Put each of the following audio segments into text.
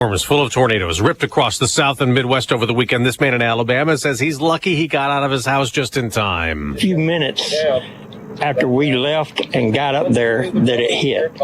Storm is full of tornadoes, ripped across the South and Midwest over the weekend. This man in Alabama says he's lucky he got out of his house just in time. A few minutes after we left and got up there that it hit,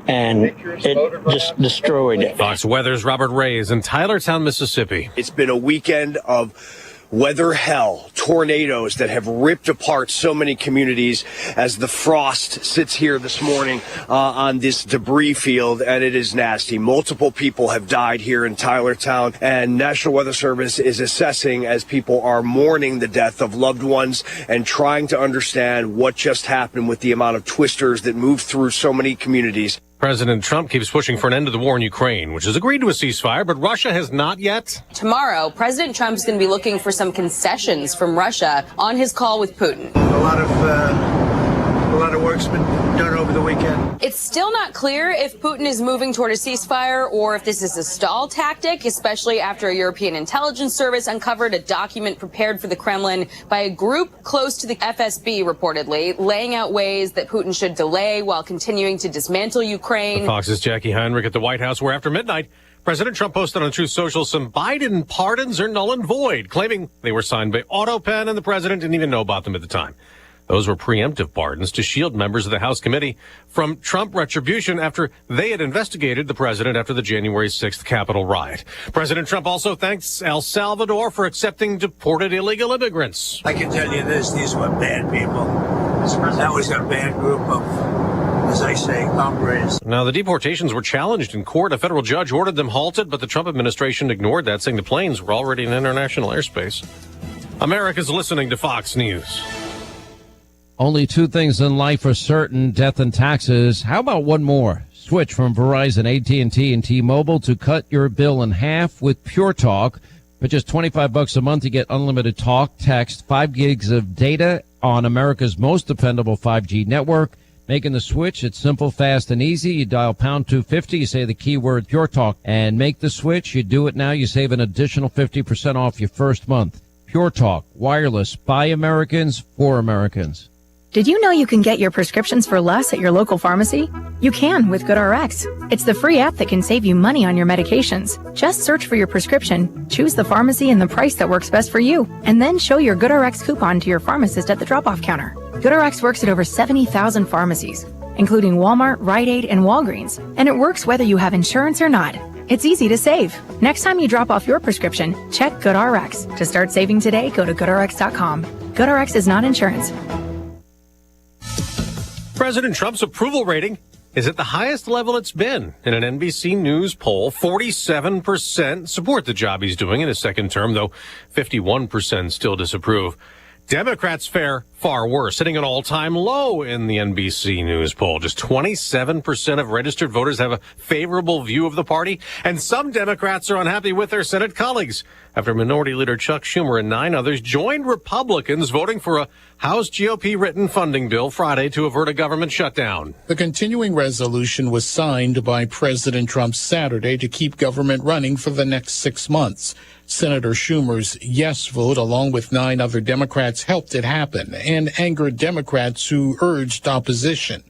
and it just destroyed it. Fox Weather's Robert Ray is in Tylertown, Mississippi. It's been a weekend of weather hell, tornadoes that have ripped apart so many communities as the frost sits here this morning on this debris field, and it is nasty. Multiple people have died here in Tylertown, and National Weather Service is assessing as people are mourning the death of loved ones and trying to understand what just happened with the amount of twisters that moved through so many communities. President Trump keeps pushing for an end to the war in Ukraine, which has agreed to a ceasefire, but Russia has not yet. Tomorrow, President Trump's going to be looking for some concessions from Russia on his call with Putin. A lot of work's been done over the weekend. It's still not clear if Putin is moving toward a ceasefire or if this is a stall tactic, especially after a European intelligence service uncovered a document prepared for the Kremlin by a group close to the FSB, reportedly, laying out ways that Putin should delay while continuing to dismantle Ukraine. Fox's Jackie Heinrich at the White House, where after midnight, President Trump posted on Truth Social some Biden pardons are null and void, claiming they were signed by AutoPen and the president didn't even know about them at the time. Those were preemptive pardons to shield members of the House committee from Trump retribution after they had investigated the president after the January 6th Capitol riot. President Trump also thanks El Salvador for accepting deported illegal immigrants. I can tell you this, these were bad people. That was a bad group of, as I say, hombres. Now, the deportations were challenged in court. A federal judge ordered them halted, but the Trump administration ignored that, saying the planes were already in international airspace. America's listening to Fox News. Only two things in life are certain, death and taxes. How about one more? Switch from Verizon, AT&T, and T-Mobile to cut your bill in half with Pure Talk. For just $25 a month, you get unlimited talk, text, 5 gigs of data on America's most dependable 5G network. Making the switch, it's simple, fast, and easy. You dial pound 250, you say the keyword Pure Talk, and make the switch. You do it now, you save an additional 50% off your first month. Pure Talk, wireless, by Americans, for Americans. Did you know you can get your prescriptions for less at your local pharmacy? You can with GoodRx. It's the free app that can save you money on your medications. Just search for your prescription, choose the pharmacy and the price that works best for you, and then show your GoodRx coupon to your pharmacist at the drop-off counter. GoodRx works at over 70,000 pharmacies, including Walmart, Rite Aid, and Walgreens, and it works whether you have insurance or not. It's easy to save. Next time you drop off your prescription, check GoodRx. To start saving today, go to GoodRx.com. GoodRx is not insurance. President Trump's approval rating is at the highest level it's been. In an NBC News poll, 47% support the job he's doing in his second term, though 51% still disapprove. Democrats fare far worse, hitting an all-time low in the NBC News poll. Just 27% of registered voters have a favorable view of the party, and some Democrats are unhappy with their Senate colleagues after Minority Leader Chuck Schumer and 9 others joined Republicans voting for a House GOP-written funding bill Friday to avert a government shutdown. The continuing resolution was signed by President Trump Saturday to keep government running for the next 6 months. Senator Schumer's yes vote, along with 9 other Democrats, helped it happen and angered Democrats who urged opposition.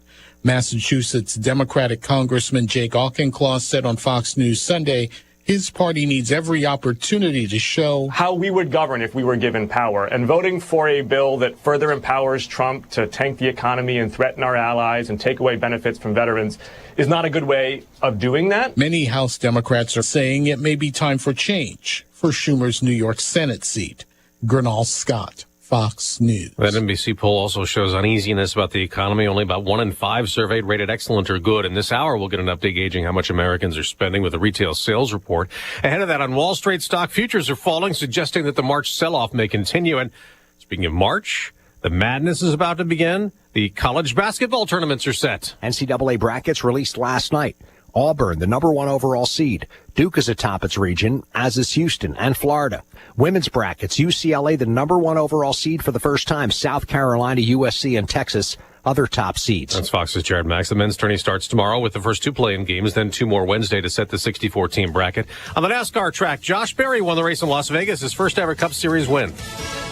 Massachusetts Democratic Congressman Jake Auchincloss said on Fox News Sunday his party needs every opportunity to show how we would govern if we were given power. And voting for a bill that further empowers Trump to tank the economy and threaten our allies and take away benefits from veterans is not a good way of doing that. Many House Democrats are saying it may be time for change for Schumer's New York Senate seat. Gernal Scott, Fox News. That NBC poll also shows uneasiness about the economy. Only about 1 in 5 surveyed rated excellent or good. And this hour, we'll get an update gauging how much Americans are spending with a retail sales report. Ahead of that, on Wall Street, stock futures are falling, suggesting that the March sell-off may continue. And speaking of March, the madness is about to begin. The college basketball tournaments are set. NCAA brackets released last night. Auburn, the number 1 overall seed. Duke is atop its region, as is Houston and Florida. Women's brackets, UCLA, the number 1 overall seed for the first time. South Carolina, USC, and Texas, other top seeds. That's Fox's Jared Max. The men's tourney starts tomorrow with the first 2 play-in games, then 2 more Wednesday to set the 64-team bracket. On the NASCAR track, Josh Berry won the race in Las Vegas, his first ever Cup Series win.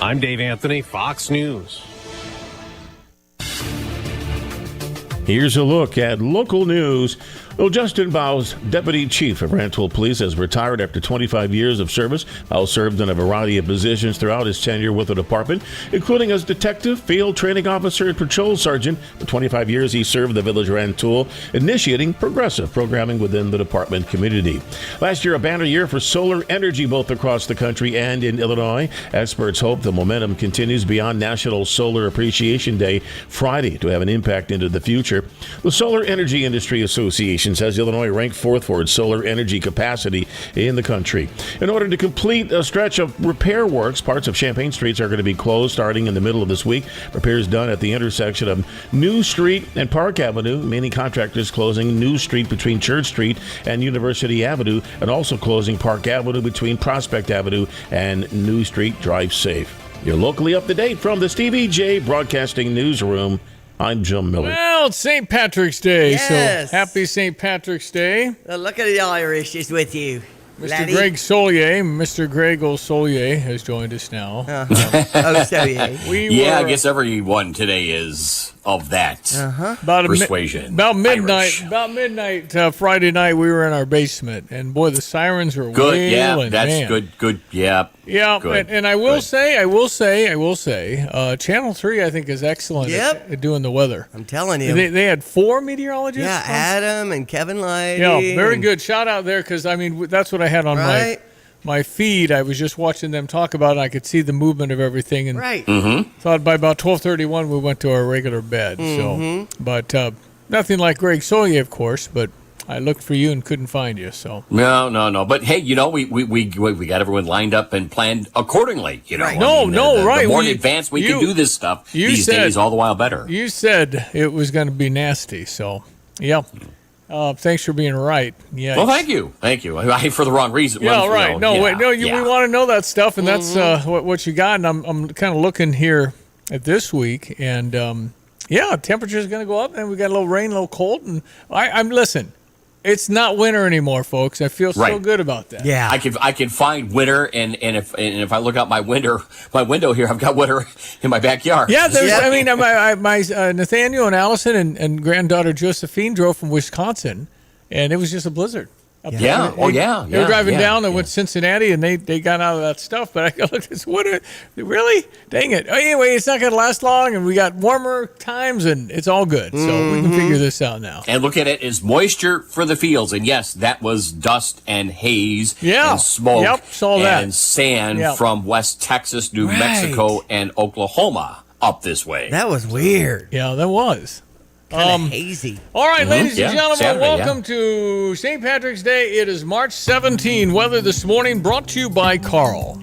I'm Dave Anthony, Fox News. Here's a look at local news Well, Justin Bowes, Deputy Chief of Rantoul Police, has retired after 25 years of service. Bowes served in a variety of positions throughout his tenure with the department, including as detective, field training officer, and patrol sergeant. For 25 years, he served the village of Rantoul, initiating progressive programming within the department community. Last year, a banner year for solar energy both across the country and in Illinois. Experts hope the momentum continues beyond National Solar Appreciation Day Friday to have an impact into the future. The Solar Energy Industry Association says Illinois ranked fourth for its solar energy capacity in the country. In order to complete a stretch of repair works, parts of Champaign Streets are going to be closed starting in the middle of this week. Repairs done at the intersection of New Street and Park Avenue. Many contractors closing New Street between Church Street and University Avenue, and also closing Park Avenue between Prospect Avenue and New Street. Drive safe. You're locally up to date from the Stevie J Broadcasting Newsroom. I'm Jim Miller. Well, it's St. Patrick's Day, Yes. so happy St. Patrick's Day. Look at the Irish is with you. Mr. laddie. Greg Solier, Mr. Greg O'Solier has joined us now. Oh, so yeah. I guess everyone today is of that persuasion. About midnight Friday night, we were in our basement, and boy, the sirens were Good, wailing. yeah, that's man. good, yeah. Yeah, good. and I will say, Channel 3, I think, is excellent at doing the weather. I'm telling you. They had 4 meteorologists? Yeah, Adam and Kevin Lighty. Yeah, very good. Shout out there, because, I mean, that's what I had on my feed. I was just watching them talk about it. I could see the movement of everything, and thought by about 12:31 we went to our regular bed. So, but nothing like Greg Solier, of course, but I looked for you and couldn't find you. So no. But hey, we got everyone lined up and planned accordingly. Right. The more in advance we can do this stuff these days, all the while better. You said it was going to be nasty, so yeah. Thanks for being right. Yeah. Well, thank you. For the wrong reason. Yeah, right. We want to know that stuff, and that's what you got. And I'm kind of looking here at this week, and temperature is going to go up, and we got a little rain, a little cold, and I'm listen. It's not winter anymore, folks. I feel so good about that. Yeah, I can find winter, and if I look out my window here, I've got winter in my backyard. Yeah, I mean, my Nathaniel and Allison and granddaughter Josephine drove from Wisconsin, and it was just a blizzard. They were driving down and went to Cincinnati, and they got out of that stuff. But I go, look, this winter, really? Dang it. Anyway, it's not going to last long, and we got warmer times, and it's all good. So we can figure this out now. And look at it as moisture for the fields. And yes, that was dust and haze and smoke and sand from West Texas, New Mexico, and Oklahoma up this way. That was weird. Yeah, that was. Kind of hazy. All right, ladies and gentlemen, Saturday, welcome to St. Patrick's Day. It is March 17. Weather this morning brought to you by Carl.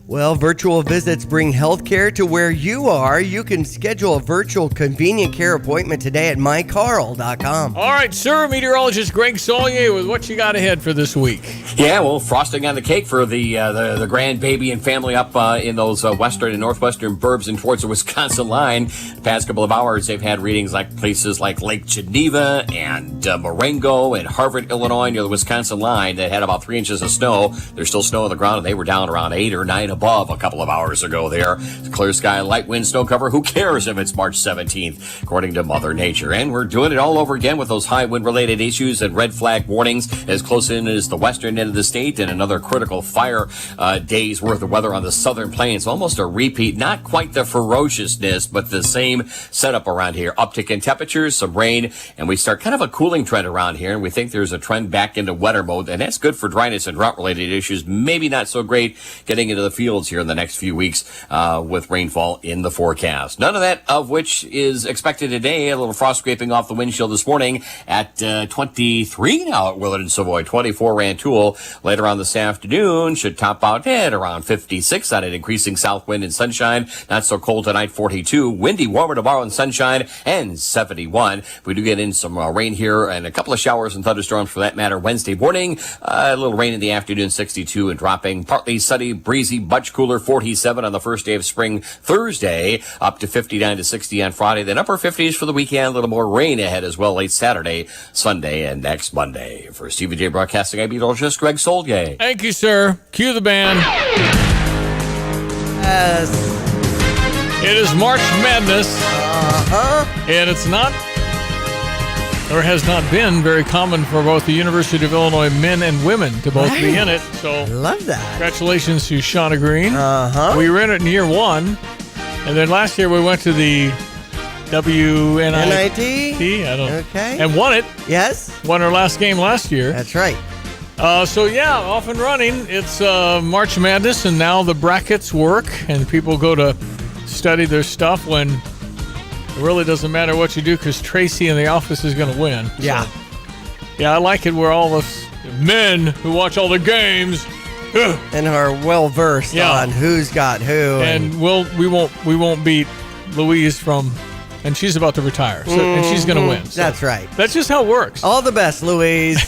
Well, virtual visits bring healthcare to where you are. You can schedule a virtual convenient care appointment today at mycarl.com. All right, sir, meteorologist Greg Solier with what you got ahead for this week. Yeah, well, frosting on the cake for the grandbaby and family up in those western and northwestern burbs and towards the Wisconsin line. The past couple of hours, they've had readings like places like Lake Geneva and Marengo and Harvard, Illinois, near the Wisconsin line that had about 3 inches of snow. There's still snow on the ground, and they were down around 8 or 9 above a couple of hours ago there. It's clear sky, light wind, snow cover. Who cares if it's March 17th, according to Mother Nature? And we're doing it all over again with those high wind-related issues and red flag warnings as close in as the western end of the state, and another critical fire day's worth of weather on the southern plains. Almost a repeat, not quite the ferociousness, but the same setup around here. Uptick in temperatures, some rain, and we start kind of a cooling trend around here, and we think there's a trend back into wetter mode, and that's good for dryness and drought-related issues. Maybe not so great getting into the fields here in the next few weeks with rainfall in the forecast. None of that of which is expected today. A little frost scraping off the windshield this morning at 23 now at Willard and Savoy, 24 Rantoul. Later on this afternoon should top out at around 56 on an increasing south wind and sunshine. Not so cold tonight, 42. Windy, warmer tomorrow and sunshine, and 71. We do get in some rain here and a couple of showers and thunderstorms for that matter Wednesday morning. A little rain in the afternoon, 62, and dropping. Partly sunny, breezy, much cooler, 47 on the first day of spring Thursday, up to 59 to 60 on Friday, then upper 50s for the weekend. A little more rain ahead as well late Saturday, Sunday, and next Monday. For Stevie J Broadcasting, I'm meteorologist Greg Solier. Thank you, sir. Cue the band. Yes. It is March Madness. And it's not or has not been very common for both the University of Illinois men and women to both be in it. So love that. Congratulations to Shauna Green. Uh-huh. We were in it in year 1, and then last year we went to the WNIT. I don't know. Okay. And won it. Yes. Won our last game last year. That's right. So yeah, off and running. It's March Madness, and now the brackets work, and people go to study their stuff when it really doesn't matter what you do because Tracy in the office is going to win. Yeah. So, yeah, I like it where all of us men who watch all the games and are well versed on who's got who, and we won't beat Louise and she's about to retire, so, and she's going to win. So that's right. That's just how it works. All the best, Louise.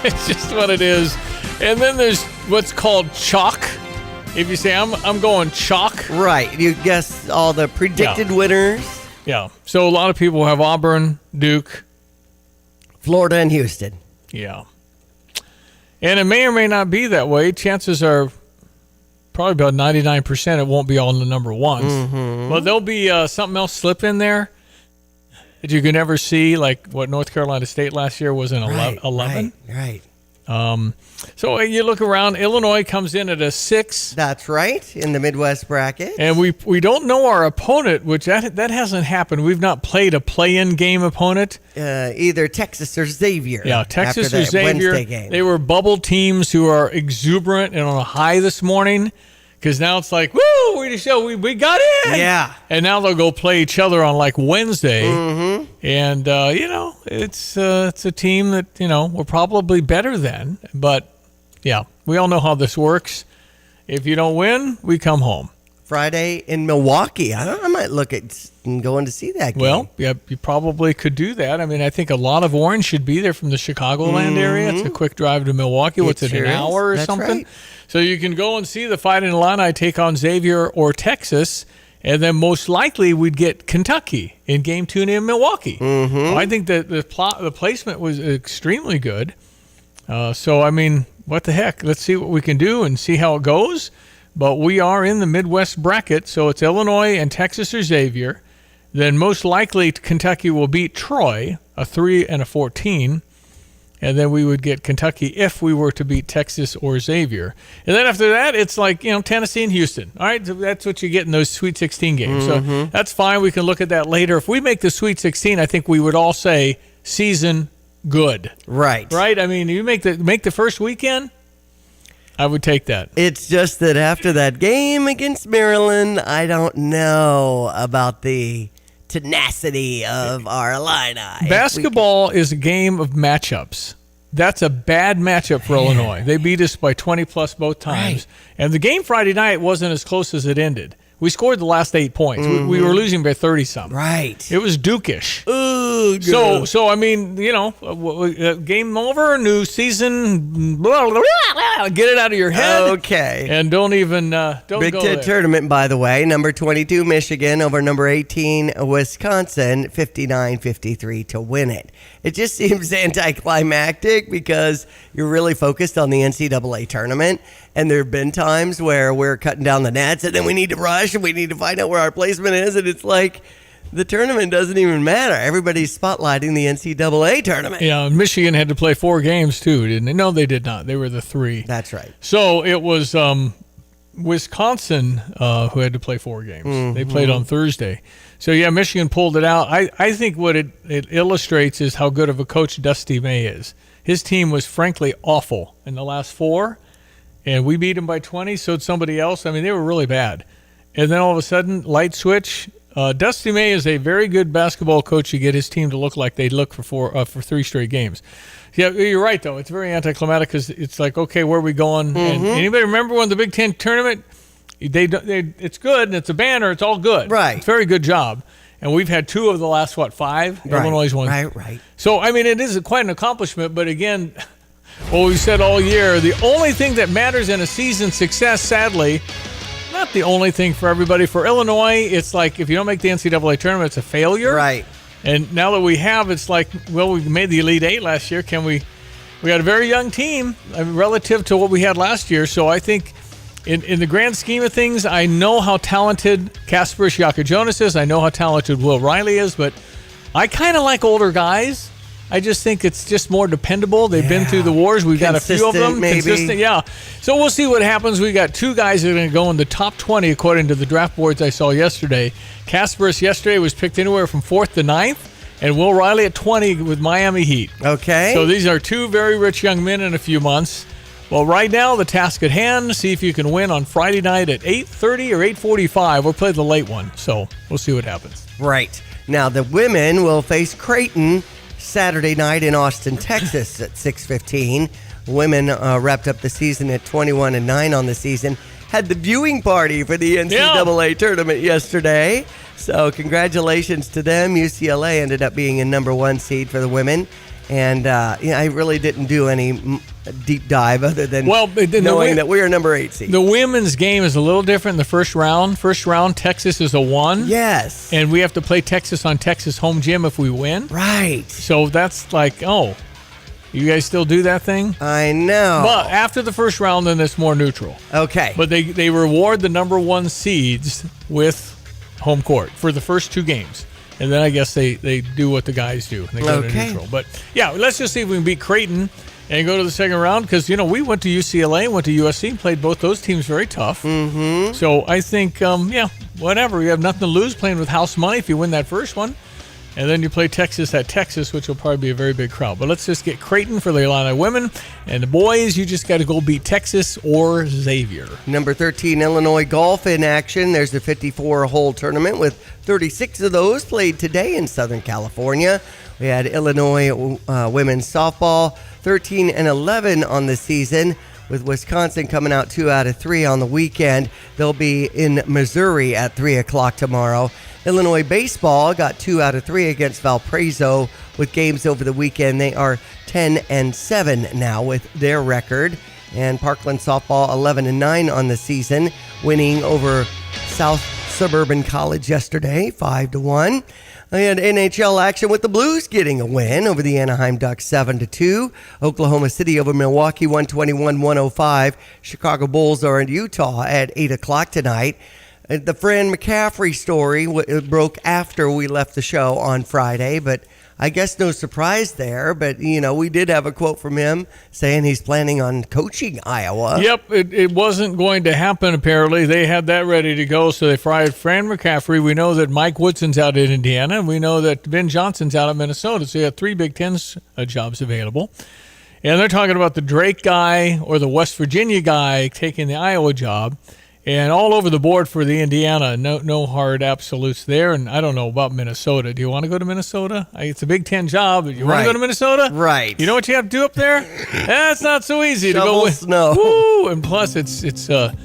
It's just what it is. And then there's what's called chalk. If you say I'm going chalk, right? You guess all the predicted winners. Yeah. So a lot of people have Auburn, Duke, Florida, and Houston. Yeah. And it may or may not be that way. Chances are probably about 99% it won't be all in the number ones. Mm-hmm. But there'll be something else slip in there that you can never see, like what North Carolina State last year was in 11. Right. So you look around, Illinois comes in at a 6. That's right, in the Midwest bracket. And we don't know our opponent, which that hasn't happened. We've not played a play-in game opponent. Either Texas or Xavier. Yeah, Texas after or Xavier. Wednesday game. They were bubble teams who are exuberant and on a high this morning because now it's like, woo, we got in. Yeah. And now they'll go play each other on like Wednesday. Mm-hmm. And, it's a team that, we're probably better than. But, yeah, we all know how this works. If you don't win, we come home. Friday in Milwaukee. I might look at going to see that game. Well, yeah, you probably could do that. I mean, I think a lot of Orange should be there from the Chicagoland area. It's a quick drive to Milwaukee. What's it, an hour or That's something? right. So you can go and see the Fighting Illini take on Xavier or Texas, and then most likely we'd get Kentucky in Game 2 in Milwaukee. Mm-hmm. Well, I think that the placement was extremely good. So, I mean, what the heck? Let's see what we can do and see how it goes. But we are in the Midwest bracket, so it's Illinois and Texas or Xavier. Then most likely Kentucky will beat Troy, a 3 and a 14. And then we would get Kentucky if we were to beat Texas or Xavier. And then after that, it's like, Tennessee and Houston. All right, so that's what you get in those Sweet 16 games. So that's fine. We can look at that later. If we make the Sweet 16, I think we would all say season good. Right. Right? I mean, you make the first weekend, I would take that. It's just that after that game against Maryland, I don't know about the tenacity of our Illini. Basketball is a game of matchups. That's a bad matchup for Illinois. They beat us by 20-plus both times. Right. And the game Friday night wasn't as close as it ended. We scored the last 8 points. Mm-hmm. We were losing by 30-something. Right. It was Duke-ish. Ooh, good. So I mean, game over, new season, blah, blah, blah, get it out of your head. Okay. And don't even don't Big go Ten there. tournament, by the way. Number 22, Michigan, over number 18, Wisconsin, 59-53 to win it. It just seems anticlimactic because you're really focused on the NCAA tournament. And there have been times where we're cutting down the nets and then we need to rush and we need to find out where our placement is. And it's like the tournament doesn't even matter. Everybody's spotlighting the NCAA tournament. Yeah, Michigan had to play 4 games too, didn't they? No, they did not. They were the 3. That's right. So it was Wisconsin who had to play 4 games. Mm-hmm. They played on Thursday. So, yeah, Michigan pulled it out. I think what it illustrates is how good of a coach Dusty May is. His team was frankly awful in the last 4. And we beat them by 20, so did somebody else. I mean, they were really bad. And then all of a sudden, light switch. Dusty May is a very good basketball coach to get his team to look like they look for 3 straight games. Yeah, you're right, though. It's very anticlimactic because it's like, okay, where are we going? Mm-hmm. And anybody remember when the Big Ten tournament, it's good, and it's a banner. It's all good. Right. It's a very good job. And we've had 2 of the last, 5? Right. Illinois won. Right. So, I mean, it is quite an accomplishment, but again, well, we said all year, the only thing that matters in a season's success, sadly, not the only thing for everybody. For Illinois, it's like if you don't make the NCAA tournament, it's a failure. Right. And now that we have, it's like, well, we made the Elite 8 last year. We got a very young team relative to what we had last year. So I think in the grand scheme of things, I know how talented Kasper Jonas is. I know how talented Will Riley is, but I kind of like older guys. I just think it's just more dependable. They've been through the wars. We've got a few of them. Maybe. Consistent, yeah. So we'll see what happens. We got 2 guys that are going to go in the top 20 according to the draft boards I saw yesterday. Kasparis yesterday was picked anywhere from 4th to 9th. And Will Riley at 20 with Miami Heat. Okay. So these are 2 very rich young men in a few months. Well, right now, the task at hand, see if you can win on Friday night at 8:30 or 8:45 or play the late one. So we'll see what happens. Right. Now, the women will face Creighton Saturday night in Austin, Texas at 6:15. Women wrapped up the season at 21-9 on the season. Had the viewing party for the NCAA tournament yesterday. So congratulations to them. UCLA ended up being a number 1 seed for the women. And I really didn't do any deep dive other than knowing that we are number 8 seed. The women's game is a little different in the first round. First round, Texas is a 1. Yes. And we have to play Texas on Texas home gym if we win. Right. So that's like, you guys still do that thing? I know. But after the first round, then it's more neutral. Okay. But they reward the number 1 seeds with home court for the first 2 games. And then I guess they do what the guys do. They go to neutral. But, yeah, let's just see if we can beat Creighton and go to the second round. Because, we went to UCLA, went to USC, and played both those teams very tough. Mm-hmm. So I think, whatever. You have nothing to lose playing with house money if you win that first one. And then you play Texas at Texas, which will probably be a very big crowd. But let's just get Creighton for the Illini women. And the boys, you just got to go beat Texas or Xavier. Number 13, Illinois golf in action. There's a 54-hole tournament with 36 of those played today in Southern California. We had Illinois women's softball, 13-11 on the season, with Wisconsin coming out 2 out of 3 on the weekend. They'll be in Missouri at 3 o'clock tomorrow. Illinois baseball got 2 out of 3 against Valparaiso with games over the weekend. They are 10-7 now with their record. And Parkland softball 11-9 on the season, winning over South Suburban College yesterday, 5-1. We had NHL action with the Blues getting a win over the Anaheim Ducks 7-2. Oklahoma City over Milwaukee 121-105. Chicago Bulls are in Utah at 8 o'clock tonight. The Fran McCaffrey story broke after we left the show on Friday, but I guess no surprise there. But, we did have a quote from him saying he's planning on coaching Iowa. Yep, it wasn't going to happen, apparently. They had that ready to go, so they fired Fran McCaffrey. We know that Mike Woodson's out in Indiana, and we know that Ben Johnson's out in Minnesota, so you have 3 Big Ten jobs available. And they're talking about the Drake guy or the West Virginia guy taking the Iowa job. And all over the board for the Indiana, no hard absolutes there. And I don't know about Minnesota. Do you want to go to Minnesota? It's a Big Ten job. You want to go to Minnesota? Right. You know what you have to do up there? That's not so easy Shovel to go with snow. Woo! And plus, it's a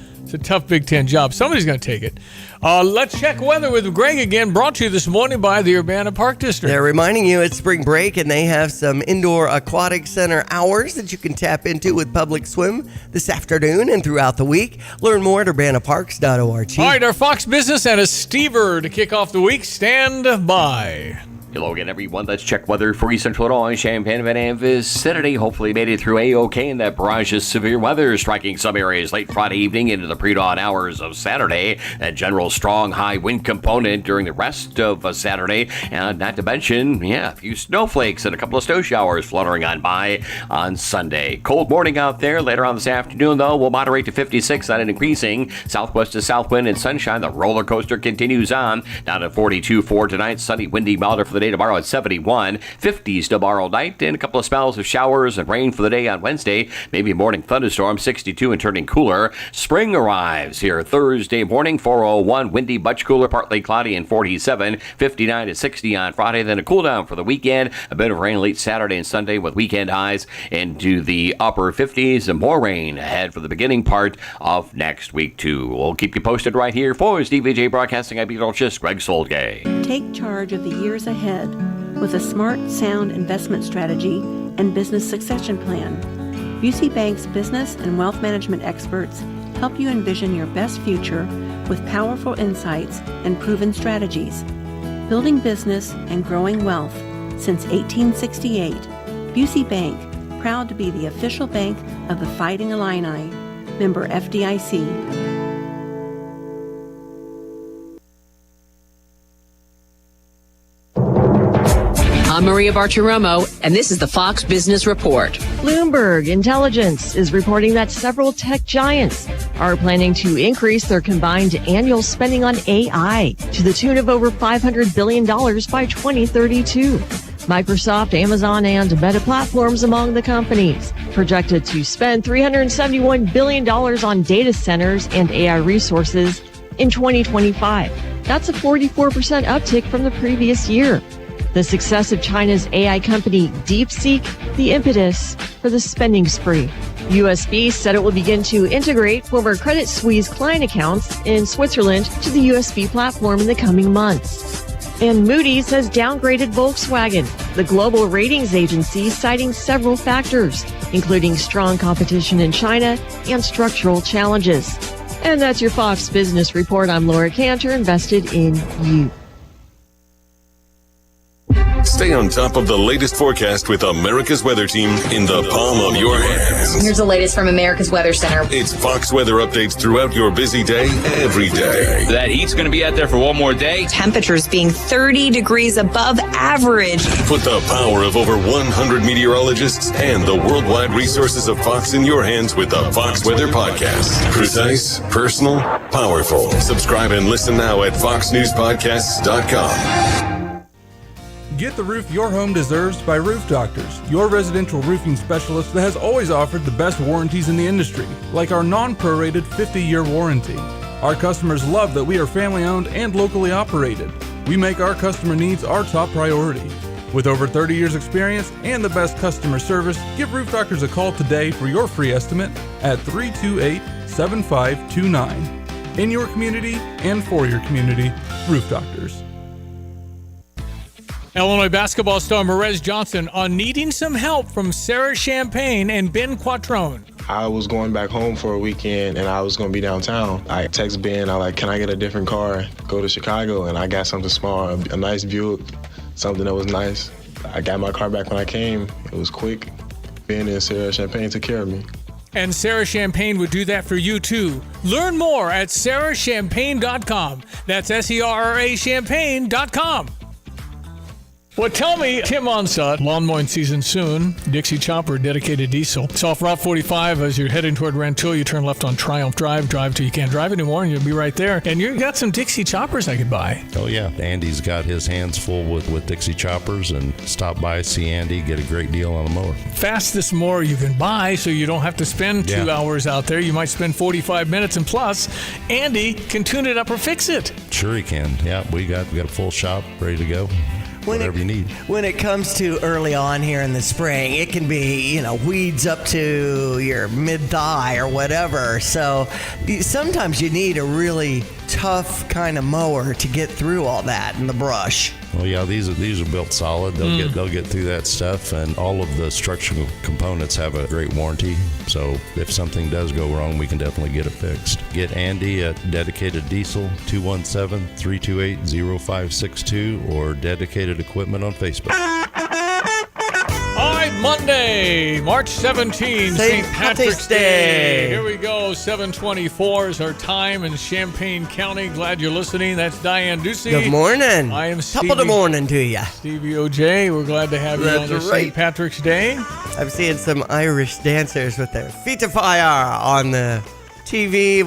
tough Big Ten job. Somebody's going to take it. Let's check weather with Greg again, brought to you this morning by the Urbana Park District. They're reminding you it's spring break, and they have some indoor aquatic center hours that you can tap into with Public Swim this afternoon and throughout the week. Learn more at urbanaparks.org. All right, our Fox Business and a Stever to kick off the week. Stand by. Hello again, everyone. Let's check weather for East Central Illinois, Champaign, Van Am vicinity. Hopefully made it through A-OK in that barrage of severe weather striking some areas late Friday evening into the pre-dawn hours of Saturday. That general strong high wind component during the rest of Saturday. And not to mention, a few snowflakes and a couple of snow showers fluttering on by on Sunday. Cold morning out there. Later on this afternoon, though, we'll moderate to 56 on an increasing southwest to south wind and sunshine. The roller coaster continues on. Down to 42 for tonight. Sunny, windy, milder for the day tomorrow at 71. 50s tomorrow night, and a couple of spells of showers and rain for the day on Wednesday. Maybe a morning thunderstorm, 62 and turning cooler. Spring arrives here Thursday morning, 4:01. Windy, much cooler, partly cloudy, and 47. 59 to 60 on Friday. Then a cool down for the weekend. A bit of rain late Saturday and Sunday with weekend highs into the upper 50s, and more rain ahead for the beginning part of next week, too. We'll keep you posted right here for DVJ Broadcasting. I'm meteorologist Greg Soldgay. Take charge of the years ahead with a smart, sound investment strategy and business succession plan. Busey Bank's business and wealth management experts help you envision your best future with powerful insights and proven strategies. Building business and growing wealth since 1868. Busey Bank, proud to be the official bank of the Fighting Illini. Member FDIC. I'm Maria Bartiromo, and this is the Fox Business Report. Bloomberg Intelligence is reporting that several tech giants are planning to increase their combined annual spending on AI to the tune of over $500 billion by 2032. Microsoft, Amazon, and Meta Platforms among the companies, projected to spend $371 billion on data centers and AI resources in 2025. That's a 44% uptick from the previous year. The success of China's AI company DeepSeek, the impetus for the spending spree. USB said it will begin to integrate former Credit Suisse client accounts in Switzerland to the USB platform in the coming months. And Moody's has downgraded Volkswagen, the global ratings agency, citing several factors, including strong competition in China and structural challenges. And that's your Fox Business Report. I'm Laura Cantor, invested in you. Stay on top of the latest forecast with America's Weather Team in the palm of your hands. Here's the latest from America's Weather Center. It's Fox weather updates throughout your busy day, every day. That heat's going to be out there for one more day. Temperatures being 30 degrees above average. Put the power of over 100 meteorologists and the worldwide resources of Fox in your hands with the Fox Weather Podcast. Precise, personal, powerful. Subscribe and listen now at foxnewspodcasts.com. Get the roof your home deserves by Roof Doctors, your residential roofing specialist that has always offered the best warranties in the industry, like our non-prorated 50-year warranty. Our customers love that we are family-owned and locally operated. We make our customer needs our top priority. With over 30 years experience and the best customer service, give Roof Doctors a call today for your free estimate at 328-7529. In your community and for your community, Roof Doctors. Illinois basketball star Merez Johnson on needing some help from Sarah Champagne and Ben Quattrone. I was going back home for a weekend and I was going to be downtown. I text Ben, can I get a different car, go to Chicago? And I got something small, a nice Buick, something that was nice. I got my car back when I came. It was quick. Ben and Sarah Champagne took care of me. And Sarah Champagne would do that for you too. Learn more at sarahchampagne.com. That's SERRA champagne.com. Well, tell me, Tim Onsett, lawn mowing season soon. Dixie Chopper, dedicated diesel. It's off Route 45 as you're heading toward Rantoul. You turn left on Triumph Drive till you can't drive anymore, and you'll be right there. And you got some Dixie Choppers I could buy. Oh, yeah. Andy's got his hands full with Dixie Choppers, and stop by, see Andy, get a great deal on a mower. Fastest mower you can buy, so you don't have to spend 2 hours out there. You might spend 45 minutes, and plus, Andy can tune it up or fix it. Sure he can. Yeah, we got a full shop ready to go. Whatever you need. When it comes to early on here in the spring, it can be, weeds up to your mid-thigh or whatever. So sometimes you need a really tough kind of mower to get through all that in the brush. Well, yeah, these are built solid. They'll get through that stuff, and all of the structural components have a great warranty. So if something does go wrong, we can definitely get it fixed. Get Andy at Dedicated Diesel 217-328-0562 or Dedicated Equipment on Facebook. All right, Monday, March 17, St. Patrick's Day. Here we go. 7:24 is our time in Champaign County. Glad you're listening. That's Diane Ducey. Good morning. I am Stevie. Top of the morning to you. Stevie OJ. We're glad to have you on this St. Patrick's Day. I'm seeing some Irish dancers with their feet of fire on the TV.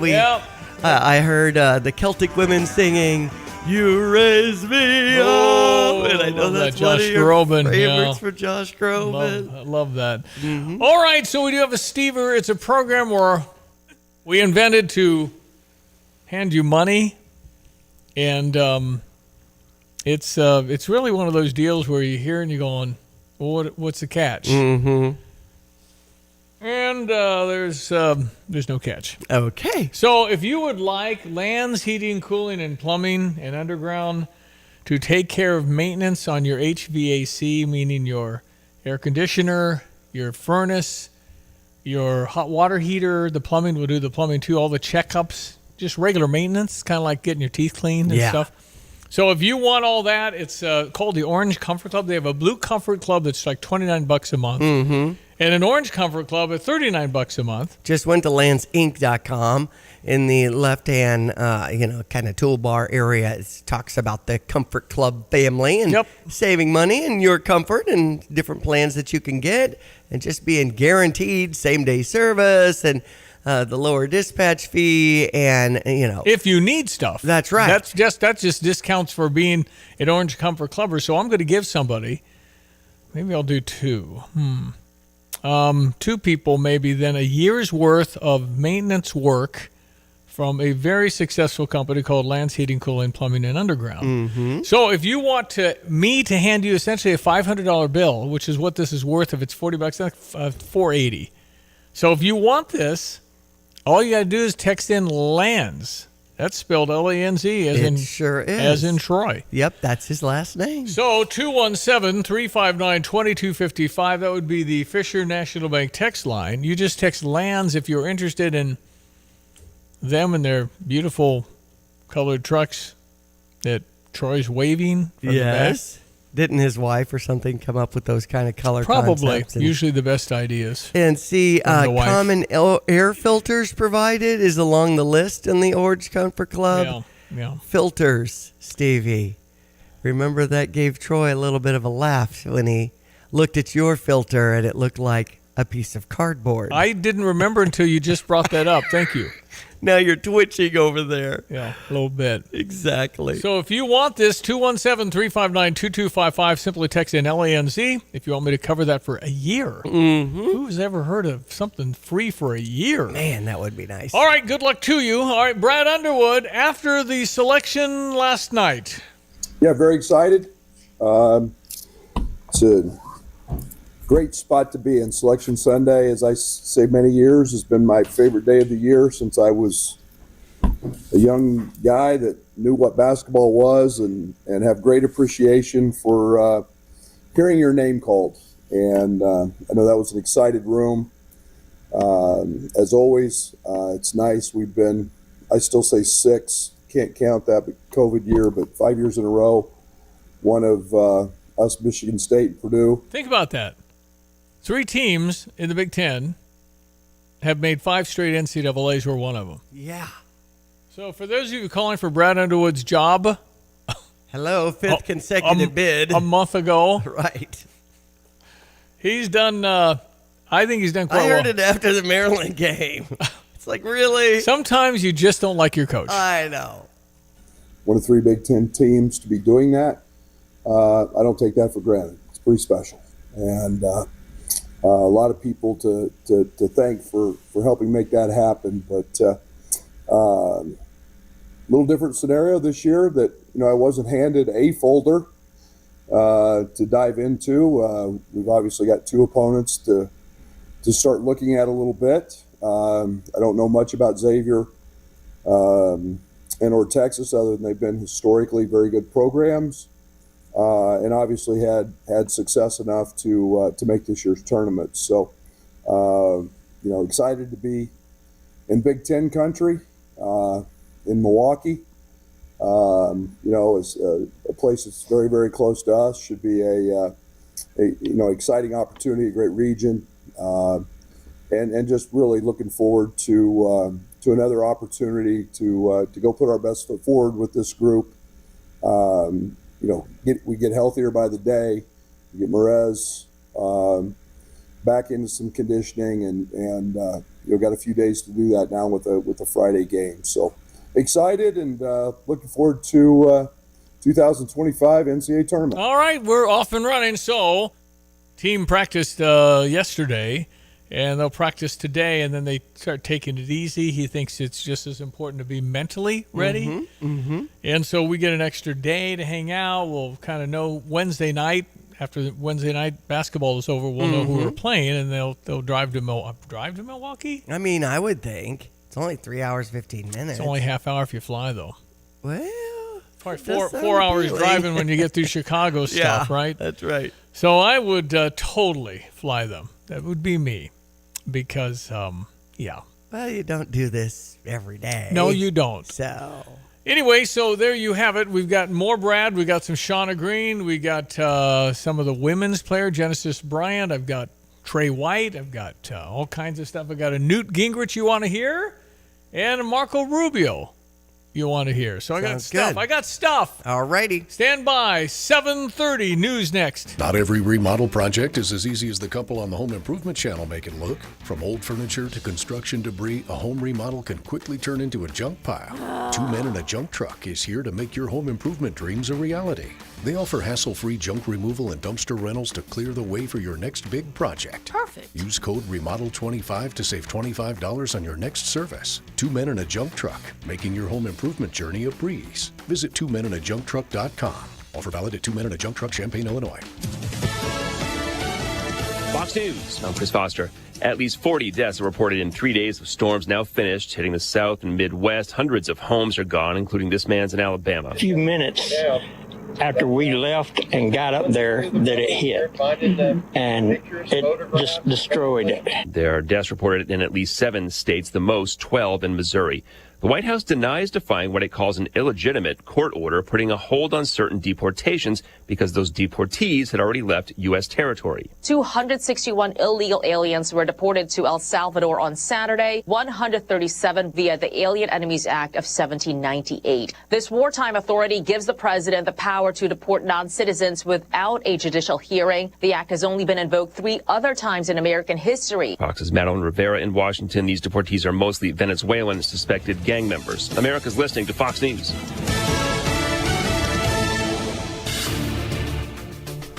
I heard the Celtic women singing, "You Raise Me Up," and I know that's one of your favorites for Josh Groban. I love that. Mm-hmm. All right, so we do have a Stever. It's a program where we invented to hand you money, and it's really one of those deals where you hear and you're going, well, what's the catch? Mm-hmm. And there's no catch. Okay. So if you would like Lands Heating, Cooling, and Plumbing and Underground to take care of maintenance on your HVAC, meaning your air conditioner, your furnace, your hot water heater, the plumbing will do the plumbing too, all the checkups, just regular maintenance, kind of like getting your teeth cleaned and stuff. So if you want all that, it's called the Orange Comfort Club. They have a Blue Comfort Club that's like $29 a month. Mm-hmm. And an Orange Comfort Club at $39 a month. Just went to landsinc.com. In the left-hand, kind of toolbar area, it talks about the Comfort Club family and saving money and your comfort and different plans that you can get and just being guaranteed same-day service and the lower dispatch fee and, if you need stuff. That's right. That's just discounts for being at Orange Comfort Club. So I'm going to give somebody, maybe I'll do two. Two people maybe, then a year's worth of maintenance work from a very successful company called Land's Heating, Cooling, Plumbing, and Underground. Mm-hmm. So if you want me to hand you essentially a $500 bill, which is what this is worth, if it's $40, that's $480. So if you want this, all you got to do is text in LANZ. That's spelled L-A-N-Z sure is. As in Troy. Yep, that's his last name. So 217-359-2255, that would be the Fisher National Bank text line. You just text LANZ if you're interested in them and their beautiful colored trucks that Troy's waving from the back. Didn't his wife or something come up with those kind of color Probably. concepts? Usually the best ideas. And see, common air filters provided is along the list in the Orange Comfort Club. Yeah. Filters, Stevie. Remember that gave Troy a little bit of a laugh when he looked at your filter and it looked like a piece of cardboard. I didn't remember until you just brought that up. Thank you. Now you're twitching over there. Yeah, a little bit. Exactly. So if you want this, 217-359-2255, simply text in LANZ if you want me to cover that for a year. Mm-hmm. Who's ever heard of something free for a year? Man, that would be nice. All right, good luck to you. All right, Brad Underwood, after the selection last night. Yeah, very excited. It's a great spot to be in. Selection Sunday, as I say many years, has been my favorite day of the year since I was a young guy that knew what basketball was and have great appreciation for hearing your name called. And I know that was an excited room. As always, it's nice. We've been, I still say 6, can't count that, but COVID year, but 5 years in a row. One of us, Michigan State, and Purdue. Think about that. 3 teams in the Big Ten have made 5 straight NCAAs. We're one of them. Yeah. So for those of you calling for Brad Underwood's job. Hello, 5th consecutive bid. A month ago. Right. He's done, I think he's done quite well. I heard it after the Maryland game. It's like, really? Sometimes you just don't like your coach. I know. One of 3 Big Ten teams to be doing that. I don't take that for granted. It's pretty special. And a lot of people to thank for helping make that happen. But a little different scenario this year that, I wasn't handed a folder to dive into. We've obviously got 2 opponents to start looking at a little bit. I don't know much about Xavier and or Texas other than they've been historically very good programs. And obviously had success enough to make this year's tournament. So, excited to be in Big Ten country, in Milwaukee. It's a place that's very, very close to us. Should be a exciting opportunity, a great region, and just really looking forward to another opportunity to go put our best foot forward with this group. We get healthier by the day. We get Merez back into some conditioning, and got a few days to do that now with a Friday game. So excited and looking forward to 2025 NCAA tournament. All right, we're off and running. So team practiced yesterday, and they'll practice today, and then they start taking it easy. He thinks it's just as important to be mentally ready. Mm-hmm. And so we get an extra day to hang out. We'll kind of know Wednesday night. After the Wednesday night basketball is over, we'll know who we're playing, and they'll drive to Milwaukee. I mean, I would think. It's only 3 hours, 15 minutes. It's only half hour if you fly, though. Well, probably 4 hours driving when you get through Chicago stuff, right? That's right. So I would totally fly them. That would be me. Because, yeah. Well, you don't do this every day. No, you don't. So. Anyway, so there you have it. We've got more Brad. We got some Shauna Green. We got some of the women's player, Genesis Bryant. I've got Trey White. I've got all kinds of stuff. I've got a Newt Gingrich you want to hear, and a Marco Rubio you want to hear. So I got stuff. Good. I got stuff. All righty. Stand by. 7:30 news next. Not every remodel project is as easy as the couple on the Home Improvement Channel make it look. From old furniture to construction debris, a home remodel can quickly turn into a junk pile. 2 Men and a Junk Truck is here to make your home improvement dreams a reality. They offer hassle-free junk removal and dumpster rentals to clear the way for your next big project. Perfect. Use code REMODEL25 to save $25 on your next service. 2 Men and a Junk Truck, making your home improvement journey a breeze. Visit 2menandajuncktruck.com. Offer valid at 2 Men and a Junk Truck, Champaign, Illinois. Fox News, I'm Chris Foster. At least 40 deaths are reported in 3 days of storms now finished, hitting the South and Midwest. Hundreds of homes are gone, including this man's in Alabama. A few minutes after we left and got up there that it hit, and it just destroyed it. There are deaths reported in at least 7 states, the most 12 in Missouri. The White House denies defying what it calls an illegitimate court order, putting a hold on certain deportations because those deportees had already left U.S. territory. 261 illegal aliens were deported to El Salvador on Saturday, 137 via the Alien Enemies Act of 1798. This wartime authority gives the president the power to deport non-citizens without a judicial hearing. The act has only been invoked 3 other times in American history. Fox's Madeline Rivera in Washington. These deportees are mostly Venezuelan suspected gang members. America's listening to Fox News.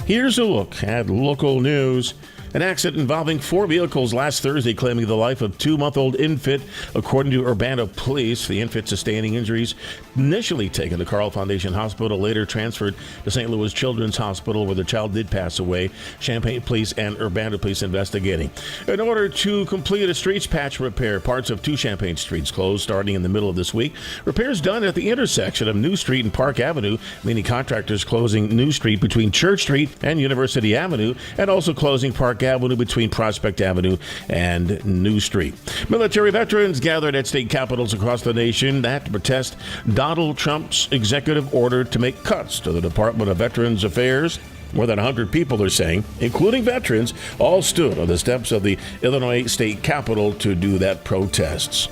Here's a look at local news. An accident involving 4 vehicles last Thursday claiming the life of 2-month-old infant. According to Urbana police, the infant sustaining injuries initially taken to Carl Foundation Hospital, later transferred to St. Louis Children's Hospital, where the child did pass away. Champaign police and Urbana police investigating. In order to complete a streets patch repair, parts of 2 Champaign streets closed starting in the middle of this week. Repairs done at the intersection of New Street and Park Avenue, meaning contractors closing New Street between Church Street and University Avenue, and also closing Park Avenue between Prospect Avenue and New Street. Military veterans gathered at state capitals across the nation to protest Donald Trump's executive order to make cuts to the Department of Veterans Affairs. More than 100 people are saying, including veterans, all stood on the steps of the Illinois state capitol to do that protests.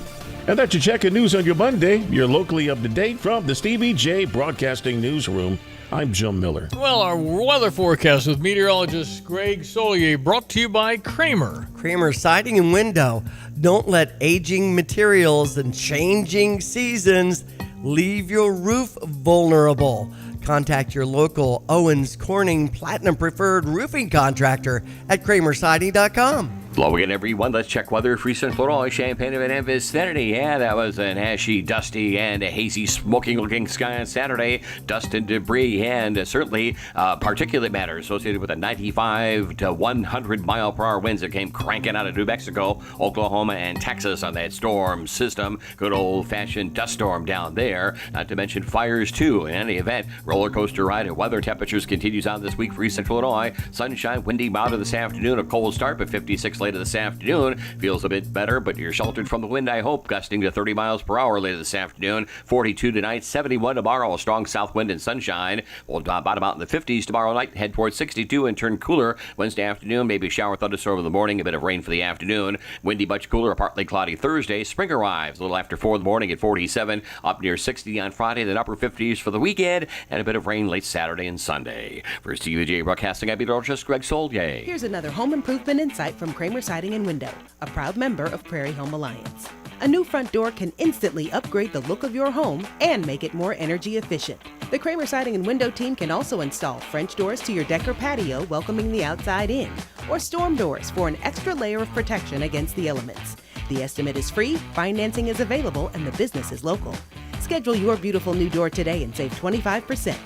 And that's your check of news on your Monday. You're locally up to date from the Stevie J Broadcasting Newsroom. I'm Jim Miller. Well, our weather forecast with meteorologist Greg Solier, brought to you by Kramer. Kramer Siding and Window. Don't let aging materials and changing seasons leave your roof vulnerable. Contact your local Owens Corning Platinum Preferred Roofing Contractor at kramersiding.com. Hello again, everyone. Let's check weather for Eastern Florida, Champaign and vicinity. Yeah, that was an ashy, dusty, and a hazy, smoking-looking sky on Saturday. Dust and debris, and certainly particulate matter associated with the 95 to 100-mile-per-hour winds that came cranking out of New Mexico, Oklahoma, and Texas on that storm system. Good old-fashioned dust storm down there. Not to mention fires, too. In any event, roller coaster ride and weather temperatures continues on this week for Eastern Illinois. Sunshine, windy, mild this afternoon. A cold start, but 56 later this afternoon. Feels a bit better, but you're sheltered from the wind, I hope. Gusting to 30 miles per hour later this afternoon. 42 tonight, 71 tomorrow. A strong south wind and sunshine. We'll bottom out in the 50s tomorrow night, head towards 62 and turn cooler Wednesday afternoon. Maybe a shower thunderstorm in the morning, a bit of rain for the afternoon. Windy, much cooler, partly cloudy Thursday. Spring arrives a little after 4 in the morning at 47, up near 60 on Friday, then upper 50s for the weekend, and a bit of rain late Saturday and Sunday. For CVJ Broadcasting, I'm meteorologist Greg Solier. Here's another home improvement insight from Kramer Siding and Window, a proud member of Prairie Home Alliance. A new front door can instantly upgrade the look of your home and make it more energy efficient. The Kramer Siding and Window team can also install French doors to your deck or patio, welcoming the outside in, or storm doors for an extra layer of protection against the elements. The estimate is free, financing is available, and the business is local. Schedule your beautiful new door today and save 25%.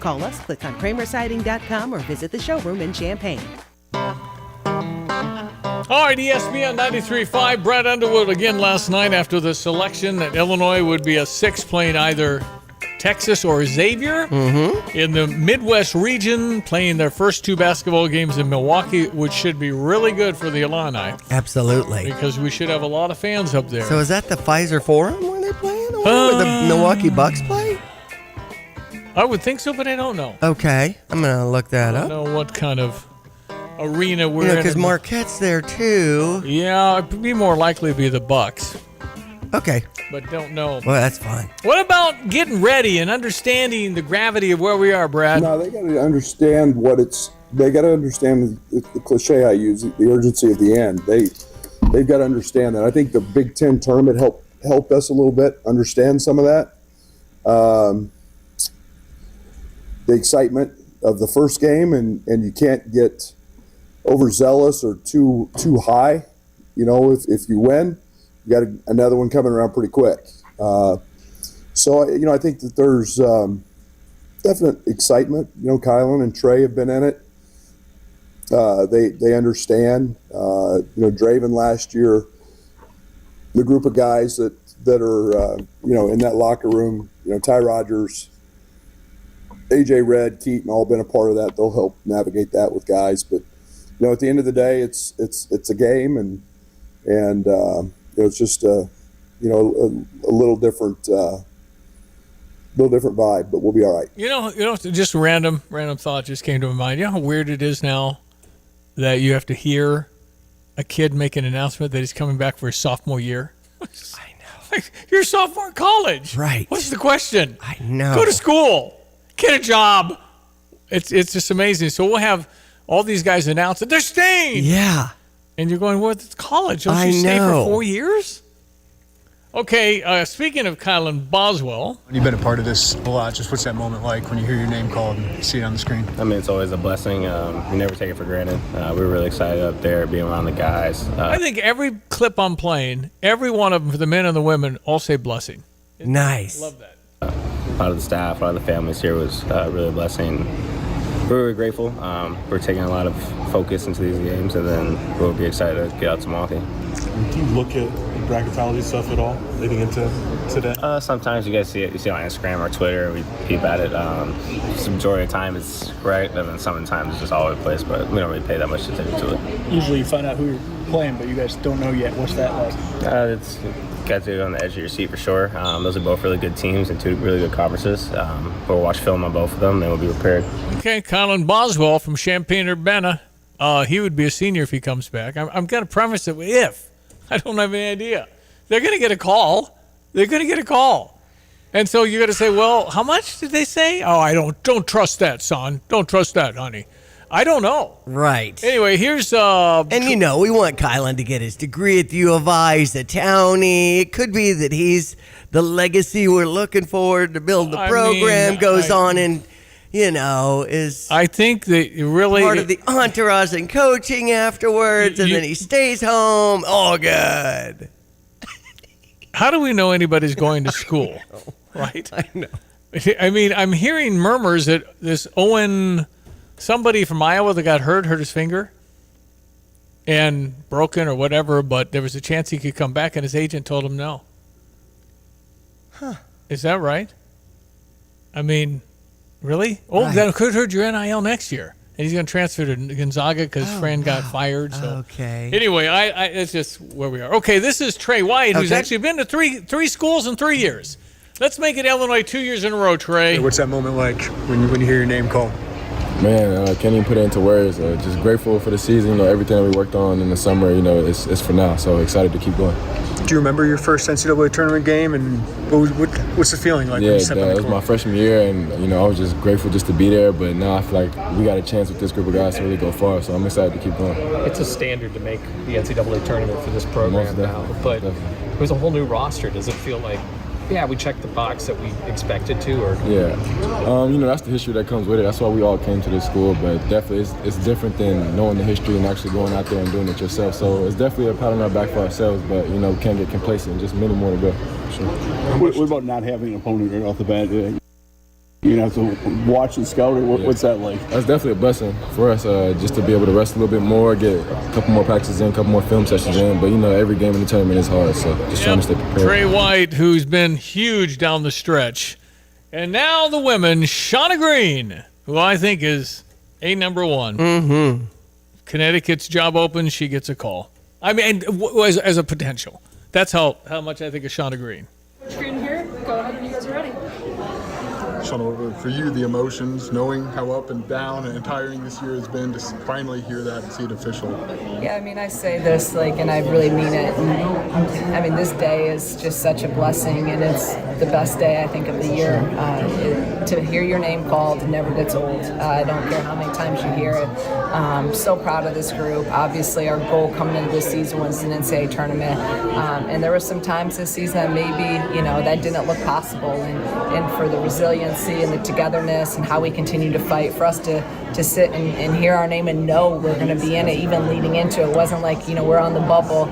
Call us, click on kramersiding.com, or visit the showroom in Champaign. All right, ESPN 93.5. Brad Underwood again last night after the selection that Illinois would be a 6 playing either Texas or Xavier. In the Midwest region, playing their first 2 basketball games in Milwaukee, which should be really good for the Illini. Absolutely. Because we should have a lot of fans up there. So is that the Pfizer Forum where they're playing? Or where the Milwaukee Bucks play? I would think so, but I don't know. Okay, I'm going to look that I up. don't know what kind of arena we're in. Because Marquette's there too. Yeah, it'd be more likely to be the Bucks. Okay. But don't know. Well, that's fine. What about getting ready and understanding the gravity of where we are, Brad? No, they got to understand they got to understand the cliche I use, the urgency of the end. They've got to understand that. I think the Big Ten tournament helped us a little bit understand some of that. The excitement of the first game, and you can't get overzealous or too high. If you win, you got another one coming around pretty quick. So I think that there's definite excitement. Kylan and Trey have been in it. They understand. Draven last year, the group of guys that are in that locker room. Ty Rogers, AJ Red, Keaton, all been a part of that. They'll help navigate that with guys. But at the end of the day, it's a game, and it's just a little different vibe. But we'll be all right. Just random thought just came to my mind. You know how weird it is now that you have to hear a kid make an announcement that he's coming back for his sophomore year? I know. Like, you're a sophomore in college. Right. What's the question? I know. Go to school. Get a job. It's just amazing. So we'll have all these guys announce that they're staying. Yeah. And you're going, well, it's college. Don't you stay for 4 years? Okay, speaking of Kylan Boswell. You've been a part of this a lot. Just what's that moment like when you hear your name called and see it on the screen? I mean, it's always a blessing. We never take it for granted. We're really excited up there, being around the guys. I think every clip I'm playing, every one of them, for the men and the women, all say blessing. Nice. Love that. A lot of the staff, a lot of the families here was really a blessing. We're really grateful. We're taking a lot of focus into these games, and then we'll be excited to get out to Milwaukee. Do you look at bracketology stuff at all leading into today? Sometimes you guys see it. You see it on Instagram or Twitter. We peep at it. The majority of the time it's right, and then sometimes it's just all over the place. But we don't really pay that much attention to it. Usually you find out who you're playing, but you guys don't know yet. What's that like? It's got to be on the edge of your seat for sure. Those are both really good teams and two really good conferences. We'll watch film on both of them, and we'll be prepared. Okay, Kylan Boswell from Champaign-Urbana. He would be a senior if he comes back. I'm going to preface it with if. I don't have any idea. They're going to get a call. And so you're going to say, well, how much did they say? Oh, I don't trust that, son. Don't trust that, honey. I don't know. Right. Anyway, here's... And we want Kylan to get his degree at the U of I. He's a townie. It could be that he's the legacy we're looking for to build the program, goes on and... is I think that really part of the entourage and coaching afterwards, and then he stays home. Oh, good. How do we know anybody's going to school? Right? I know. I mean, I'm hearing murmurs that this Owen, somebody from Iowa that got hurt his finger and broken or whatever, but there was a chance he could come back, and his agent told him no. Huh. Is that right? I mean... Really? Oh, right. That could hurt your NIL next year. And he's going to transfer to Gonzaga because his friend got fired. So. Okay. Anyway, it's just where we are. Okay, this is Trey White, who's actually been to three schools in 3 years. Let's make it Illinois 2 years in a row, Trey. Hey, what's that moment like when you hear your name called? Man, I can't even put it into words. Just grateful for the season. Everything that we worked on in the summer, it's for now. So excited to keep going. Do you remember your first NCAA tournament game, and what's the feeling like? Yeah, it was my freshman year, and I was just grateful just to be there. But now I feel like we got a chance with this group of guys to really go far. So I'm excited to keep going. It's a standard to make the NCAA tournament for this program now, but it was a whole new roster. Does it feel like? Yeah, we checked the box that we expected to, or yeah, that's the history that comes with it. That's why we all came to this school. But definitely, it's different than knowing the history and actually going out there and doing it yourself. So it's definitely a pat on our back for ourselves. But we can't get complacent. Just many more to go. Sure. What about not having an opponent right off the bat? You have to watch and scout it. What's that like? That's definitely a blessing for us, just to be able to rest a little bit more, get a couple more practices in, a couple more film sessions in. But every game in the tournament is hard, so just trying to stay prepared. Trey White, who's been huge down the stretch, and now the women, Shauna Green, who I think is number one. Mm-hmm. Connecticut's job opens, she gets a call. I mean, as a potential. That's how much I think of Shauna Green. Screen here. Go ahead when you guys are ready. emotional for you, the emotions, knowing how up and down and tiring this year has been, to finally hear that and see it official? Yeah, I mean, I say this, and I really mean it. And, I mean, this day is just such a blessing, and it's the best day, I think, of the year. To hear your name called never gets old. I don't care how many times you hear it. So proud of this group. Obviously, our goal coming into this season was an NCAA tournament. And there were some times this season that maybe, that didn't look possible. And for the resiliency and the togetherness and how we continue to fight, for us to sit and hear our name and know we're going to be in it, even leading into it. It wasn't like, we're on the bubble.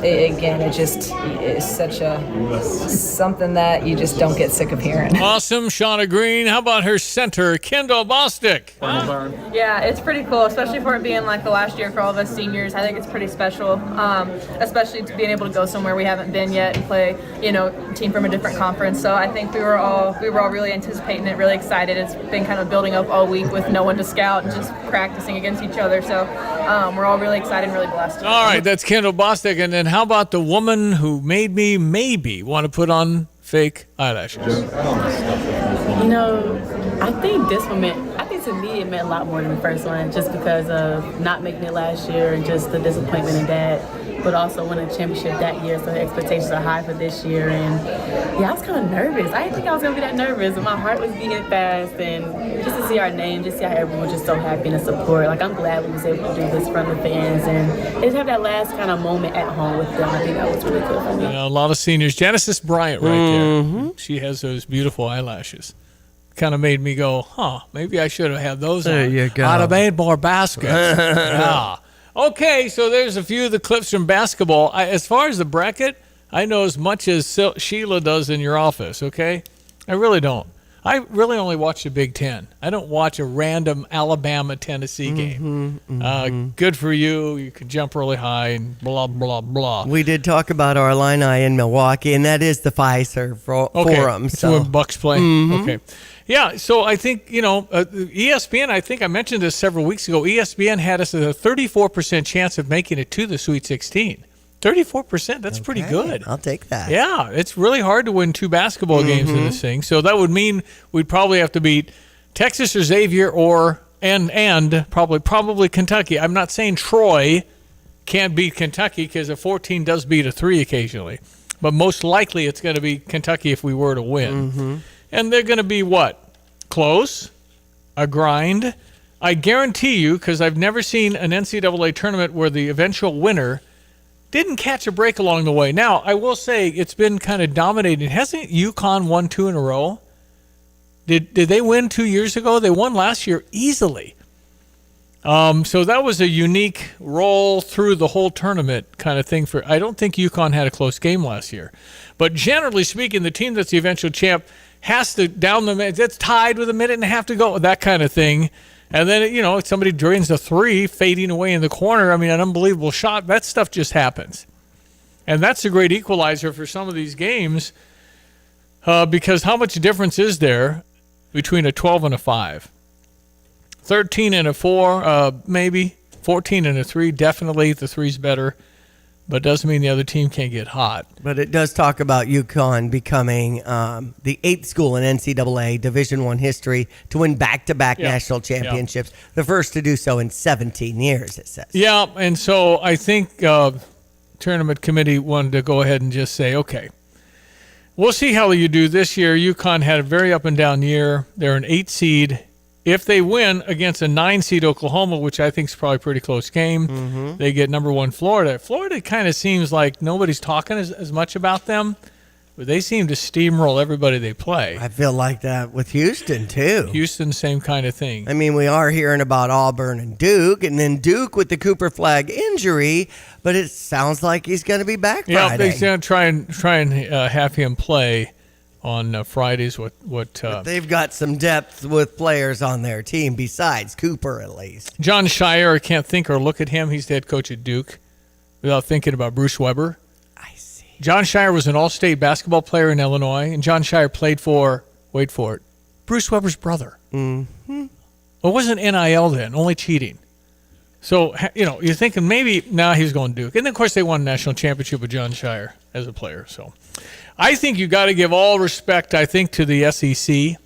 It just is such something that you just don't get sick of hearing. Awesome, Shauna Green. How about her center, Kendall Bostic? Yeah, it's pretty cool, especially for it being like the last year for all of us seniors. I think it's pretty special, especially to being able to go somewhere we haven't been yet and play, a team from a different conference. So I think we were all really anticipating it, really excited. It's been kind of building up all week with no one to scout and just practicing against each other. So we're all really excited and really blessed. All right, that's Kendall Bostic. And then how about the woman who made me maybe want to put on fake eyelashes? I think to me it meant a lot more than the first one, just because of not making it last year and just the disappointment in that, but also winning a championship that year, so the expectations are high for this year. And I was kind of nervous. I didn't think I was going to be that nervous, but my heart was beating fast, and just to see our name, just see how everyone was just so happy and support. I'm glad we was able to do this from the fans and just have that last kind of moment at home with them. I think that was really good for me. A lot of seniors. Genesis Bryant right there. She has those beautiful eyelashes. Kind of made me go, maybe I should have had those there on. You go. I'd have made more baskets. Yeah. Okay, so there's a few of the clips from basketball. As far as the bracket, I know as much as Sheila does in your office, okay? I really don't. I really only watch the Big Ten. I don't watch a random Alabama-Tennessee game. Good for you. You can jump really high and blah, blah, blah. We did talk about our Illini in Milwaukee, and that is the Pfizer Forum. It's when Bucks play. Okay. Yeah, so I think, ESPN, I think I mentioned this several weeks ago, ESPN had us at a 34% chance of making it to the Sweet 16. 34%, that's pretty good. I'll take that. Yeah, it's really hard to win two basketball games in this thing. So that would mean we'd probably have to beat Texas or Xavier and probably Kentucky. I'm not saying Troy can't beat Kentucky, because a 14 does beat a 3 occasionally. But most likely it's going to be Kentucky if we were to win. And they're going to be what? Close? A grind? I guarantee you, because I've never seen an NCAA tournament where the eventual winner didn't catch a break along the way. Now, I will say it's been kind of dominating. Hasn't UConn won 2 in a row? Did they win 2 years ago? They won last year easily. So that was a unique roll through the whole tournament kind of thing. I don't think UConn had a close game last year. But generally speaking, the team that's the eventual champ has to that's tied with a minute and a half to go, that kind of thing. And then, if somebody drains a 3 fading away in the corner, an unbelievable shot, that stuff just happens. And that's a great equalizer for some of these games, because how much difference is there between a 12 and a 5? 13 and a 4, maybe. 14 and a 3, definitely. The 3's better. But it doesn't mean the other team can't get hot. But it does talk about UConn becoming the 8th school in NCAA Division I history to win back-to-back national championships. The first to do so in 17 years, it says. Yeah, and so I think tournament committee wanted to go ahead and just say, okay, we'll see how you do this year. UConn had a very up-and-down year. They're an 8 seed. If they win against a 9 seed Oklahoma, which I think is probably a pretty close game, they get number 1 Florida. Florida kind of seems like nobody's talking as much about them, but they seem to steamroll everybody they play. I feel like that with Houston, too. Houston, same kind of thing. We are hearing about Auburn and Duke, and then Duke with the Cooper Flag injury, but it sounds like he's going to be back Friday. Yeah, they're going to try and have him play on Fridays. They've got some depth with players on their team besides Cooper, at least. John Shire, I can't think or look at him. He's the head coach at Duke without thinking about Bruce Weber. I see. John Shire was an all-state basketball player in Illinois, and John Shire played for, wait for it, Bruce Weber's brother. It wasn't NIL then, only cheating. So, you're thinking maybe he's going Duke. And then, of course, they won a national championship with John Shire as a player. So I think you got to give all respect, I think, to the SEC.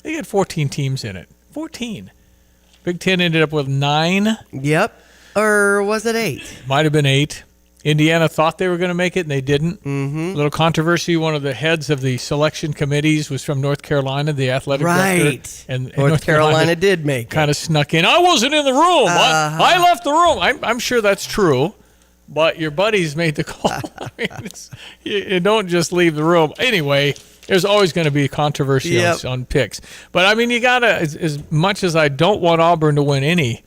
They had 14 teams in it. 14. Big Ten ended up with 9. Yep. Or was it 8? Might have been 8. Indiana thought they were going to make it, and they didn't. Mm-hmm. A little controversy. One of the heads of the selection committees was from North Carolina, the athletic director. And North Carolina did make it. Kind of snuck in. I wasn't in the room. I left the room. I'm sure that's true, but your buddies made the call. I mean, you don't just leave the room. Anyway, there's always going to be controversy on picks. But, I mean, you got to, as much as I don't want Auburn to win any,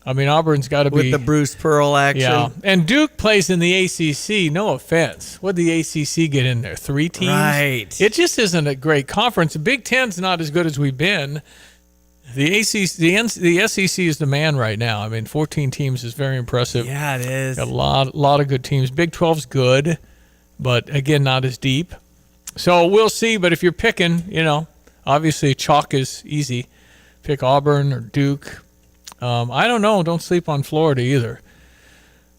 I mean, Auburn's got to be... With the Bruce Pearl action. Yeah. And Duke plays in the ACC. No offense. What did the ACC get in there? 3 teams? Right. It just isn't a great conference. The Big Ten's not as good as we've been. The SEC is the man right now. I mean, 14 teams is very impressive. Yeah, it is. Got a lot of good teams. Big 12's good, but, again, not as deep. So we'll see. But if you're picking, obviously chalk is easy. Pick Auburn or Duke. I don't know. Don't sleep on Florida either.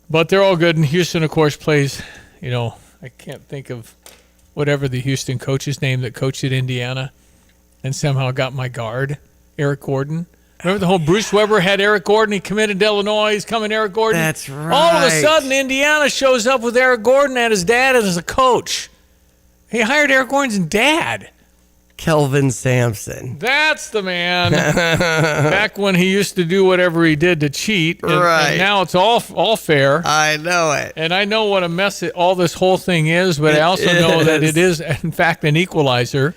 But they're all good. And Houston, of course, plays, I can't think of whatever the Houston coach's name that coached at Indiana and somehow got my guard, Eric Gordon. Remember the whole Bruce Weber had Eric Gordon. He committed to Illinois. He's coming Eric Gordon. That's right. All of a sudden, Indiana shows up with Eric Gordon and his dad as a coach. He hired Eric Gordon's dad. Kelvin Sampson. That's the man. Back when he used to do whatever he did to cheat. And now it's all fair. I know it. And I know what a mess all this whole thing is, but I also know that it is, in fact, an equalizer.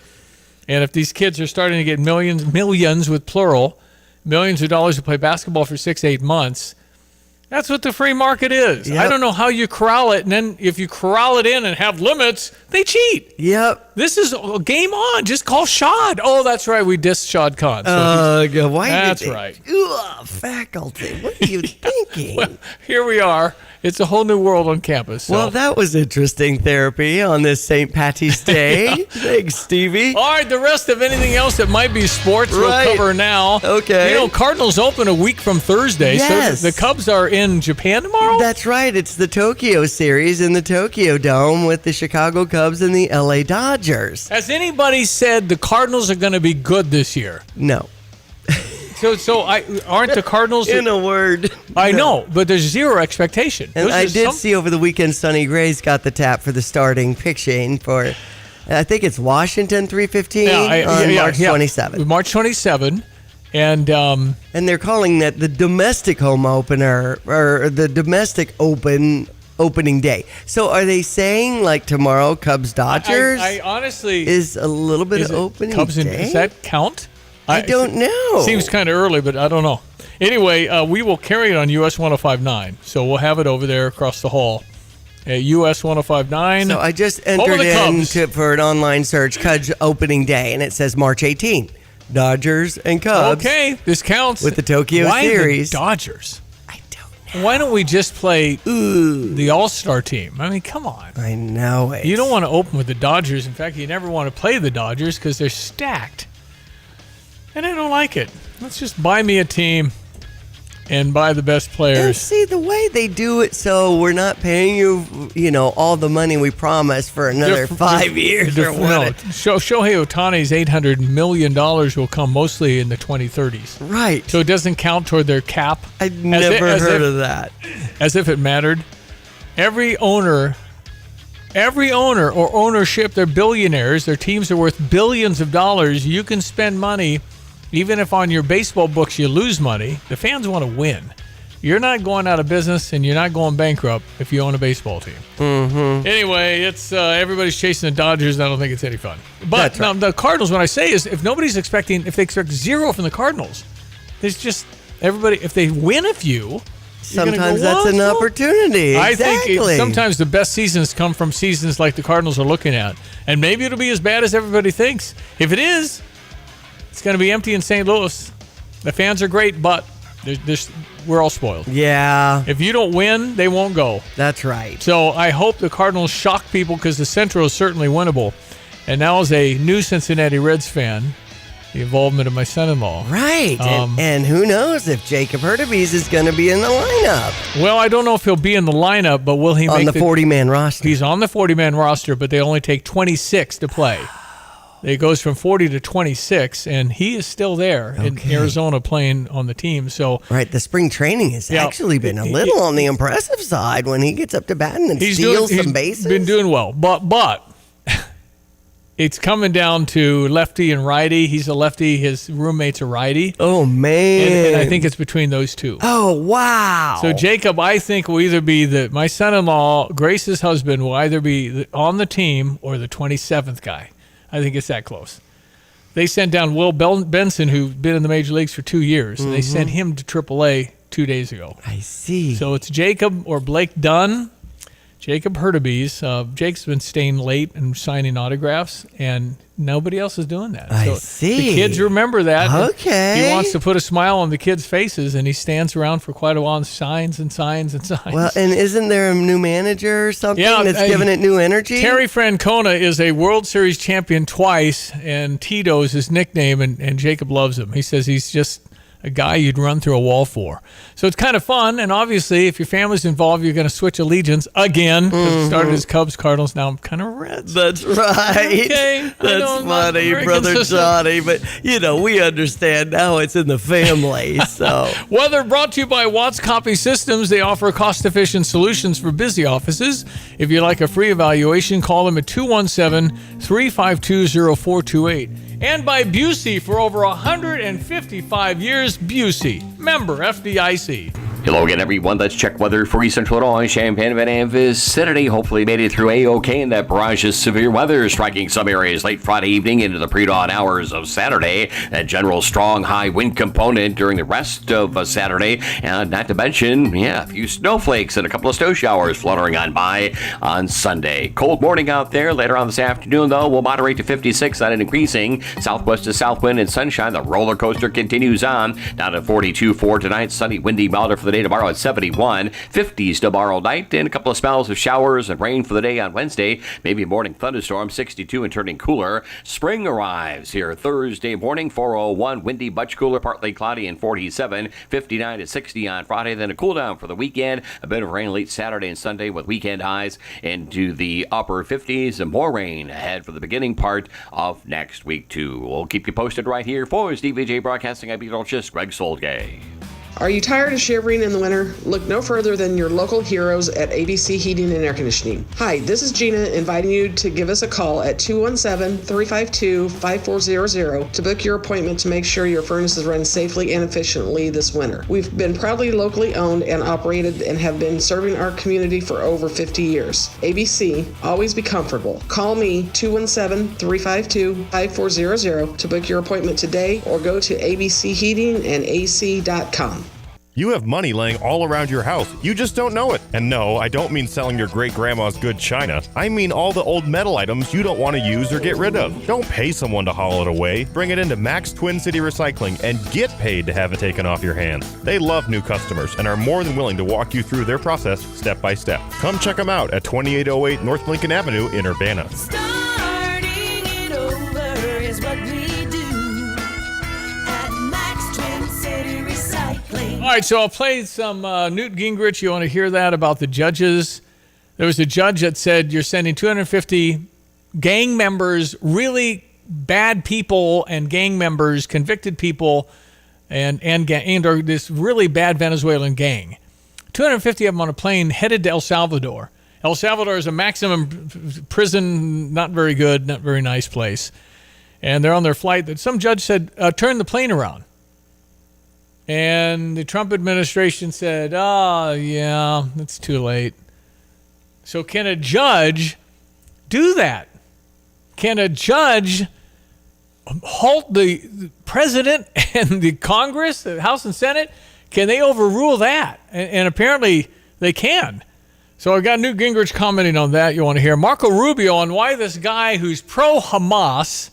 And if these kids are starting to get millions with plural, millions of dollars to play basketball for 6-8 months, that's what the free market is. Yep. I don't know how you corral it, and then if you corral it in and have limits, they cheat. Yep. This is game on. Just call Shad. Oh, that's right. We dissed Shad Khan. So why that's did they, right. Faculty, what are you thinking? Well, here we are. It's a whole new world on campus. So. Well, that was interesting therapy on this St. Patty's Day. Thanks, Stevie. All right, the rest of anything else that might be sports we'll cover now. Okay. Cardinals open a week from Thursday. Yes. So the Cubs are in Japan tomorrow? That's right. It's the Tokyo series in the Tokyo Dome with the Chicago Cubs and the LA Dodgers. Has anybody said the Cardinals are going to be good this year? No. Aren't the Cardinals... In a word. I know, but there's zero expectation. And I did see over the weekend Sonny Gray's got the tap for the starting pitching for, I think it's Washington 3:15 on March 27th. March 27th. And they're calling that the domestic home opener or the domestic opening day. So are they saying like tomorrow Cubs Dodgers? I honestly is a little bit of opening Cubs day. Does that count? I don't know. Seems kind of early, but I don't know. Anyway, we will carry it on US 105.9. So we'll have it over there across the hall at US 105.9. So I just entered in for an online search Cubs opening day, and it says March 18. Dodgers and Cubs. Okay, this counts. With the Tokyo series. The Dodgers? I don't know. Why don't we just play the All-Star team? I mean, come on. I know it. You don't want to open with the Dodgers. In fact, you never want to play the Dodgers because they're stacked. And I don't like it. Let's just buy me a team and buy the best players. And see, the way they do it, so we're not paying you, all the money we promised for another 5 years or what. Shohei Ohtani's $800 million will come mostly in the 2030s. Right. So it doesn't count toward their cap. I'd never heard of that. As if it mattered. Every owner or ownership, they're billionaires. Their teams are worth billions of dollars. You can spend money. Even if on your baseball books you lose money, the fans want to win. You're not going out of business and you're not going bankrupt if you own a baseball team. Mm-hmm. Anyway, it's everybody's chasing the Dodgers, and I don't think it's any fun. But now the Cardinals, what I say is if they expect zero from the Cardinals, there's just everybody, if they win a few, sometimes that's an opportunity. I exactly. think sometimes the best seasons come from seasons like the Cardinals are looking at. And maybe it'll be as bad as everybody thinks. If it is, it's going to be empty in St. Louis. The fans are great, but we're all spoiled. Yeah. If you don't win, they won't go. That's right. So I hope the Cardinals shock people because the Central is certainly winnable. And now as a new Cincinnati Reds fan, the involvement of my son-in-law. Right. And who knows if Jacob Hurtubise is going to be in the lineup. Well, I don't know if he'll be in the lineup, but will he on make the 40-man roster? He's on the 40-man roster, but they only take 26 to play. It goes from 40 to 26, and he is still there in Arizona playing on the team. So right, the spring training has actually been a little on the impressive side when he gets up to bat and steals some bases. He's been doing well, but it's coming down to lefty and righty. He's a lefty. His roommate's a righty. Oh, man. And I think it's between those two. Oh, wow. So Jacob, I think, will either be my son-in-law, Grace's husband, will either be on the team or the 27th guy. I think it's that close. They sent down Will Benson, who's been in the major leagues for 2 years, and they sent him to AAA 2 days ago. I see. So it's Jacob or Blake Dunn. Jacob Hurtubise. Jake's been staying late and signing autographs, and nobody else is doing that. I see. The kids remember that. Okay. He wants to put a smile on the kids' faces, and he stands around for quite a while and signs and signs and signs. Well, and isn't there a new manager or something that's giving it new energy? Terry Francona is a World Series champion twice, and Tito is his nickname, and Jacob loves him. He says he's just a guy you'd run through a wall for. So it's kind of fun, and obviously if your family's involved, you're going to switch allegiance again, because it started as Cubs, Cardinals, now I'm kind of Reds. That's right. Okay. That's funny, Brother consistent. Johnny, but, we understand now it's in the family, so. Weather brought to you by Watts Copy Systems. They offer cost-efficient solutions for busy offices. If you'd like a free evaluation, call them at 217-352-0428. And by Busey for over 155 years. Busey, member FDIC. Hello again, everyone. Let's check weather for East Central Illinois, Champaign, and vicinity. Hopefully made it through A-OK in that barrage of severe weather striking some areas late Friday evening into the pre-dawn hours of Saturday. That general strong high wind component during the rest of Saturday. And not to mention, a few snowflakes and a couple of snow showers fluttering on by on Sunday. Cold morning out there. Later on this afternoon, though, we'll moderate to 56 on an increasing southwest to south wind and sunshine. The roller coaster continues on. Down to 42 for tonight. Sunny, windy, milder for the day tomorrow at 71. 50s tomorrow night, and a couple of spells of showers and rain for the day on Wednesday. Maybe a morning thunderstorm, 62 and turning cooler. Spring arrives here Thursday morning, 4:01. Windy, much cooler, partly cloudy, and 47. 59 to 60 on Friday. Then a cool down for the weekend. A bit of rain late Saturday and Sunday with weekend highs into the upper 50s, and more rain ahead for the beginning part of next week, too. We'll keep you posted right here for DVJ Broadcasting. I'm meteorologist Greg Solgay. Are you tired of shivering in the winter? Look no further than your local heroes at ABC Heating and Air Conditioning. Hi, this is Gina inviting you to give us a call at 217-352-5400 to book your appointment to make sure your furnaces run safely and efficiently this winter. We've been proudly locally owned and operated and have been serving our community for over 50 years. ABC, always be comfortable. Call me 217-352-5400 to book your appointment today, or go to abcheatingandac.com. You have money laying all around your house. You just don't know it. And no, I don't mean selling your great-grandma's good china. I mean all the old metal items you don't want to use or get rid of. Don't pay someone to haul it away. Bring it into Max Twin City Recycling and get paid to have it taken off your hands. They love new customers and are more than willing to walk you through their process step by step. Come check them out at 2808 North Lincoln Avenue in Urbana. Starting it over is what we do at Max Twin City Recycling. All right, so I'll play some Newt Gingrich. You want to hear that about the judges? There was a judge that said you're sending 250 gang members, really bad people and gang members, convicted people, and or this really bad Venezuelan gang. 250 of them on a plane headed to El Salvador. El Salvador is a maximum prison, not very good, not very nice place. And they're on their flight. Some judge said, turn the plane around. And the Trump administration said, yeah, it's too late. So can a judge do that? Can a judge halt the president and the Congress, the House and Senate? Can they overrule that? And apparently they can. So I got Newt Gingrich commenting on that. You want to hear Marco Rubio on why this guy who's pro-Hamas,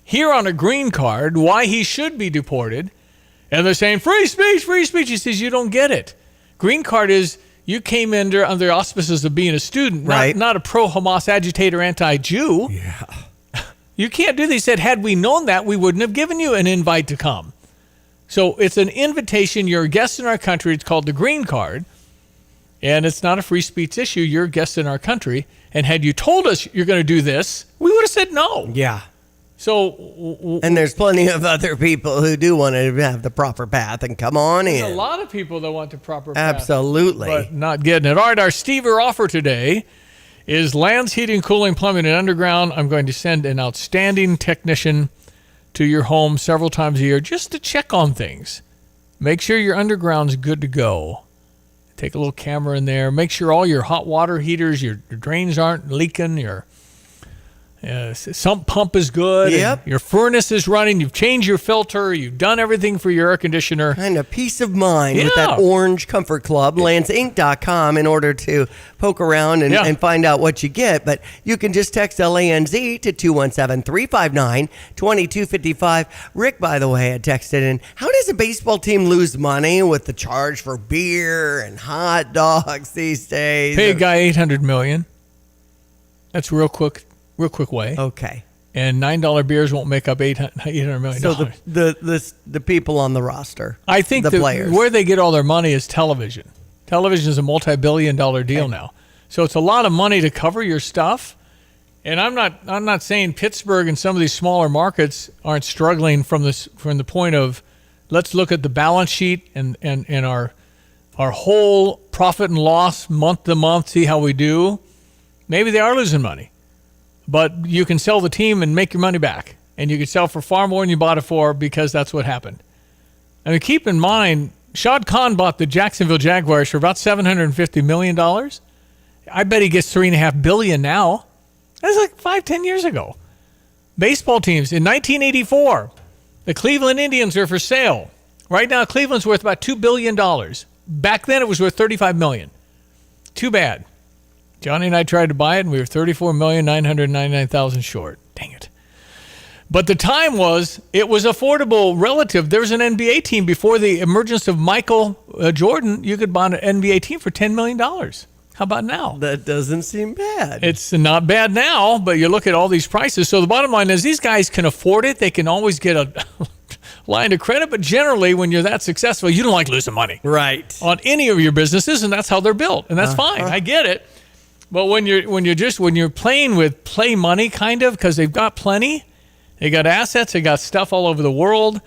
here on a green card, why he should be deported. And they're saying, free speech, free speech. He says, you don't get it. Green card is you came under auspices of being a student, right. not a pro-Hamas agitator, anti-Jew. Yeah. You can't do this. He said, had we known that, we wouldn't have given you an invite to come. So it's an invitation. You're a guest in our country. It's called the green card. And it's not a free speech issue. You're a guest in our country. And had you told us you're going to do this, we would have said no. Yeah. So, and there's plenty of other people who do want to have the proper path and come on in. There's a lot of people that want the proper path. Absolutely. But not getting it. All right, our Stever offer today is Lands Heating, Cooling, Plumbing, and Underground. I'm going to send an outstanding technician to your home several times a year just to check on things. Make sure your underground's good to go. Take a little camera in there. Make sure all your hot water heaters, your drains aren't leaking, your sump pump is good. Yep. Your furnace is running. You've changed your filter. You've done everything for your air conditioner. Kind of peace of mind with that Orange Comfort Club, landsinc.com, in order to poke around and find out what you get. But you can just text LANZ to 217-359-2255. Rick, by the way, had texted in, how does a baseball team lose money with the charge for beer and hot dogs these days? Pay a guy $800 million. That's real quick way. Okay. And $9 beers won't make up $800 million. So the people on the roster, I think the players, where they get all their money is television. Television is a multi-billion-dollar deal now, so it's a lot of money to cover your stuff. And I'm not saying Pittsburgh and some of these smaller markets aren't struggling from the point of, let's look at the balance sheet and our whole profit and loss month to month, see how we do. Maybe they are losing money. But you can sell the team and make your money back. And you can sell for far more than you bought it for because that's what happened. I mean, keep in mind, Shad Khan bought the Jacksonville Jaguars for about $750 million. I bet he gets $3.5 billion now. That's like 5-10 years ago. Baseball teams, in 1984, the Cleveland Indians are for sale. Right now, Cleveland's worth about $2 billion. Back then, it was worth $35 million. Too bad. Johnny and I tried to buy it, and we were $34,999,000 short. Dang it. But the time it was affordable relative. There was an NBA team before the emergence of Michael Jordan. You could buy an NBA team for $10 million. How about now? That doesn't seem bad. It's not bad now, but you look at all these prices. So the bottom line is these guys can afford it. They can always get a line of credit, but generally when you're that successful, you don't like losing money. Right. On any of your businesses, and that's how they're built. And that's fine. I get it. But when you're playing with play money, kind of, because they've got plenty, they got assets, they got stuff all over the world.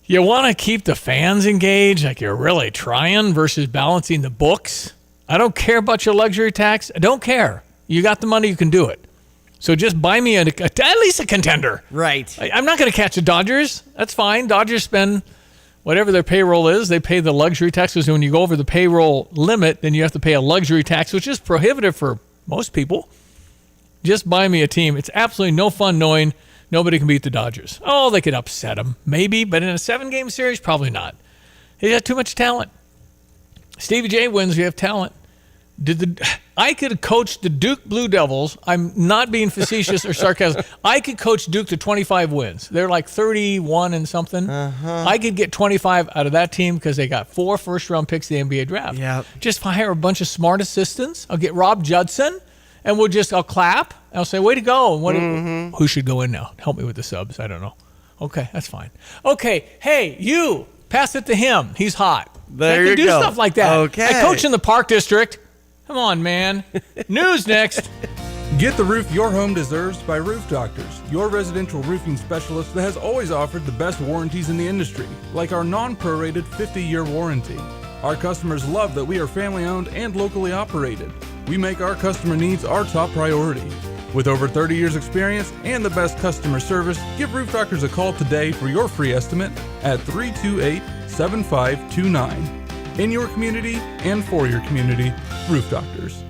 You want to keep the fans engaged, like you're really trying, versus balancing the books. I don't care about your luxury tax. I don't care. You got the money, you can do it. So just buy me at least a contender. Right. I'm not going to catch the Dodgers. That's fine. Dodgers spend whatever their payroll is, they pay the luxury taxes. When you go over the payroll limit, then you have to pay a luxury tax, which is prohibitive for most people. Just buy me a team. It's absolutely no fun knowing nobody can beat the Dodgers. Oh, they could upset them, maybe, but in a 7-game series, probably not. They got too much talent. Stevie J wins, we have talent. I could coach the Duke Blue Devils. I'm not being facetious or sarcastic. I could coach Duke to 25 wins. They're like 31 and something. I could get 25 out of that team because they got 4 first-round picks in the NBA draft. Yep. Just hire a bunch of smart assistants. I'll get Rob Judson, and I'll clap. I'll say, way to go. And who should go in now? Help me with the subs. I don't know. Okay, that's fine. Okay, hey, you, pass it to him. He's hot. There I you can do go. stuff like that. Okay. I coach in the Park District. Come on, man. News next. Get the roof your home deserves by Roof Doctors, your residential roofing specialist that has always offered the best warranties in the industry, like our non-prorated 50-year warranty. Our customers love that we are family-owned and locally operated. We make our customer needs our top priority. With over 30 years experience and the best customer service, give Roof Doctors a call today for your free estimate at 328-7529. In your community and for your community, Roof Doctors.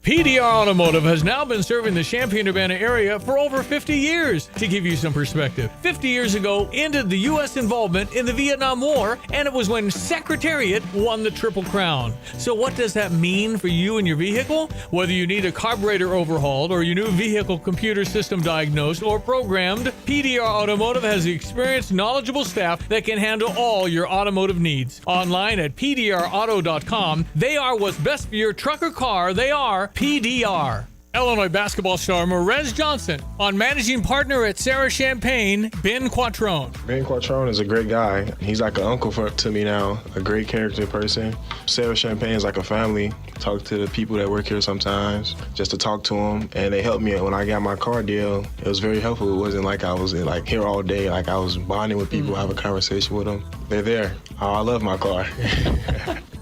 PDR Automotive has now been serving the Champaign-Urbana area for over 50 years. To give you some perspective, 50 years ago ended the U.S. involvement in the Vietnam War, and it was when Secretariat won the Triple Crown. So what does that mean for you and your vehicle? Whether you need a carburetor overhauled or your new vehicle computer system diagnosed or programmed, PDR Automotive has the experienced, knowledgeable staff that can handle all your automotive needs. Online at pdrauto.com, they are what's best for your truck or car. They are PDR. Illinois basketball star Morez Johnson on managing partner at Sarah Champagne, Ben Quattrone. Ben Quattrone is a great guy. He's like an uncle to me now, a great character person. Sarah Champagne is like a family. Talk to the people that work here sometimes, just to talk to them, and they helped me when I got my car deal. It was very helpful. It wasn't like I was like here all day, like I was bonding with people, have a conversation with them. They're there. Oh, I love my car.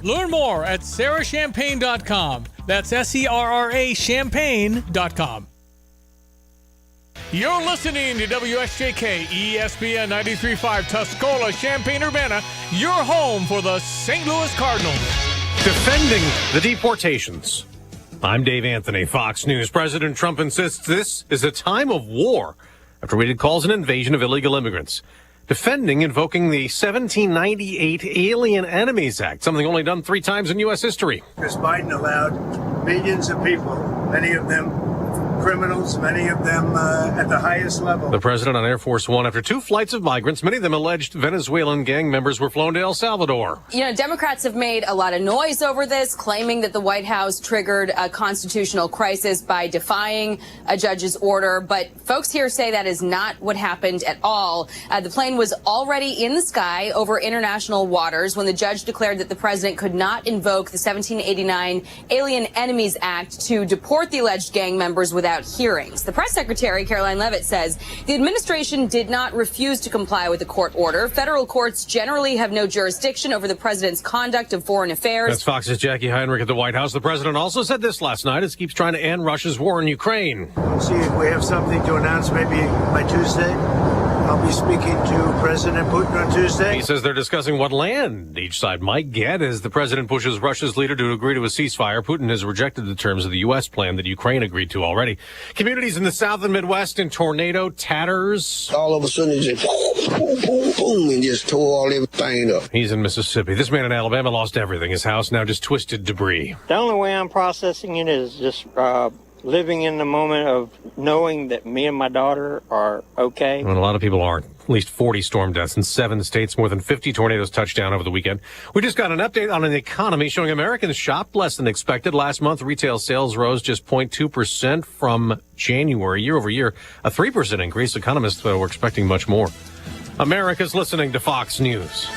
Learn more at sarahchampagne.com. That's SERRA Champagne.com. You're listening to WSJK ESPN 93.5 Tuscola, Champaign-Urbana, your home for the St. Louis Cardinals. Defending the deportations. I'm Dave Anthony, Fox News. President Trump insists this is a time of war after what he calls an invasion of illegal immigrants. Invoking the 1798 Alien Enemies Act, something only done 3 times in U.S. history. Because Biden allowed millions of people, many of them criminals, many of them at the highest level. The president on Air Force One after 2 flights of migrants, many of them alleged Venezuelan gang members, were flown to El Salvador. You know, Democrats have made a lot of noise over this, claiming that the White House triggered a constitutional crisis by defying a judge's order. But folks here say that is not what happened at all. The plane was already in the sky over international waters when the judge declared that the president could not invoke the 1789 Alien Enemies Act to deport the alleged gang members without hearings. The press secretary, Caroline Leavitt, says the administration did not refuse to comply with the court order. Federal courts generally have no jurisdiction over the president's conduct of foreign affairs. That's Fox's Jackie Heinrich at the White House. The president also said this last night as he keeps trying to end Russia's war in Ukraine. See if we have something to announce maybe by Tuesday. I'll be speaking to President Putin on Tuesday. He says they're discussing what land each side might get as the president pushes Russia's leader to agree to a ceasefire. Putin has rejected the terms of the U.S. plan that Ukraine agreed to already. Communities in the South and Midwest in tornado tatters. All of a sudden, it just boom, boom, boom, and just tore all everything up. He's in Mississippi. This man in Alabama lost everything. His house now just twisted debris. The only way I'm processing it is just living in the moment of knowing that me and my daughter are okay. Well, a lot of people aren't. At least 40 storm deaths in 7 states. More than 50 tornadoes touched down over the weekend. We just got an update on an economy showing Americans shopped less than expected. Last month, retail sales rose just 0.2% from January, year over year. A 3% increase. Economists were expecting much more. America's listening to Fox News.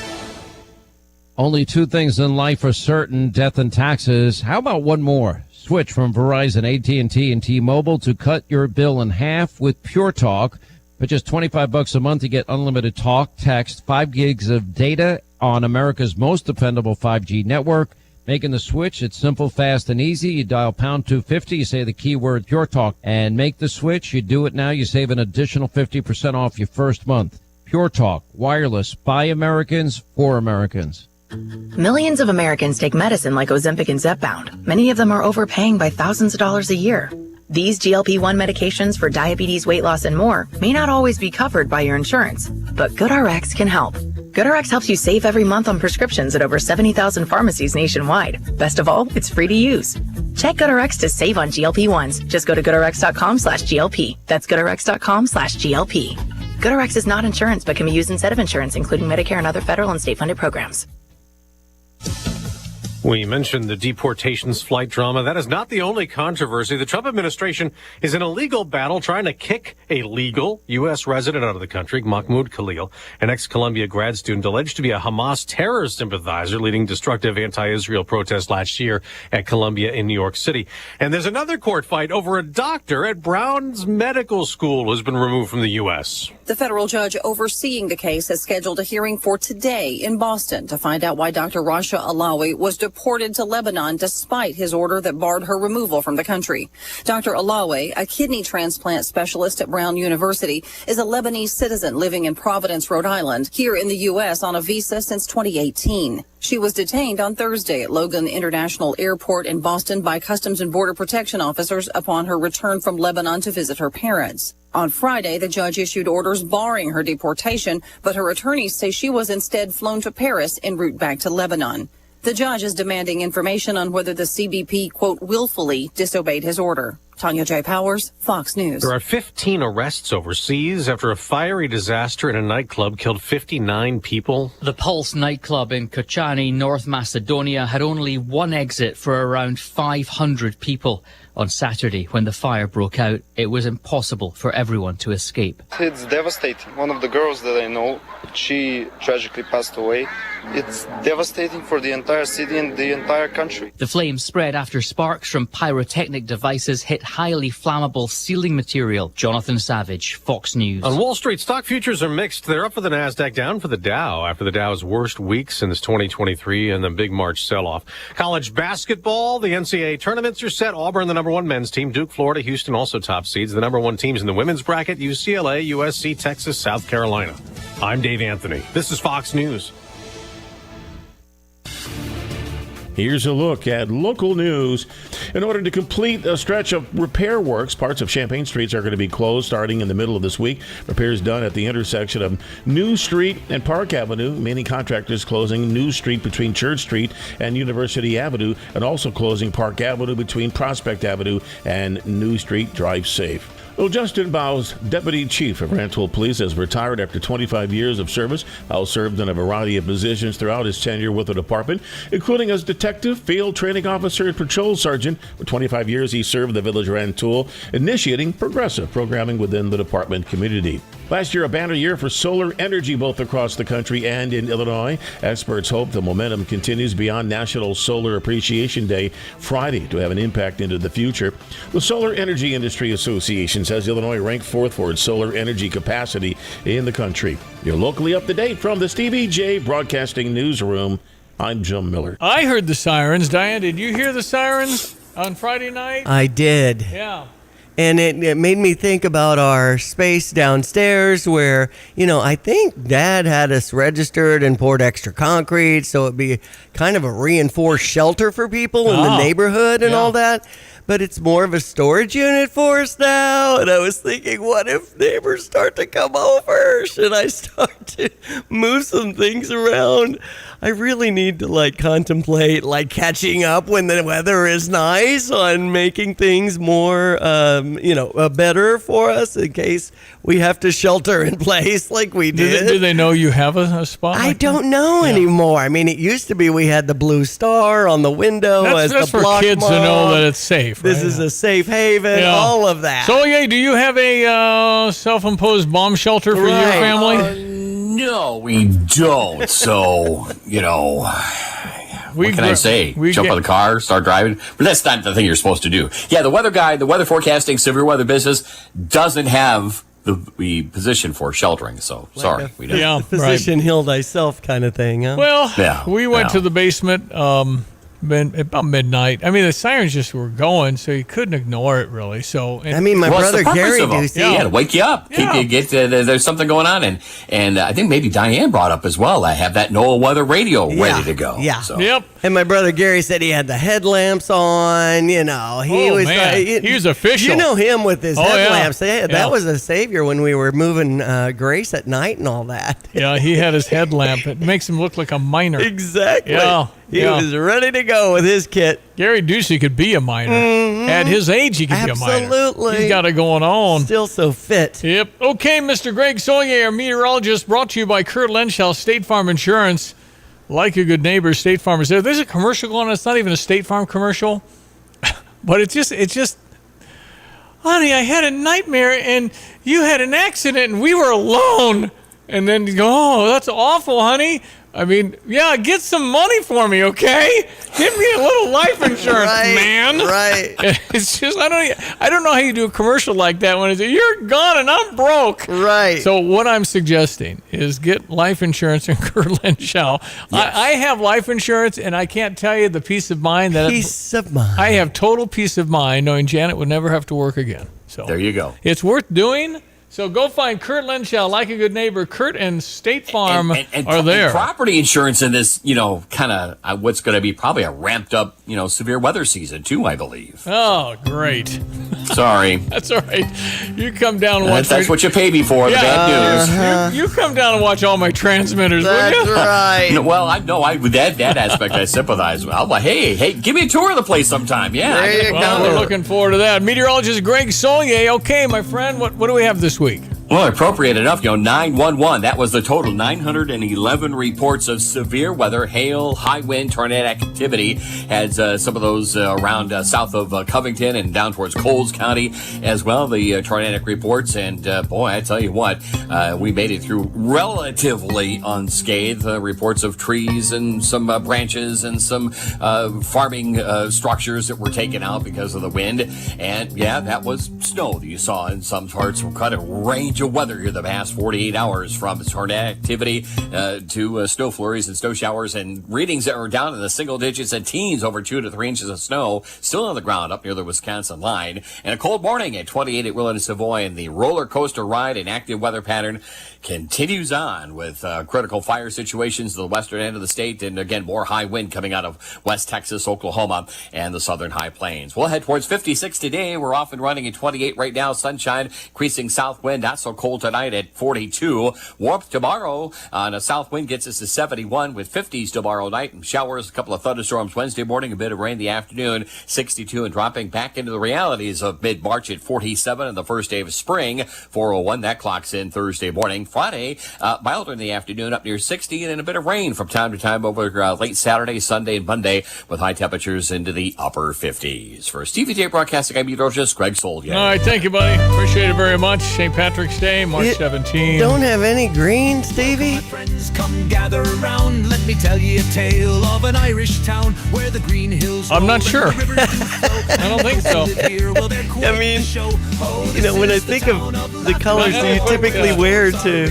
Only 2 things in life are certain, death and taxes. How about one more? Switch from Verizon, AT&T, and T-Mobile to cut your bill in half with Pure Talk. For just $25 a month, you get unlimited talk, text, 5 gigs of data on America's most dependable 5G network. Making the switch, it's simple, fast, and easy. You dial pound 250, you say the keyword Pure Talk, and make the switch. You do it now, you save an additional 50% off your first month. Pure Talk, wireless, by Americans, for Americans. Millions of Americans take medicine like Ozempic and Zepbound. Many of them are overpaying by thousands of dollars a year. These GLP-1 medications for diabetes, weight loss, and more may not always be covered by your insurance, but GoodRx can help. GoodRx helps you save every month on prescriptions at over 70,000 pharmacies nationwide. Best of all, it's free to use. Check GoodRx to save on GLP-1s. Just go to GoodRx.com/GLP. That's GoodRx.com/GLP. GoodRx is not insurance, but can be used instead of insurance, including Medicare and other federal and state-funded programs. We mentioned the deportations flight drama. That is not the only controversy. The Trump administration is in a legal battle trying to kick a legal U.S. resident out of the country, Mahmoud Khalil, an ex-Columbia grad student alleged to be a Hamas terror sympathizer leading destructive anti-Israel protests last year at Columbia in New York City. And there's another court fight over a doctor at Brown's Medical School who's been removed from the U.S. The federal judge overseeing the case has scheduled a hearing for today in Boston to find out why Dr. Rasha Alawi was deported to Lebanon despite his order that barred her removal from the country. Dr. Alawi, a kidney transplant specialist at Brown University, is a Lebanese citizen living in Providence, Rhode Island, here in the U.S. on a visa since 2018. She was detained on Thursday at Logan International Airport in Boston by Customs and Border Protection officers upon her return from Lebanon to visit her parents. On Friday, the judge issued orders barring her deportation, but her attorneys say she was instead flown to Paris en route back to Lebanon. The judge is demanding information on whether the CBP, quote, willfully disobeyed his order. Tanya J. Powers, Fox News. There are 15 arrests overseas after a fiery disaster in a nightclub killed 59 people. The Pulse nightclub in Kochani, North Macedonia, had only one exit for around 500 people. On Saturday, when the fire broke out, it was impossible for everyone to escape. It's devastating. One of the girls that I know, she tragically passed away. It's devastating for the entire city and the entire country. The flames spread after sparks from pyrotechnic devices hit highly flammable ceiling material. Jonathan Savage, Fox News. On Wall Street, stock futures are mixed. They're up for the NASDAQ, down for the Dow after the Dow's worst week since 2023 and the big March sell-off. College basketball, the NCAA tournaments are set. Auburn, the number one men's team. Duke, Florida, Houston also top seeds. The number one teams in the women's bracket, UCLA, USC, Texas, South Carolina. I'm Dave Anthony. This is Fox News. Here's a look at local news. In order to complete a stretch of repair works, parts of Champaign streets are going to be closed starting in the middle of this week. Repairs done at the intersection of New Street and Park Avenue. Many contractors closing New Street between Church Street and University Avenue, and also closing Park Avenue between Prospect Avenue and New Street. Drive safe. Well, Justin Bowes, Deputy Chief of Rantoul Police, has retired after 25 years of service. Bowes served in a variety of positions throughout his tenure with the department, including as detective, field training officer, and patrol sergeant. For 25 years, he served the village of Rantoul, initiating progressive programming within the department community. Last year, a banner year for solar energy both across the country and in Illinois. Experts hope the momentum continues beyond National Solar Appreciation Day Friday to have an impact into the future. The Solar Energy Industry Association says Illinois ranked fourth for its solar energy capacity in the country. You're locally up to date from the Stevie J Broadcasting Newsroom. I'm Jim Miller. I heard the sirens. Diane, did you hear the sirens on Friday night? I did. Yeah. And it made me think about our space downstairs where, I think Dad had us registered and poured extra concrete, so it'd be kind of a reinforced shelter for people in the neighborhood and all that. But it's more of a storage unit for us now. And I was thinking, what if neighbors start to come over? Should I start to move some things around? I really need to contemplate catching up when the weather is nice on making things more, better for us in case we have to shelter in place like we did. Do they know you have a spot? I don't know anymore. I mean, it used to be we had the blue star on the window that's the for block kids mark. to know that it's safe. This is a safe haven, all of that. So, do you have a self-imposed bomb shelter for your family? No, we don't. So, what can I say? Jump on the car, start driving? But that's not the thing you're supposed to do. Yeah, the weather guy, the weather forecasting, severe weather business doesn't have the position for sheltering. So, sorry. We don't. The position heal thyself kind of thing, huh? Well, we went to the basement about midnight. I mean, the sirens just were going, so you couldn't ignore it, really. So, my brother Gary used to wake you up, keep you get. There's something going on, and I think maybe Diane brought up as well. I have that NOAA weather radio ready to go. Yeah. So. Yep. And my brother Gary said he had the headlamps on. He was he was official. You know him with his headlamps. Yeah. That was a savior when we were moving Grace at night and all that. Yeah, he had his headlamp. It makes him look like a miner. Exactly. Yeah. He was ready to go with his kit. Gary Ducey could be a miner. Mm-hmm. At his age, he could be a miner. Absolutely. He's got it going on. Still so fit. Yep. Okay, Mr. Greg Soyer, our meteorologist, brought to you by Kurt Lenshaw, State Farm Insurance. Like a good neighbor, State Farm is there. There's a commercial going on. It's not even a State Farm commercial. But it's just, honey, I had a nightmare and you had an accident and we were alone. And then you go, oh, that's awful, honey. I mean, get some money for me, okay? Give me a little life insurance, man. Right. It's just I don't know how you do a commercial like that when it's you're gone and I'm broke. Right. So what I'm suggesting is get life insurance in Kurt Lenshaw. Yes. I have life insurance, and I can't tell you the peace of mind that I have total peace of mind knowing Janet would never have to work again. So there you go. It's worth doing. So go find Kurt Lenshaw, like a good neighbor. Kurt and State Farm are there. And property insurance in this, kind of what's going to be probably a ramped up, severe weather season too, I believe. Oh, great. Sorry. That's all right. You come down and watch. That's what you pay me for, the bad news. You come down and watch all my transmitters, That's will you? right. With that aspect, I sympathize with. I'm like, hey, give me a tour of the place sometime. Yeah. There you go. We're looking forward to that. Meteorologist Greg Soyer. Okay, my friend, what do we have this week? Well, appropriate enough, 911, that was the total. 911 reports of severe weather, hail, high wind, tornadic activity. Had some of those around south of Covington and down towards Coles County as well, the tornadic reports. And boy, I tell you what, we made it through relatively unscathed. Reports of trees and some branches and some farming structures that were taken out because of the wind. And yeah, that was snow that you saw in some parts. Quite a range of weather here the past 48 hours, from tornadic activity to snow flurries and snow showers, and readings that were down in the single digits and teens over 2 to 3 inches of snow still on the ground up near the Wisconsin line. And a cold morning at 28 at Will and Savoy, and the roller coaster ride and active weather pattern continues on with critical fire situations to the western end of the state, and again more high wind coming out of West Texas, Oklahoma, and the southern high plains. We'll head towards 56 today. We're off and running at 28 right now. Sunshine, increasing south wind, not so cold tonight at 42. Warmth tomorrow on a south wind gets us to 71 with 50s tomorrow night, and showers, a couple of thunderstorms Wednesday morning, a bit of rain the afternoon, 62, and dropping back into the realities of mid-March at 47 and the first day of spring, 4:01. That clocks in Thursday morning. Friday, milder in the afternoon, up near 60, and a bit of rain from time to time over late Saturday, Sunday, and Monday, with high temperatures into the upper 50s. For Stevie J Broadcasting, I'm meteorologist Greg Soldier. All right, thank you, buddy. Appreciate it very much. St. Patrick's Day, March 17th. Don't have any green, Stevie? Friends, come gather around. Let me tell you a tale of an Irish town where the green hills. I'm not sure. I don't think so. I mean, when I think of the colors that you typically wear to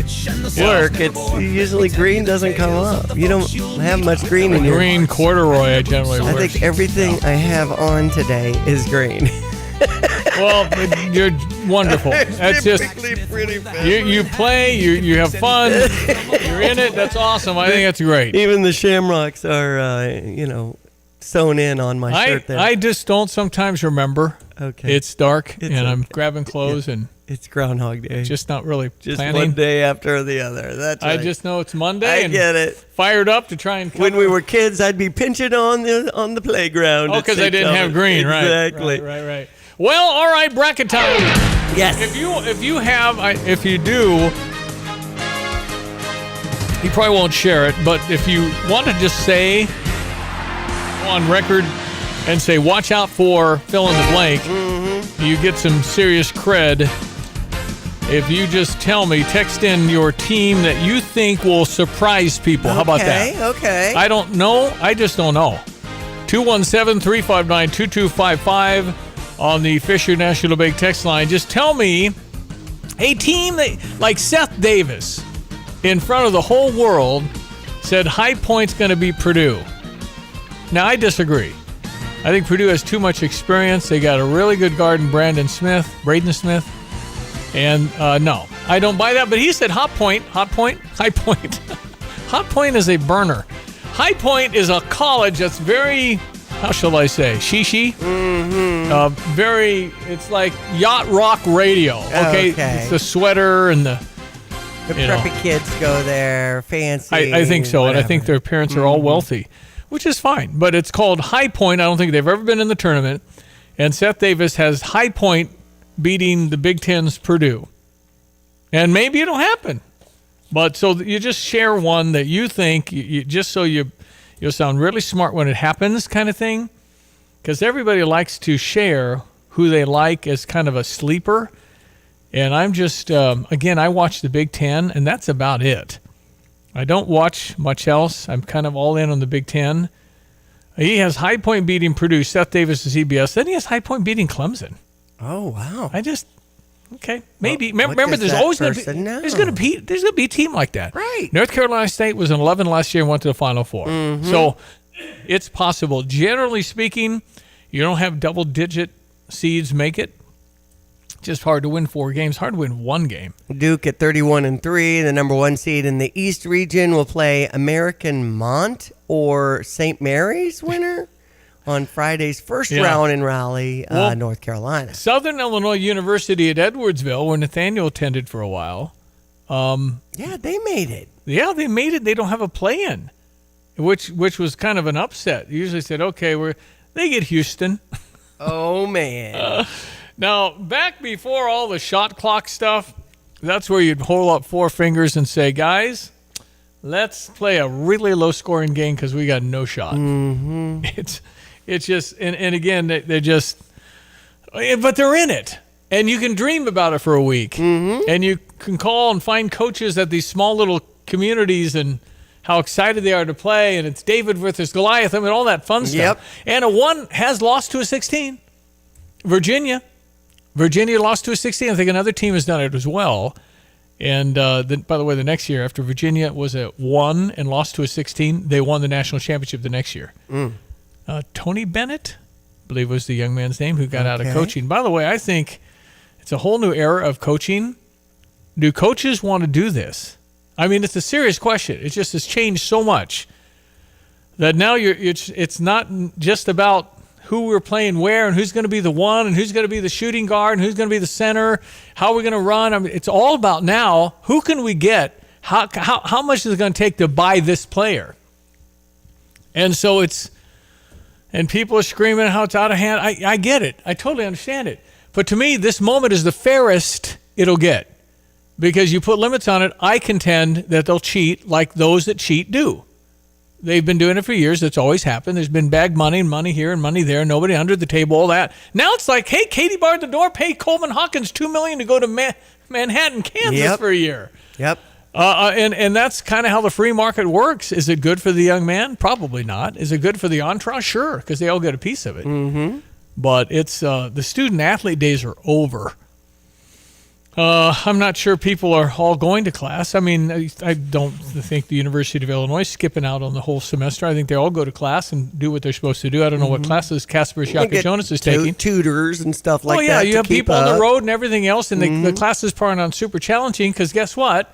work, it's usually green doesn't come up. You don't have much green in your green corduroy. I generally wear. I think everything I have on today is green. Well, you're wonderful. That's just you play, you have fun, you're in it. That's awesome. I think that's great. Even the shamrocks are, sewn in on my shirt there. I just don't sometimes remember. Okay. It's dark, and I'm grabbing clothes, and it's Groundhog Day. Just not really just planning. One day after the other. That's right. I just know it's Monday. I get it. Fired up to try and cover. When we were kids, I'd be pinching on the playground. Oh, because I didn't have green, right? Exactly. Right. Well, all right, bracket time. Yes. If you do, you probably won't share it, but if you want to just say on record and say, watch out for fill in the blank, you get some serious cred. If you just tell me, text in your team that you think will surprise people. How about that? Okay. I don't know. I just don't know. 217-359-2255 on the Fisher National Bank text line. Just tell me a team that, like Seth Davis, in front of the whole world, said High Point's going to be Purdue. Now, I disagree. I think Purdue has too much experience. They got a really good guard in Braden Smith. And no, I don't buy that. But he said High Point. High Point is a burner. High Point is a college that's very, how shall I say, shishi. It's like yacht rock radio. Okay. It's the sweater and the preppy kids go there, fancy. I think so, whatever. and I think their parents are all wealthy, which is fine. But it's called High Point. I don't think they've ever been in the tournament. And Seth Davis has High Point beating the Big Ten's Purdue. And maybe it'll happen. But so you just share one that you think, just so you'll sound really smart when it happens kind of thing. Because everybody likes to share who they like as kind of a sleeper. And I'm just, again, I watch the Big Ten, and that's about it. I don't watch much else. I'm kind of all in on the Big Ten. He has High Point beating Purdue. Seth Davis is CBS. Then he has High Point beating Clemson. Oh, wow. Okay, maybe. Remember, there's always going to be there's going to be a team like that. Right. North Carolina State was in 11 last year and went to the Final Four. So it's possible. Generally speaking, you don't have double-digit seeds make it. Just hard to win 4 games. Hard to win 1 game. Duke at 31-3, the number 1 seed in the East region, will play American Mont or St. Mary's winner on Friday's first round in Raleigh, North Carolina. Southern Illinois University at Edwardsville, where Nathaniel attended for a while. Yeah, they made it. Yeah, they made it. They don't have a play-in, which was kind of an upset. They usually said, okay, they get Houston. Oh, man. Now, back before all the shot clock stuff, that's where you'd hold up four fingers and say, guys, let's play a really low-scoring game because we got no shot. Mm-hmm. It's just, and again, they're just, but they're in it. And you can dream about it for a week. Mm-hmm. And you can call and find coaches at these small little communities and how excited they are to play. And it's David versus Goliath. I mean, all that fun stuff. Yep. And a one has lost to a 16. Virginia lost to a 16. I think another team has done it as well. And by the way, the next year, after Virginia was at 1 and lost to a 16, they won the national championship the next year. Tony Bennett, I believe was the young man's name, who got out of coaching. By the way, I think it's a whole new era of coaching. Do coaches want to do this? I mean, it's a serious question. It just has changed so much that now it's not just about who we're playing where and who's going to be the one and who's going to be the shooting guard and who's going to be the center, how we're going to run. I mean, it's all about now, who can we get? How much is it going to take to buy this player? And so and people are screaming how it's out of hand. I get it. I totally understand it. But to me, this moment is the fairest it'll get because you put limits on it. I contend that they'll cheat like those that cheat do. They've been doing it for years. That's always happened. There's been bagged money and money here and money there. Nobody under the table, all that. Now it's like, hey, Katie barred the door, pay Coleman Hawkins $2 million to go to Manhattan, Kansas for a year. Yep. And that's kind of how the free market works. Is it good for the young man? Probably not. Is it good for the entourage? Sure, because they all get a piece of it. Mm-hmm. But it's the student-athlete days are over. I'm not sure people are all going to class. I mean, I don't think the University of Illinois is skipping out on the whole semester. I think they all go to class and do what they're supposed to do. I don't know what classes Kasper Jonas is taking. Tutors and stuff like that. Oh, yeah, you have people on the up. road and everything else, and the classes part on super challenging because guess what?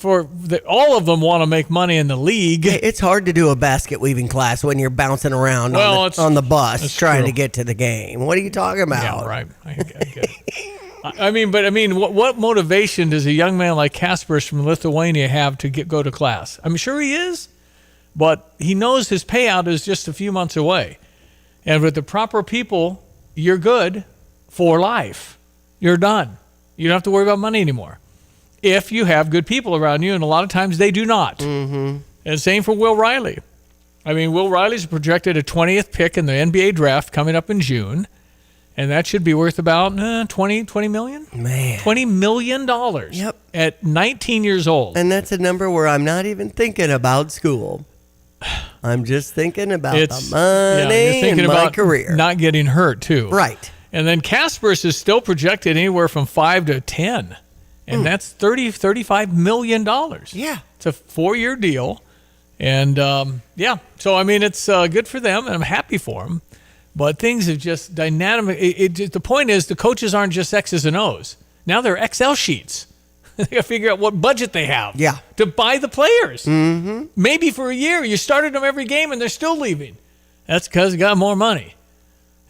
All of them want to make money in the league. It's hard to do a basket weaving class when you're bouncing around on the bus trying to get to the game. What are you talking about? Yeah, right. I get it. I mean, what motivation does a young man like Kasper from Lithuania have to go to class? I'm sure he is, but he knows his payout is just a few months away. And with the proper people, you're good for life. You're done. You don't have to worry about money anymore. If you have good people around you, and a lot of times they do not. Mm-hmm. And same for Will Riley. I mean, Will Riley's projected a 20th pick in the NBA draft coming up in June, and that should be worth about $20 million? Man. $20 million. Yep. At 19 years old. And that's a number where I'm not even thinking about school. I'm just thinking about the money you're thinking and about my career. Not getting hurt, too. Right. And then Kasper's is still projected anywhere from 5 to 10. And that's $35 million. Yeah. It's a 4-year deal. And, so, I mean, it's good for them, and I'm happy for them. But things have just dynamic. The point is the coaches aren't just X's and O's. Now they're Excel sheets. They got to figure out what budget they have to buy the players. Mm-hmm. Maybe for a year. You started them every game, and they're still leaving. That's because they got more money.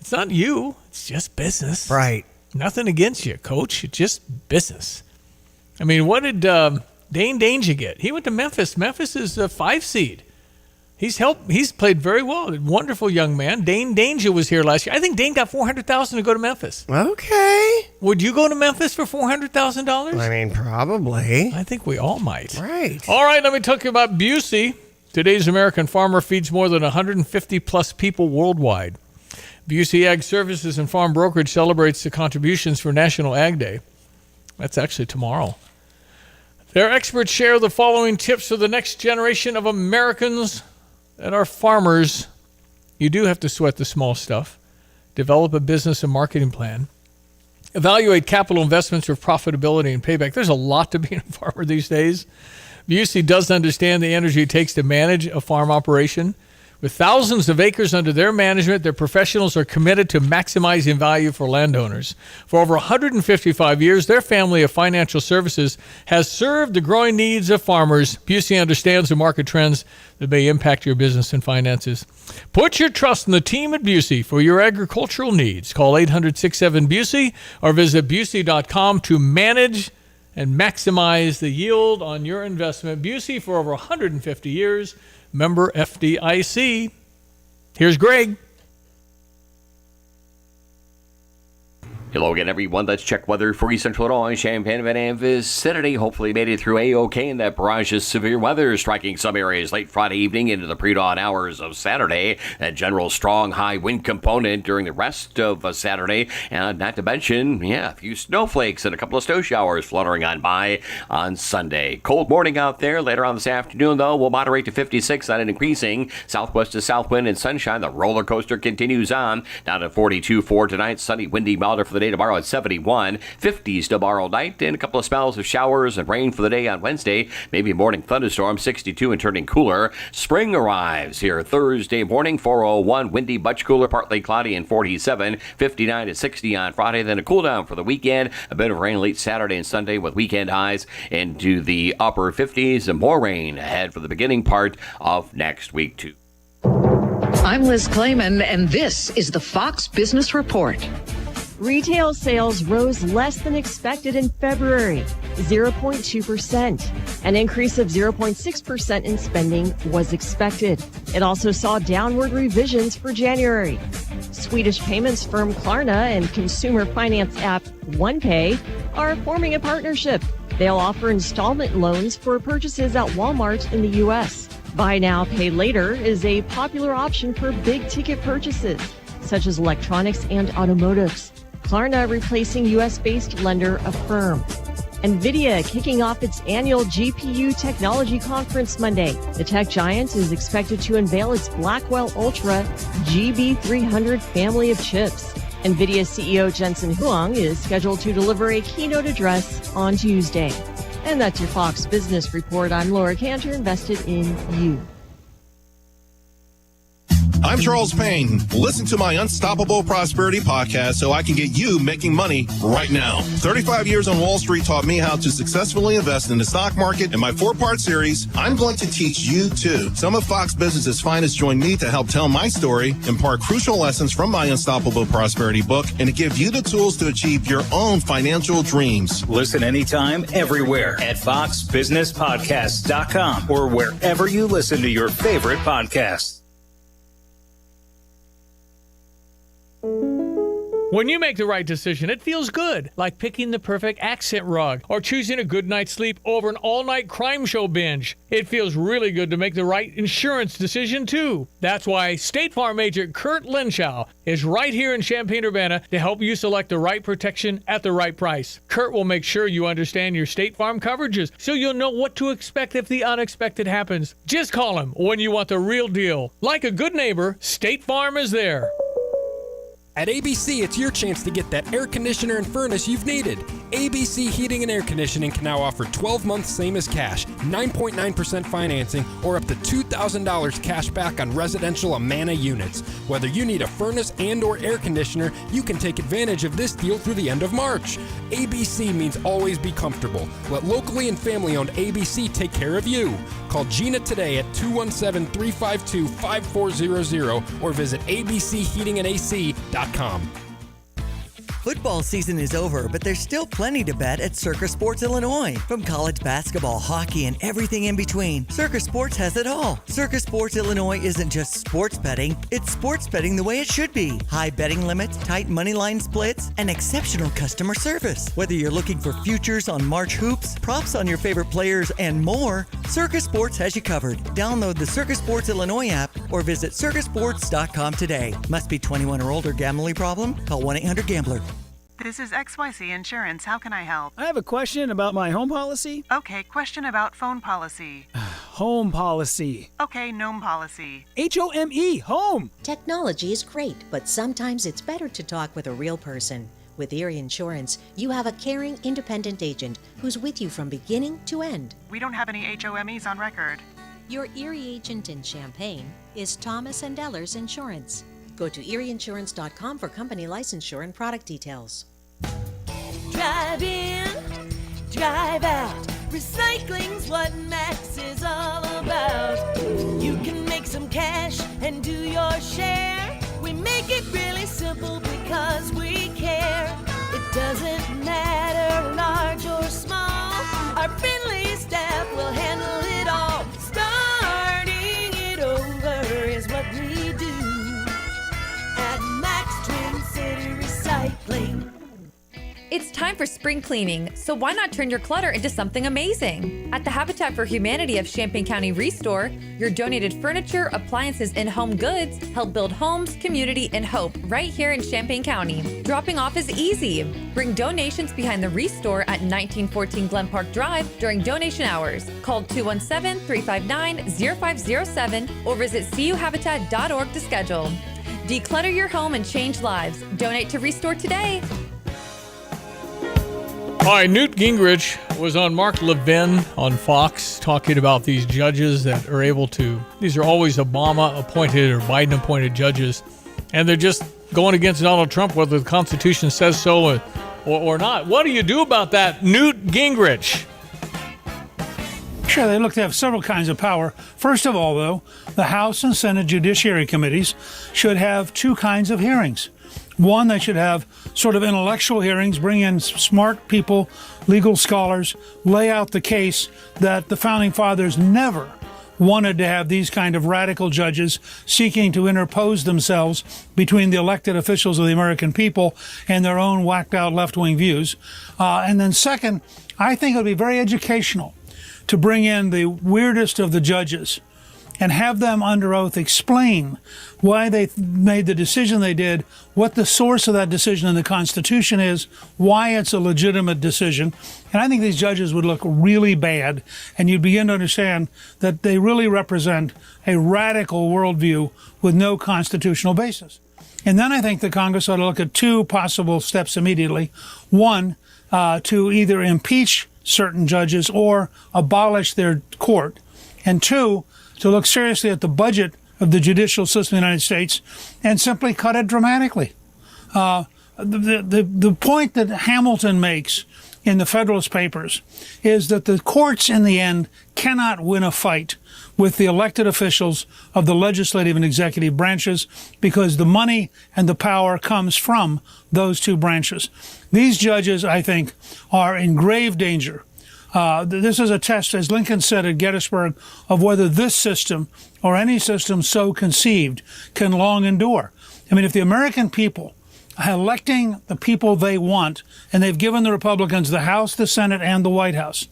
It's not you. It's just business. Right. Nothing against you, coach. It's just business. I mean, what did Dane Danger get? He went to Memphis. Memphis is a 5 seed. He's played very well. Wonderful young man. Dane Danger was here last year. I think Dane got $400,000 to go to Memphis. Okay. Would you go to Memphis for $400,000? I mean, probably. I think we all might. Right. All right, let me talk about Busey. Today's American farmer feeds more than 150-plus people worldwide. Busey Ag Services and Farm Brokerage celebrates the contributions for National Ag Day. That's actually tomorrow. Their experts share the following tips for the next generation of Americans that are farmers. You do have to sweat the small stuff. Develop a business and marketing plan. Evaluate capital investments for profitability and payback. There's a lot to being a farmer these days. Busey does understand the energy it takes to manage a farm operation. With thousands of acres under their management, their professionals are committed to maximizing value for landowners. For over 155 years, their family of financial services has served the growing needs of farmers. Busey understands the market trends that may impact your business and finances. Put your trust in the team at Busey for your agricultural needs. Call 800-67-BUSEY or visit Busey.com to manage and maximize the yield on your investment. Busey for over 150 years. Member FDIC. Here's Greg. Hello again, everyone. Let's check weather for East Central Illinois, Champaign and vicinity. Hopefully made it through A-OK, and that barrage of severe weather striking some areas late Friday evening into the pre-dawn hours of Saturday. That general strong high wind component during the rest of Saturday. And not to mention, a few snowflakes and a couple of snow showers fluttering on by on Sunday. Cold morning out there. Later on this afternoon, though, we'll moderate to 56 on an increasing southwest to south wind and sunshine. The roller coaster continues on. Down to 42 for tonight. Sunny, windy, milder for the day tomorrow at 71. 50s tomorrow night, and a couple of spells of showers and rain for the day on Wednesday. Maybe a morning thunderstorm, 62 and turning cooler. Spring arrives here Thursday morning, 4:01. Windy, much cooler, partly cloudy, and 47. 59 to 60 on Friday. Then a cool down for the weekend. A bit of rain late Saturday and Sunday with weekend highs into the upper 50s, and more rain ahead for the beginning part of next week, too. I'm Liz Clayman, and this is the Fox Business Report. Retail sales rose less than expected in February, 0.2%. An increase of 0.6% in spending was expected. It also saw downward revisions for January. Swedish payments firm Klarna and consumer finance app OnePay are forming a partnership. They'll offer installment loans for purchases at Walmart in the U.S. Buy now, pay later is a popular option for big ticket purchases, such as electronics and automotives. Klarna replacing U.S.-based lender Affirm. NVIDIA kicking off its annual GPU technology conference Monday. The tech giant is expected to unveil its Blackwell Ultra GB300 family of chips. NVIDIA CEO Jensen Huang is scheduled to deliver a keynote address on Tuesday. And that's your Fox Business Report. I'm Laura Cantor, invested in you. I'm Charles Payne. Listen to my Unstoppable Prosperity podcast so I can get you making money right now. 35 years on Wall Street taught me how to successfully invest in the stock market. In my 4-part series, I'm going to teach you too. Some of Fox Business's finest join me to help tell my story, impart crucial lessons from my Unstoppable Prosperity book, and to give you the tools to achieve your own financial dreams. Listen anytime, everywhere at foxbusinesspodcast.com or wherever you listen to your favorite podcasts. When you make the right decision, it feels good, like picking the perfect accent rug or choosing a good night's sleep over an all-night crime show binge. It feels really good to make the right insurance decision, too. That's why State Farm agent Kurt Lenschow is right here in Champaign-Urbana to help you select the right protection at the right price. Kurt will make sure you understand your State Farm coverages so you'll know what to expect if the unexpected happens. Just call him when you want the real deal. Like a good neighbor, State Farm is there. At ABC, it's your chance to get that air conditioner and furnace you've needed. ABC Heating and Air Conditioning can now offer 12 months same as cash, 9.9% financing, or up to $2,000 cash back on residential Amana units. Whether you need a furnace and or air conditioner, you can take advantage of this deal through the end of March. ABC means always be comfortable. Let locally and family-owned ABC take care of you. Call Gina today at 217-352-5400 or visit abcheatingandac.com. Football season is over, but there's still plenty to bet at Circus Sports Illinois. From college basketball, hockey, and everything in between, Circus Sports has it all. Circus Sports Illinois isn't just sports betting, it's sports betting the way it should be. High betting limits, tight money line splits, and exceptional customer service. Whether you're looking for futures on March hoops, props on your favorite players, and more, Circus Sports has you covered. Download the Circus Sports Illinois app or visit circusports.com today. Must be 21 or older. Gambling problem? Call 1-800-GAMBLER. This is XYZ Insurance. How can I help? I have a question about my home policy. Okay, question about phone policy. Home policy. Okay, gnome policy. HOME, home. Technology is great, but sometimes it's better to talk with a real person. With Erie Insurance, you have a caring, independent agent who's with you from beginning to end. We don't have any HOMEs on record. Your Erie agent in Champaign is Thomas & Ellers Insurance. Go to erieinsurance.com for company licensure and product details. Drive in, drive out. Recycling's what Max is all about. You can make some cash and do your share. We make it really simple because we care. It doesn't matter large or small. Our friendly staff will handle it all. Starting it over is what we do at Max Twin City Recycling. time for spring cleaning, so why not turn your clutter into something amazing? At the Habitat for Humanity of Champaign County Restore, your donated furniture, appliances, and home goods help build homes, community, and hope right here in Champaign County. Dropping off is easy. Bring donations behind the Restore at 1914 Glen Park Drive during donation hours. Call 217-359-0507 or visit cuhabitat.org to schedule. Declutter your home and change lives. Donate to Restore today. All right, Newt Gingrich was on Mark Levin on Fox talking about these judges that are able to, these are always Obama-appointed or Biden-appointed judges, and they're just going against Donald Trump whether the Constitution says so or not. What do you do about that, Newt Gingrich? Sure, they look to have several kinds of power. First of all, though, the House and Senate Judiciary Committees should have two kinds of hearings. One, they should have sort of intellectual hearings, bring in smart people, legal scholars, lay out the case that the Founding Fathers never wanted to have these kind of radical judges seeking to interpose themselves between the elected officials of the American people and their own whacked-out left-wing views. And then second, I think it would be very educational to bring in the weirdest of the judges and have them under oath explain why they made the decision they did, what the source of that decision in the Constitution is, why it's a legitimate decision. And I think these judges would look really bad, and you'd begin to understand that they really represent a radical worldview with no constitutional basis. And then I think the Congress ought to look at two possible steps immediately. One, to either impeach certain judges or abolish their court. And two, to look seriously at the budget of the judicial system of the United States and simply cut it dramatically. The point that Hamilton makes in the Federalist Papers is that the courts in the end cannot win a fight with the elected officials of the legislative and executive branches because the money and the power comes from those two branches. These judges, I think, are in grave danger. This is a test, as Lincoln said at Gettysburg, of whether this system or any system so conceived can long endure. I mean, if the American people are electing the people they want, and they've given the Republicans the House, the Senate, and the White House,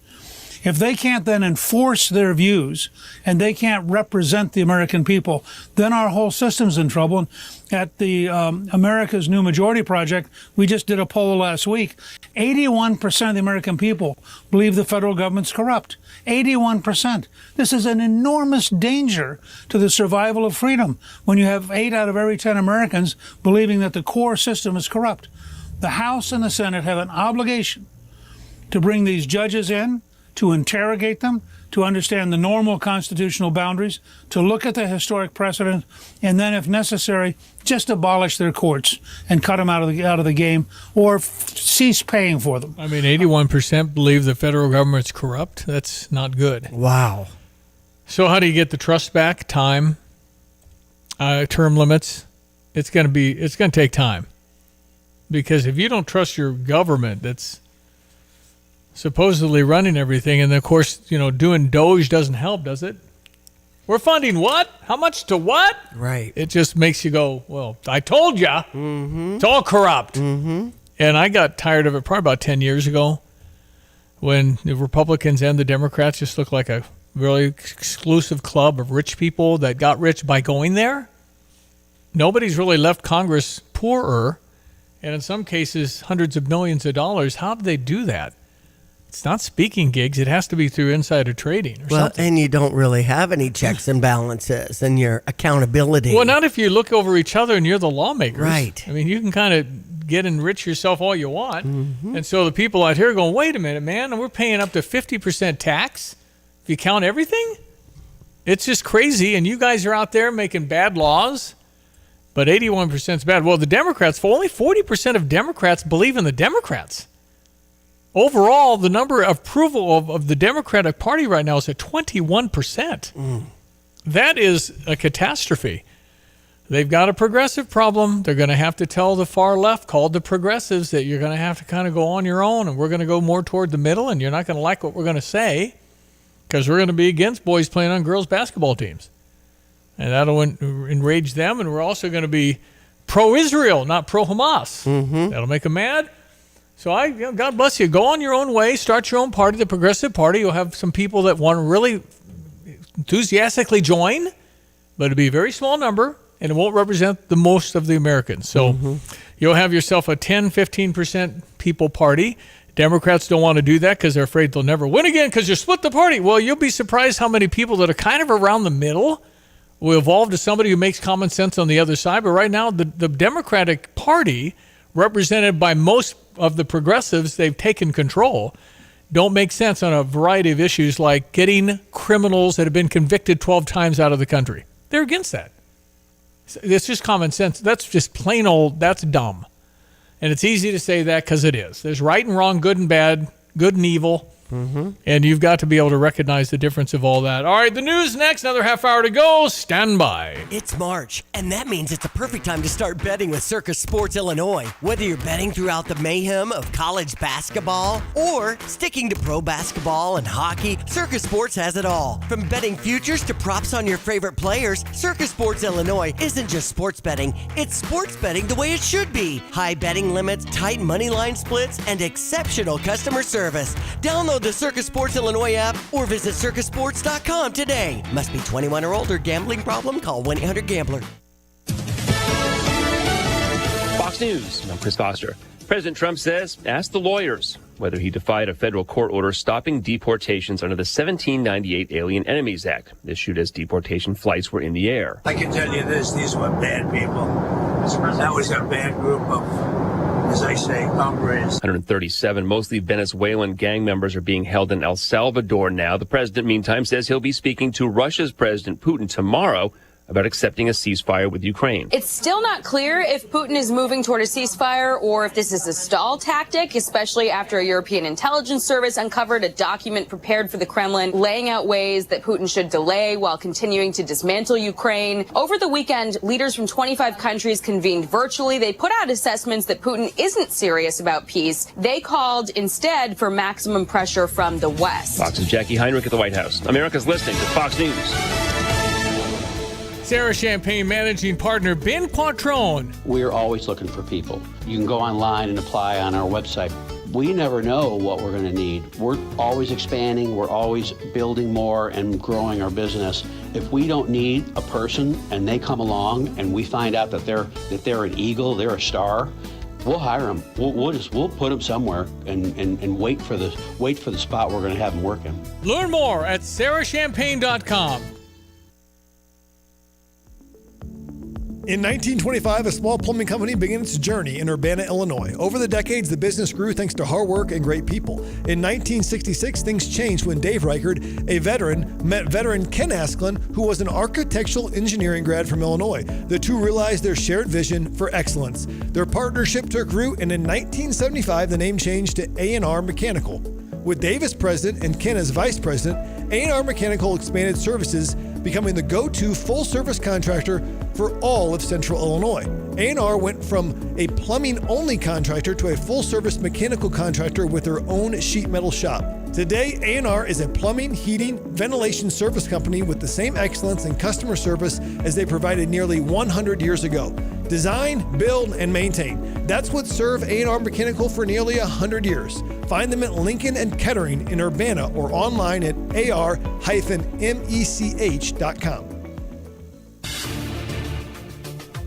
if they can't then enforce their views and they can't represent the American people, then our whole system's in trouble. And at the America's New Majority Project, we just did a poll last week. 81% of the American people believe the federal government's corrupt. 81%. This is an enormous danger to the survival of freedom when you have 8 out of every 10 Americans believing that the core system is corrupt. The House and the Senate have an obligation to bring these judges in, to interrogate them, to understand the normal constitutional boundaries, to look at the historic precedent, and then, if necessary, just abolish their courts and cut them out of the game or cease paying for them. I mean, 81% believe the federal government's corrupt. That's not good. Wow. So how do you get the trust back? Time, term limits. It's going to take time, because if you don't trust your government that's supposedly running everything, and of course, doing Doge doesn't help, does it? We're funding what? How much to what? Right. It just makes you go, well, I told ya. Mm-hmm. It's all corrupt. Mm-hmm. And I got tired of it probably about 10 years ago when the Republicans and the Democrats just looked like a really exclusive club of rich people that got rich by going there. Nobody's really left Congress poorer, and in some cases, hundreds of millions of dollars. How do they do that? It's not speaking gigs. It has to be through insider trading or something. And you don't really have any checks and balances and your accountability. Well, not if you look over each other and you're the lawmakers. Right. I mean, you can kind of get enrich yourself all you want. Mm-hmm. And so the people out here are going, wait a minute, man, we're paying up to 50% tax if you count everything? It's just crazy. And you guys are out there making bad laws, but 81% is bad. Well, the Democrats, only 40% of Democrats believe in the Democrats. Overall, the number of approval of the Democratic Party right now is at 21%. Mm. That is a catastrophe. They've got a progressive problem. They're going to have to tell the far left, called the progressives, that you're going to have to kind of go on your own, and we're going to go more toward the middle, and you're not going to like what we're going to say because we're going to be against boys playing on girls' basketball teams. And that'll enrage them, and we're also going to be pro-Israel, not pro-Hamas. Mm-hmm. That'll make them mad. So God bless you. Go on your own way. Start your own party, the Progressive Party. You'll have some people that want to really enthusiastically join, but it'll be a very small number, and it won't represent the most of the Americans. So you'll have yourself a 10, 15% people party. Democrats don't want to do that because they're afraid they'll never win again because you split the party. Well, you'll be surprised how many people that are kind of around the middle will evolve to somebody who makes common sense on the other side. But right now, the Democratic Party, represented by most of the progressives, they've taken control, don't make sense on a variety of issues like getting criminals that have been convicted 12 times out of the country. They're against that. It's just common sense. That's just plain old, that's dumb. And it's easy to say that because it is. There's right and wrong, good and bad, good and evil. And you've got to be able to recognize the difference of all that. All right, the news next. Another half hour to go. Stand by. It's March, and that means it's a perfect time to start betting with Circus Sports Illinois. Whether you're betting throughout the mayhem of college basketball or sticking to pro basketball and hockey, Circus Sports has it all. From betting futures to props on your favorite players, Circus Sports Illinois isn't just sports betting, it's sports betting the way it should be. High betting limits, tight money line splits, and exceptional customer service. Download the Circus Sports Illinois app or visit circusports.com today. Must be 21 or older. Gambling problem? Call 1-800-GAMBLER. Fox News, I'm Chris Foster. President Trump says, ask the lawyers whether he defied a federal court order stopping deportations under the 1798 Alien Enemies Act, issued as deportation flights were in the air. I can tell you this, these were bad people. That was a bad group of, as I say, hombres. 137 mostly Venezuelan gang members are being held in El Salvador now. The president, meantime, says he'll be speaking to Russia's President Putin tomorrow about accepting a ceasefire with Ukraine. It's still not clear if Putin is moving toward a ceasefire or if this is a stall tactic, especially after a European intelligence service uncovered a document prepared for the Kremlin laying out ways that Putin should delay while continuing to dismantle Ukraine. Over the weekend, leaders from 25 countries convened virtually. They put out assessments that Putin isn't serious about peace. They called instead for maximum pressure from the West. Fox's Jackie Heinrich at the White House. America's listening to Fox News. Sarah Champagne managing partner Ben Quattrone. We're always looking for people. You can go online and apply on our website. We never know what we're going to need. We're always expanding. We're always building more and growing our business. If we don't need a person and they come along and we find out that they're an eagle, they're a star, we'll hire them. We'll put them somewhere and wait for the spot we're going to have them working. Learn more at sarahchampagne.com. In 1925, a small plumbing company began its journey in Urbana, Illinois. Over the decades, the business grew thanks to hard work and great people. In 1966, things changed when Dave Reichard, a veteran, met veteran Ken Asklin, who was an architectural engineering grad from Illinois. The two realized their shared vision for excellence. Their partnership took root, and in 1975, the name changed to A&R Mechanical. With Dave as president and Ken as vice president, A&R Mechanical expanded services, becoming the go-to full-service contractor for all of Central Illinois. A&R went from a plumbing-only contractor to a full-service mechanical contractor with their own sheet metal shop. Today, A&R is a plumbing, heating, ventilation service company with the same excellence in customer service as they provided nearly 100 years ago. Design, build, and maintain. That's what served A&R Mechanical for nearly 100 years. Find them at Lincoln and Kettering in Urbana or online at ar-mech.com.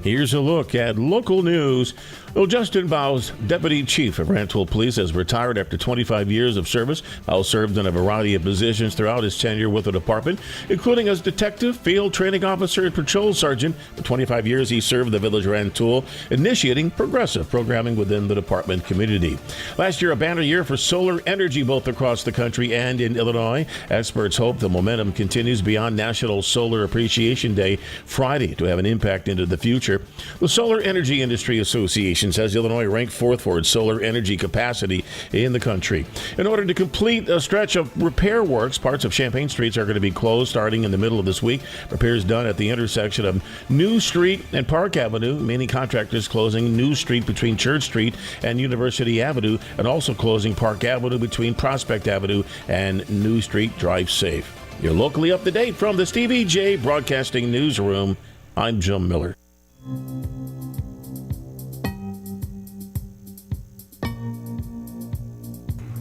Here's a look at local news. Well, Justin Bowes, Deputy Chief of Rantoul Police, has retired after 25 years of service. Bowes served in a variety of positions throughout his tenure with the department, including as detective, field training officer, and patrol sergeant. For 25 years, he served the village of Rantoul, initiating progressive programming within the department community. Last year, a banner year for solar energy both across the country and in Illinois. Experts hope the momentum continues beyond National Solar Appreciation Day Friday to have an impact into the future. The Solar Energy Industry Association says Illinois ranked fourth for its solar energy capacity in the country. In order to complete a stretch of repair works, parts of Champaign streets are going to be closed starting in the middle of this week. Repairs done at the intersection of New Street and Park Avenue. Many contractors closing New Street between Church Street and University Avenue, and also closing Park Avenue between Prospect Avenue and New Street. Drive safe. You're locally up to date from the Stevie J Broadcasting Newsroom. I'm Jim Miller.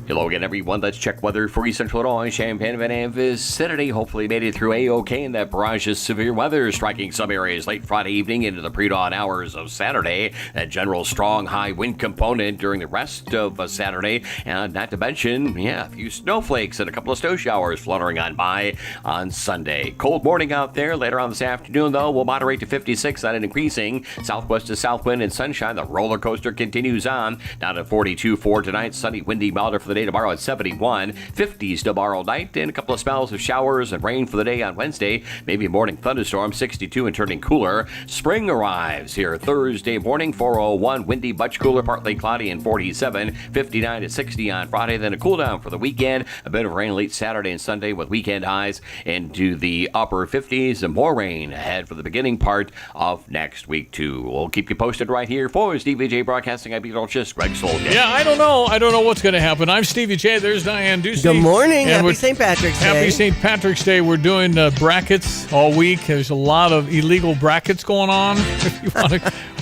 Hello again, everyone. Let's check weather for East Central Illinois, Champaign and vicinity. Hopefully made it through A-OK, and that barrage of severe weather striking some areas late Friday evening into the pre-dawn hours of Saturday. That general strong high wind component during the rest of Saturday. And not to mention, a few snowflakes and a couple of snow showers fluttering on by on Sunday. Cold morning out there. Later on this afternoon, though, we'll moderate to 56 on an increasing southwest to south wind and sunshine. The roller coaster continues on. Down to 42 for tonight. Sunny, windy, milder for the day tomorrow at 71. 50s tomorrow night, and a couple of spells of showers and rain for the day on Wednesday. Maybe a morning thunderstorm, 62 and turning cooler. Spring arrives here Thursday morning, 401. Windy, much cooler, partly cloudy, and 47. 59 to 60 on Friday. Then a cool down for the weekend. A bit of rain late Saturday and Sunday with weekend highs into the upper 50s, and more rain ahead for the beginning part of next week, too. We'll keep you posted right here for Stevie J Broadcasting. I'm meteorologist Greg Soldier. Yeah, I don't know what's going to happen. I'm Stevie J. There's Diane Ducey. Good morning. And Happy St. Patrick's Day. Happy St. Patrick's Day. We're doing brackets all week. There's a lot of illegal brackets going on.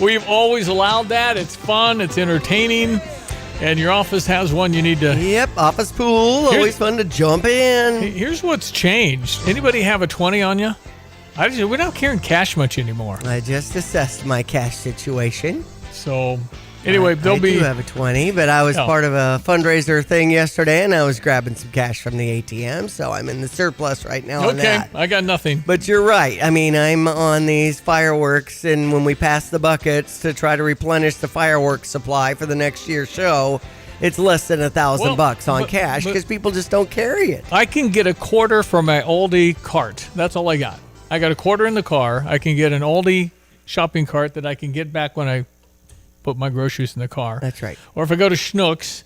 We've always allowed that. It's fun. It's entertaining. And your office has one you need to... Yep, office pool. Always fun to jump in. Here's what's changed. Anybody have a 20 on you? We're not carrying cash much anymore. I just assessed my cash situation. So... Anyway, I do have a 20, but I was part of a fundraiser thing yesterday, and I was grabbing some cash from the ATM, so I'm in the surplus right now on that. I got nothing. But you're right. I mean, I'm on these fireworks, and when we pass the buckets to try to replenish the fireworks supply for the next year's show, it's less than $1,000 on cash because people just don't carry it. I can get a quarter from my Aldi cart. That's all I got. I got a quarter in the car. I can get an Aldi shopping cart that I can get back when I put my groceries in the car. That's right. Or if I go to Schnucks,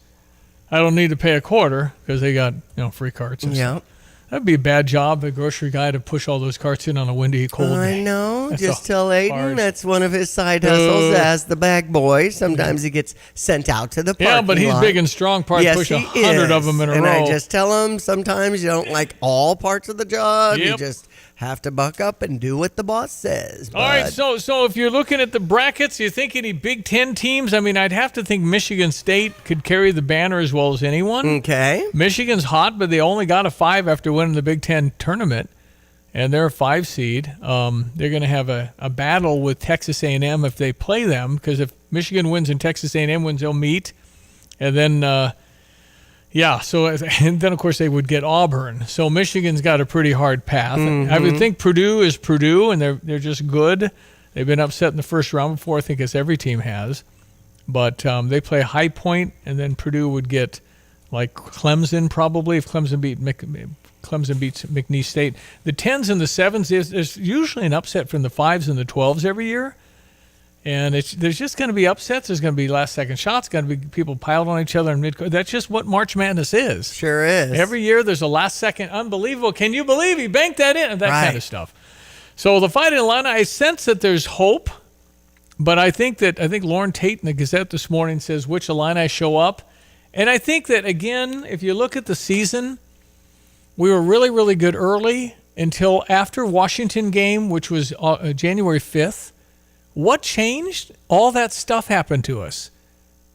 I don't need to pay a quarter because they got free carts. Yeah. That'd be a bad job, a grocery guy, to push all those carts in on a windy, cold day. I know. Just tell Aiden that's one of his side hustles as the bag boy. Sometimes he gets sent out to the parking lot. Yeah, but he's big and strong. Probably push 100 of them in a row. And I just tell him sometimes you don't like all parts of the job. You just have to buck up and do what the boss says. All right, so if you're looking at the brackets, you think any Big Ten teams? I mean, I'd have to think Michigan State could carry the banner as well as anyone. Okay. Michigan's hot, but they only got a 5 after winning the Big Ten tournament, and they're a 5 seed. They're going to have a battle with Texas A&M if they play them, because if Michigan wins and Texas A&M wins, they'll meet. And then... and then, of course, they would get Auburn. So Michigan's got a pretty hard path. Mm-hmm. I would think Purdue is Purdue, and they're just good. They've been upset in the first round before. I think as every team has. But they play High Point, and then Purdue would get, like, Clemson probably, if Clemson beats McNeese State. The 10s and the 7s, there's usually an upset from the 5s and the 12s every year. And there's just going to be upsets. There's going to be last-second shots. Going to be people piled on each other in mid-court. That's just what March Madness is. Sure is. Every year there's a last-second unbelievable. Can you believe he banked that in? That kind of stuff. So the Fighting Illini, I sense that there's hope, but I think Lauren Tate in the Gazette this morning says which Illini show up, and I think that again, if you look at the season, we were really, really good early until after Washington game, which was January 5th. What changed? All that stuff happened to us.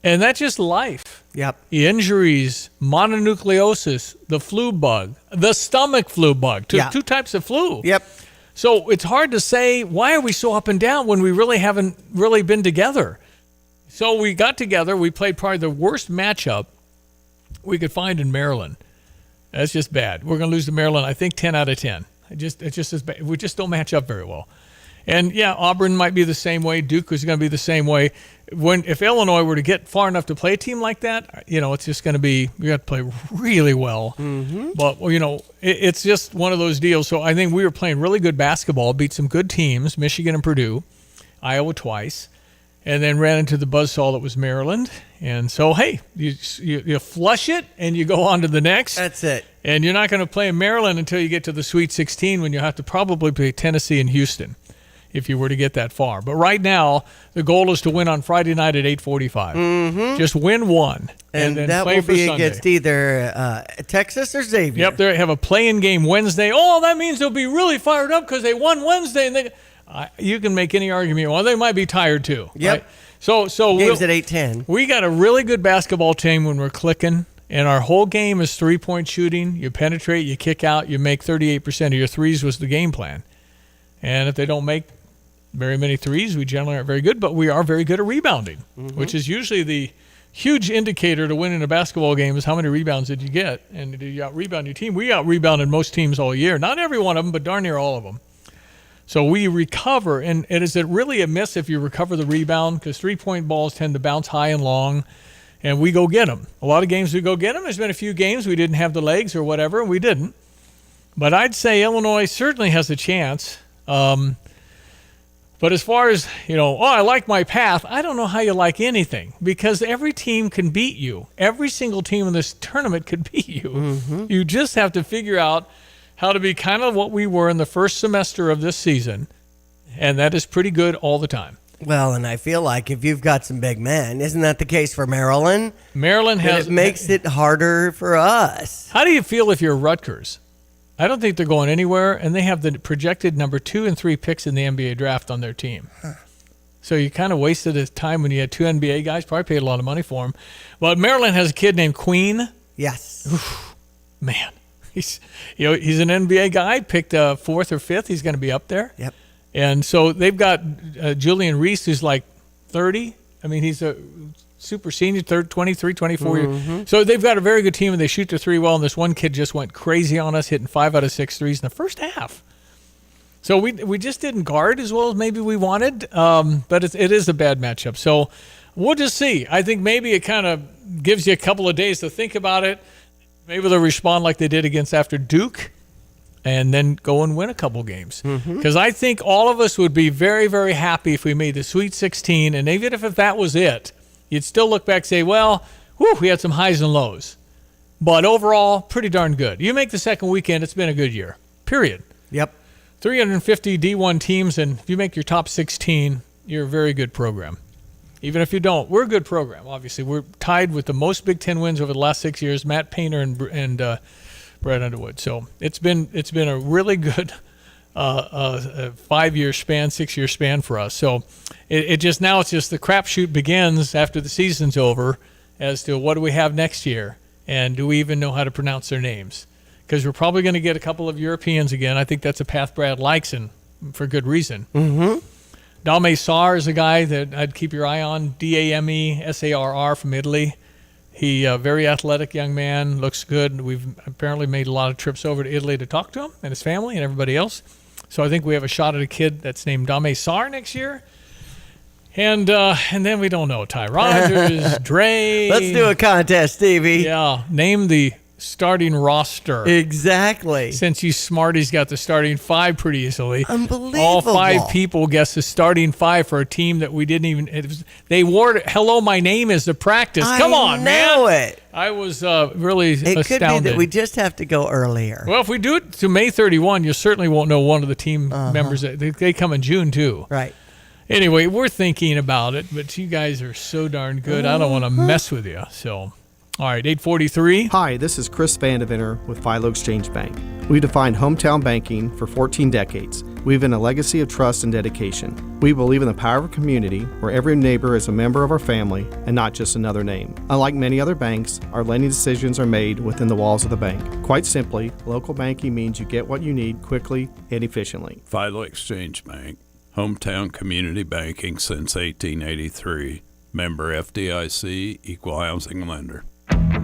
And that's just life. Yep. The injuries, mononucleosis, the flu bug, the stomach flu bug, two types of flu. Yep. So it's hard to say, why are we so up and down when we really haven't really been together? So we got together. We played probably the worst matchup we could find in Maryland. That's just bad. We're going to lose to Maryland, I think, 10 out of 10. It's just as bad. We just don't match up very well. And, Auburn might be the same way. Duke is going to be the same way. If Illinois were to get far enough to play a team like that, it's just going to be, we got to play really well. Mm-hmm. But, it's just one of those deals. So I think we were playing really good basketball, beat some good teams, Michigan and Purdue, Iowa twice, and then ran into the buzzsaw that was Maryland. And so, hey, you flush it and you go on to the next. That's it. And you're not going to play Maryland until you get to the Sweet 16 when you have to probably play Tennessee and Houston, if you were to get that far. But right now, the goal is to win on Friday night at 8:45. Mm-hmm. Just win one. And then that play will for be Sunday. against either Texas or Xavier. Yep, they have a play-in game Wednesday. Oh, that means they'll be really fired up because they won Wednesday. And you can make any argument. Well, they might be tired too. Yep. Right? So game's at 8:10. We got a really good basketball team when we're clicking. And our whole game is three-point shooting. You penetrate, you kick out, you make 38% of your threes was the game plan. And if they don't make very many threes, we generally aren't very good, but we are very good at rebounding, which is usually the huge indicator to winning a basketball game is how many rebounds did you get, and did you out-rebound your team? We out-rebounded most teams all year. Not every one of them, but darn near all of them. So we recover, and is it really a miss if you recover the rebound? Because three-point balls tend to bounce high and long, and we go get them. A lot of games we go get them. There's been a few games we didn't have the legs or whatever, and we didn't. But I'd say Illinois certainly has a chance. But as far as, I like my path, I don't know how you like anything, because every team can beat you. Every single team in this tournament could beat you. You just have to figure out how to be kind of what we were in the first semester of this season, and that is pretty good all the time. Well, and I feel like if you've got some big men, isn't that the case for Maryland? Maryland has... It makes it harder for us. How do you feel if you're Rutgers? I don't think they're going anywhere, and they have the projected number 2 and 3 picks in the NBA draft on their team. So you kind of wasted his time when you had 2 NBA guys, probably paid a lot of money for them. But Maryland has a kid named Queen. Yes. Oof, man, he's an NBA guy, picked 4th or 5th. He's going to be up there. Yep. And so they've got Julian Reese, who's like 30. I mean, he's a super senior, 23, 24 years. So they've got a very good team, and they shoot the three well, and this one kid just went crazy on us, hitting 5 out of 6 threes in the first half. So we just didn't guard as well as maybe we wanted, but it is a bad matchup. So we'll just see. I think maybe it kind of gives you a couple of days to think about it. Maybe they'll respond like they did after Duke, and then go and win a couple games. Because I think all of us would be very, very happy if we made the Sweet 16, and even if that was it, you'd still look back and say, well, we had some highs and lows. But overall, pretty darn good. You make the second weekend, it's been a good year, period. Yep. 350 D1 teams, and if you make your top 16, you're a very good program. Even if you don't, we're a good program, obviously. We're tied with the most Big Ten wins over the last 6 years, Matt Painter and Brett Underwood. So it's been a really good 5-year span, 6-year span for us. So it's just the crapshoot begins after the season's over as to what do we have next year, and do we even know how to pronounce their names? Because we're probably going to get a couple of Europeans again. I think that's a path Brad likes, and for good reason. Dame Sarr is a guy that I'd keep your eye on. Damesarr from Italy. He very athletic young man, looks good. We've apparently made a lot of trips over to Italy to talk to him and his family and everybody else. So I think we have a shot at a kid that's named Dame Sarr next year. And then we don't know. Ty Rogers, Dre. Let's do a contest, Stevie. Yeah, name the starting roster. Exactly. Since you smarties got the starting 5 pretty easily. Unbelievable. All 5 people guessed the starting 5 for a team that we didn't even. They wore "Hello, my name is" the practice. Come on, man. I was really astounded. It could be that we just have to go earlier. Well, if we do it to May 31, you certainly won't know one of the team members. They come in June too. Right. Anyway, we're thinking about it, but you guys are so darn good. I don't want to mess with you. So. All right, 843. Hi, this is Chris Vandeventer with Philo Exchange Bank. We've defined hometown banking for 14 decades. We have been a legacy of trust and dedication. We believe in the power of community, where every neighbor is a member of our family and not just another name. Unlike many other banks, our lending decisions are made within the walls of the bank. Quite simply, local banking means you get what you need quickly and efficiently. Philo Exchange Bank, hometown community banking since 1883. Member FDIC, equal housing lender.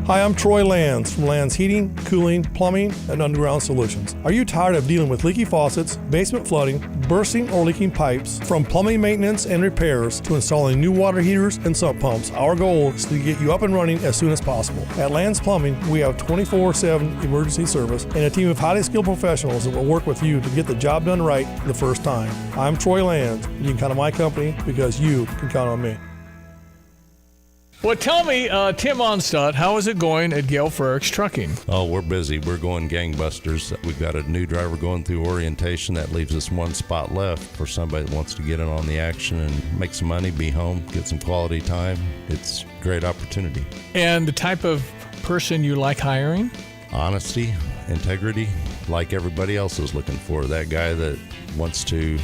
Hi, I'm Troy Lands from Lands Heating, Cooling, Plumbing, and Underground Solutions. Are you tired of dealing with leaky faucets, basement flooding, bursting or leaking pipes? From plumbing maintenance and repairs to installing new water heaters and sump pumps, our goal is to get you up and running as soon as possible. At Lands Plumbing, we have 24/7 emergency service and a team of highly skilled professionals that will work with you to get the job done right the first time. I'm Troy Lands, and you can count on my company because you can count on me. Well, tell me, Tim Onstad, how is it going at Gale Frericks Trucking? Oh, we're busy. We're going gangbusters. We've got a new driver going through orientation. That leaves us one spot left for somebody that wants to get in on the action and make some money, be home, get some quality time. It's a great opportunity. And the type of person you like hiring? Honesty, integrity, like everybody else is looking for. That guy that wants to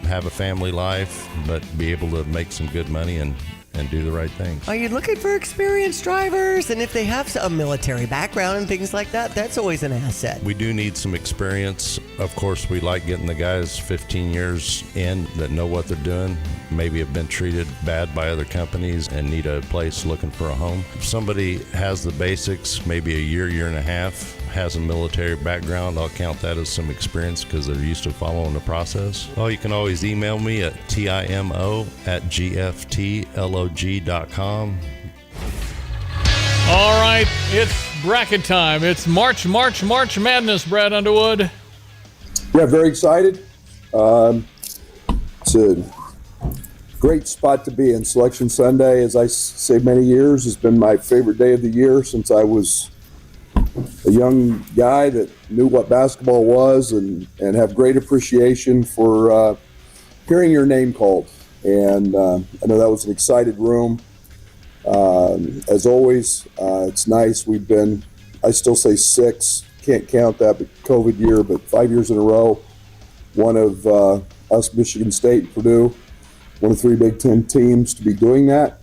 have a family life, but be able to make some good money and and do the right things. Are you looking for experienced drivers? And if they have a military background and things like that, that's always an asset. We do need some experience. Of course, we like getting the guys 15 years in that know what they're doing, maybe have been treated bad by other companies and need a place looking for a home. If somebody has the basics, maybe a year and a half, has a military background, I'll count that as some experience because they're used to following the process. Well, you can always email me at timo@gftlog.com. All right, it's bracket time. It's March Madness, Brad Underwood. Yeah, very excited. It's a great spot to be in. Selection Sunday, as I say many years, has been my favorite day of the year since I was a young guy that knew what basketball was and have great appreciation for hearing your name called. And I know that was an excited room. As always, it's nice. We've been, I still say 6, can't count that, but COVID year, but 5 years in a row. One of us, Michigan State and Purdue, one of 3 Big Ten teams to be doing that.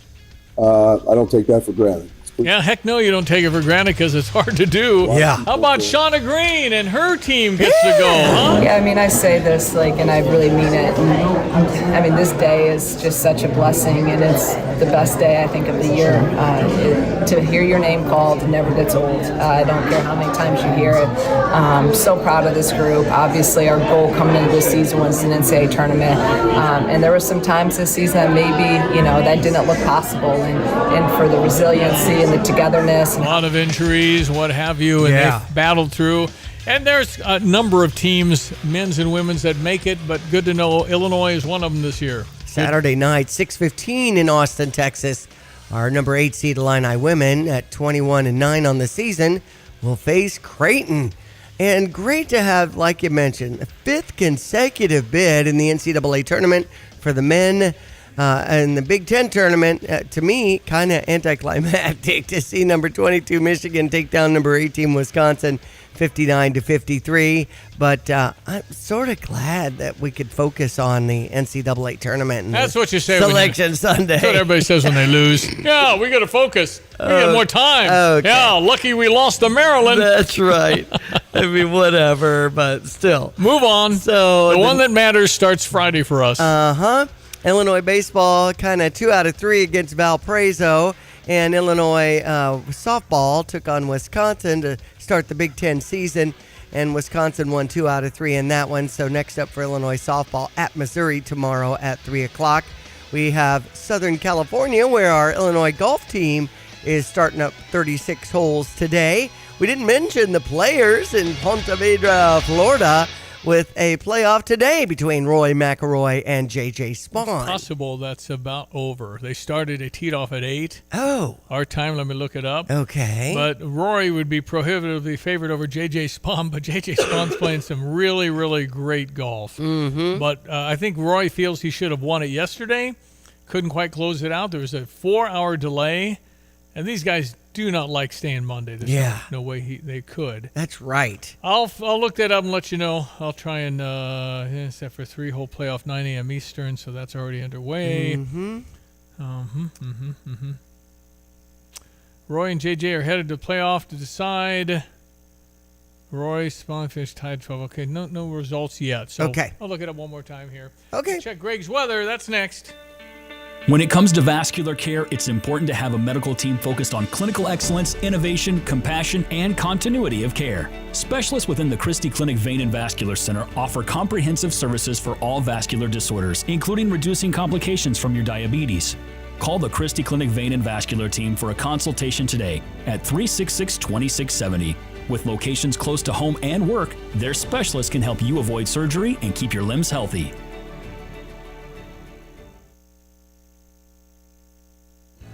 I don't take that for granted. Yeah, heck no, you don't take it for granted because it's hard to do. Yeah. How about Shauna Green and her team gets to go, huh? Yeah, I mean, I say this, and I really mean it. And, I mean, this day is just such a blessing, and it's the best day, I think, of the year. To hear your name called never gets old. I don't care how many times you hear it. So proud of this group. Obviously, our goal coming into this season was an NCAA tournament. And there were some times this season that maybe, that didn't look possible. And for the resiliency and the togetherness. A lot of injuries, what have you, and they've battled through. And there's a number of teams, men's and women's, that make it, but good to know Illinois is one of them this year. Saturday night, 6:15 in Austin, Texas. Our number 8 seed Illini women at 21-9 on the season will face Creighton. And great to have, like you mentioned, a 5th consecutive bid in the NCAA tournament for the men. And the Big Ten tournament, to me, kind of anticlimactic to see number 22 Michigan take down number 18 Wisconsin 59-53. But I'm sort of glad that we could focus on the NCAA tournament. And that's what you say. Selection Sunday. That's what everybody says when they lose. Yeah, we got to focus. We got more time. Okay. Yeah, lucky we lost to Maryland. That's right. I mean, whatever, but still. Move on. So the one that matters starts Friday for us. Illinois baseball kind of 2 out of 3 against Valparaiso, and Illinois softball took on Wisconsin to start the Big Ten season, and Wisconsin won 2 out of 3 in that one. So next up for Illinois softball at Missouri tomorrow at 3 o'clock. We have Southern California, where our Illinois golf team is starting up 36 holes today. We didn't mention the players in Ponte Vedra, Florida, with a playoff today between Roy McIlroy and J.J. Spawn. It's possible that's about over. They teed off at 8. Oh. Our time, let me look it up. Okay. But Rory would be prohibitively favored over J.J. Spawn, but J.J. Spawn's playing some really, really great golf. Mm-hmm. But I think Roy feels he should have won it yesterday. Couldn't quite close it out. There was a 4-hour delay, and these guys do not like staying Monday. There's no way they could. That's right. I'll look that up and let you know. I'll try and set for 3-hole playoff, 9 a.m. Eastern, so that's already underway. Roy and JJ are headed to playoff to decide. Roy, Spawn finished tied 12. Okay, no results yet. So I'll look it up one more time here. Okay. Check Greg's weather. That's next. When it comes to vascular care, it's important to have a medical team focused on clinical excellence, innovation, compassion, and continuity of care. Specialists within the Christie Clinic Vein and Vascular Center offer comprehensive services for all vascular disorders, including reducing complications from your diabetes. Call the Christie Clinic Vein and Vascular team for a consultation today at 366-2670. With locations close to home and work, their specialists can help you avoid surgery and keep your limbs healthy.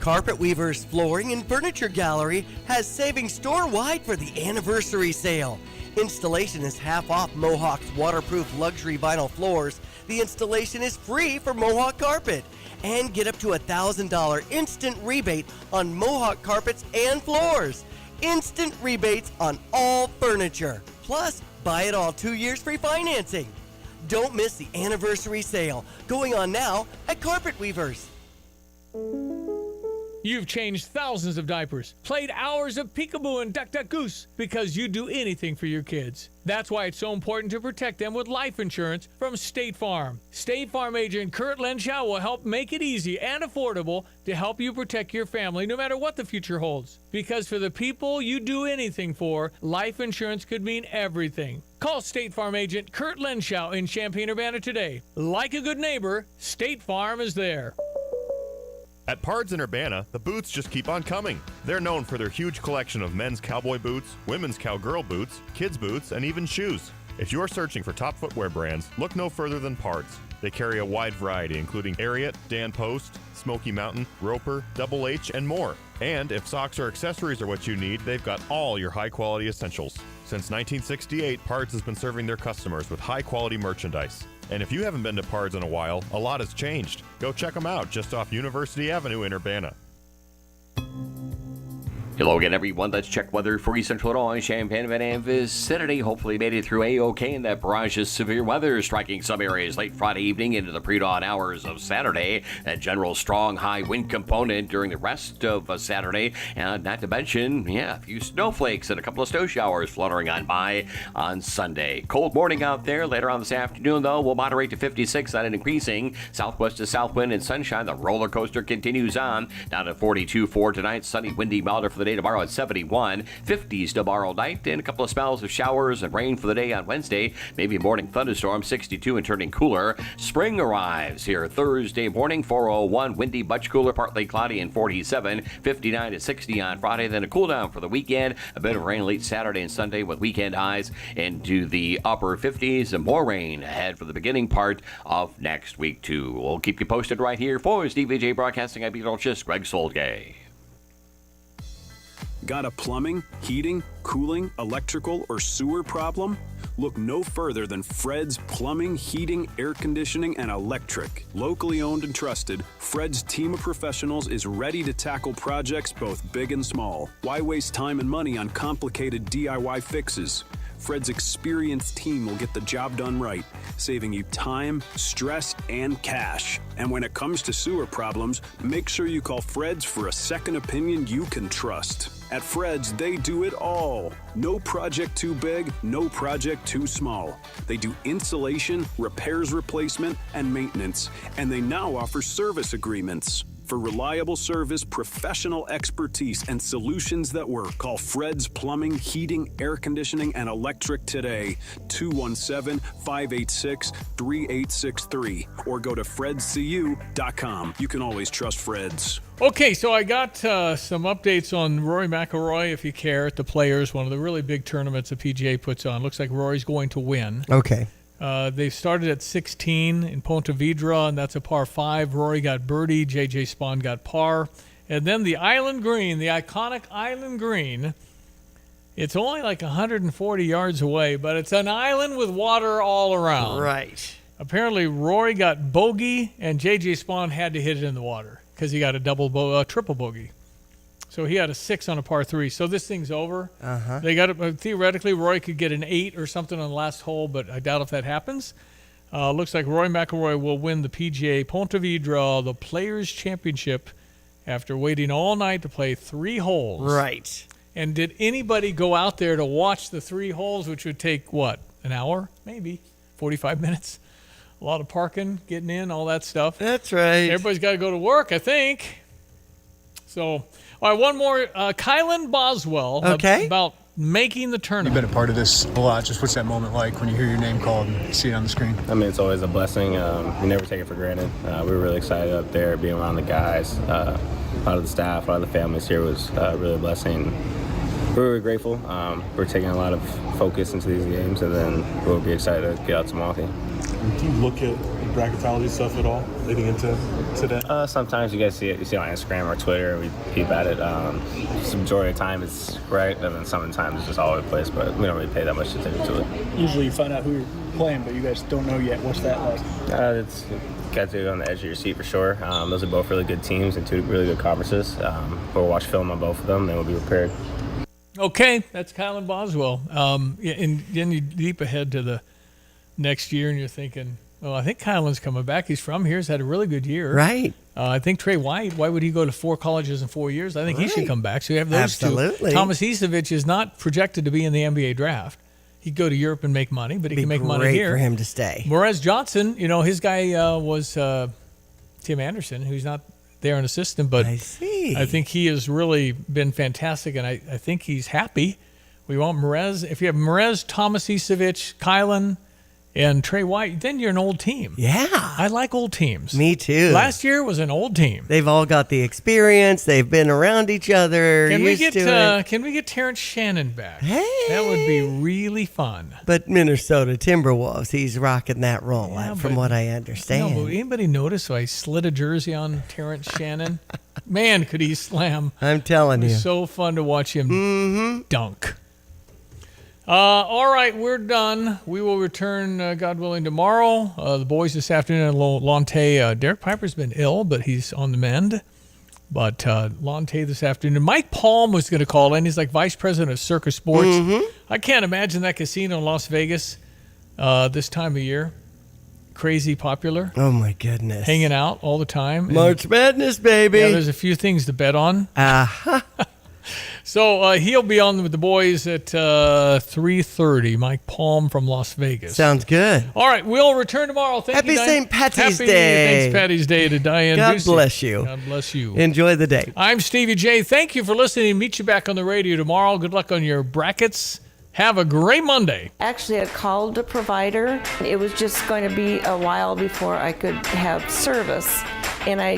Carpet Weavers Flooring and Furniture Gallery has savings store-wide for the anniversary sale. Installation is half off Mohawk's waterproof luxury vinyl floors. The installation is free for Mohawk Carpet. And get up to $1,000 instant rebate on Mohawk carpets and floors. Instant rebates on all furniture. Plus, buy it all 2 years free financing. Don't miss the anniversary sale going on now at Carpet Weavers. You've changed thousands of diapers, played hours of peekaboo and duck duck goose because you do anything for your kids. That's why it's so important to protect them with life insurance from State Farm. State Farm agent Kurt Lenschow will help make it easy and affordable to help you protect your family no matter what the future holds. Because for the people you do anything for, life insurance could mean everything. Call State Farm agent Kurt Lenschow in Champaign-Urbana today. Like a good neighbor, State Farm is there. At Pards in Urbana, the boots just keep on coming. They're known for their huge collection of men's cowboy boots, women's cowgirl boots, kids' boots, and even shoes. If you're searching for top footwear brands, look no further than Pards. They carry a wide variety, including Ariat, Dan Post, Smoky Mountain, Roper, Double H, and more. And if socks or accessories are what you need, they've got all your high-quality essentials. Since 1968, Pards has been serving their customers with high-quality merchandise. And if you haven't been to Pards in a while, a lot has changed. Go check them out just off University Avenue in Urbana. Hello again, everyone. Let's check weather for East Central Illinois, Champaign-Urbana and vicinity. Hopefully made it through A-OK, and that barrage of severe weather striking some areas late Friday evening into the pre-dawn hours of Saturday. That general strong high wind component during the rest of Saturday, and not to mention, a few snowflakes and a couple of snow showers fluttering on by on Sunday. Cold morning out there. Later on this afternoon, though, we'll moderate to 56 on an increasing southwest to south wind and sunshine. The roller coaster continues on down to 42 for tonight. Sunny, windy, milder for the day tomorrow at 71, 50s tomorrow night, and a couple of spells of showers and rain for the day on Wednesday. Maybe a morning thunderstorm, 62 and turning cooler. Spring arrives here Thursday morning, 4:01, windy, much cooler, partly cloudy, and 47, 59 to 60 on Friday. Then a cool down for the weekend. A bit of rain late Saturday and Sunday with weekend highs into the upper 50s, and more rain ahead for the beginning part of next week, too. We'll keep you posted right here for Stevie J Broadcasting. I'm meteorologist Greg Solgay. Got a plumbing, heating, cooling, electrical, or sewer problem? Look no further than Fred's Plumbing, Heating, Air Conditioning, and Electric. Locally owned and trusted, Fred's team of professionals is ready to tackle projects both big and small. Why waste time and money on complicated DIY fixes? Fred's experienced team will get the job done right, saving you time, stress, and cash. And when it comes to sewer problems, make sure you call Fred's for a second opinion you can trust. At Fred's, they do it all. No project too big, no project too small. They do insulation, repairs, replacement, and maintenance. And they now offer service agreements. For reliable service, professional expertise, and solutions that work, call Fred's Plumbing, Heating, Air Conditioning, and Electric today. 217-586-3863. Or go to fredscu.com. You can always trust Fred's. Okay, so I got some updates on Rory McIlroy, if you care, at the Players, one of the really big tournaments the PGA puts on. Looks like Rory's going to win. Okay. They started at 16 in Ponte Vedra, and that's a par 5. Rory got birdie. J.J. Spawn got par. And then the Island Green, the iconic Island Green, it's only like 140 yards away, but it's an island with water all around. Right. Apparently, Rory got bogey, and J.J. Spawn had to hit it in the water because he got a triple bogey. So he had a 6 on a par 3. So this thing's over. Uh-huh. They got it. Theoretically, Rory could get an 8 or something on the last hole, but I doubt if that happens. Looks like Rory McIlroy will win the PGA Ponte Vedra, the Players Championship, after waiting all night to play 3 holes. Right. And did anybody go out there to watch the 3 holes, which would take, what, an hour? Maybe 45 minutes? A lot of parking, getting in, all that stuff. That's right. Everybody's got to go to work, I think. So... All right, one more. Kylan Boswell about making the tournament. You've been a part of this a lot. Just what's that moment like when you hear your name called and see it on the screen? I mean, it's always a blessing. We never take it for granted. We were really excited up there, being around the guys. A lot of the staff, a lot of the families here was really a blessing. We're really grateful. We're taking a lot of focus into these games, and then we'll be excited to get out to Milwaukee. Do you look at bracketology stuff at all leading into today? Sometimes you guys see it. You see it on Instagram or Twitter. We peep at it. Just the majority of the time it's right, and then sometimes it's just all over the place, but we don't really pay that much attention to it. Usually you find out who you're playing, but you guys don't know yet. What's that like? It's got to be on the edge of your seat for sure. Those are both really good teams and 2 really good conferences. We'll watch film on both of them, and we'll be prepared. Okay, that's Kylan Boswell. And then you deep ahead to the next year, and you're thinking, well, I think Kylan's coming back. He's from here. He's had a really good year. Right. I think Trey White, why would he go to 4 colleges in 4 years? I think he should come back. So you have those Absolutely. two. Thomas Isevich is not projected to be in the NBA draft. He'd go to Europe and make money, but he can make money here. Great for him to stay. Whereas Johnson, his guy was Tim Anderson, who's not there an assistant, but I think he has really been fantastic, and I think he's happy. We want Merez. If you have Merez, Thomas Isevich, Kylan, and Trey White, then you're an old team. Yeah. I like old teams. Me too. Last year was an old team. They've all got the experience. They've been around each other. Can we get Terrence Shannon back? Hey. That would be really fun. But Minnesota Timberwolves, he's rocking that role, from what I understand. No, but anybody notice I slid a jersey on Terrence Shannon? Man, could he slam. I'm telling you. It was so fun to watch him dunk. All right, we're done. We will return, God willing, tomorrow. The boys this afternoon at Lonte. Derek Piper's been ill, but he's on the mend. But Lonte this afternoon. Mike Palm was going to call in. He's like vice president of Circus Sports. I can't imagine that casino in Las Vegas this time of year. Crazy popular. Oh, my goodness. Hanging out all the time. March Madness, baby. Yeah, there's a few things to bet on. So he'll be on with the boys at 3:30. Mike Palm from Las Vegas. Sounds good. All right, we'll return tomorrow. Thank you, Happy Diane. St. Patty's Day. Thanks, Patty's Day to Diane God Ducey. bless you. God bless you. Enjoy the day. I'm Stevie J. Thank you for listening. Meet you back on the radio tomorrow. Good luck on your brackets. Have a great Monday. Actually, I called the provider. It was just going to be a while before I could have service, and I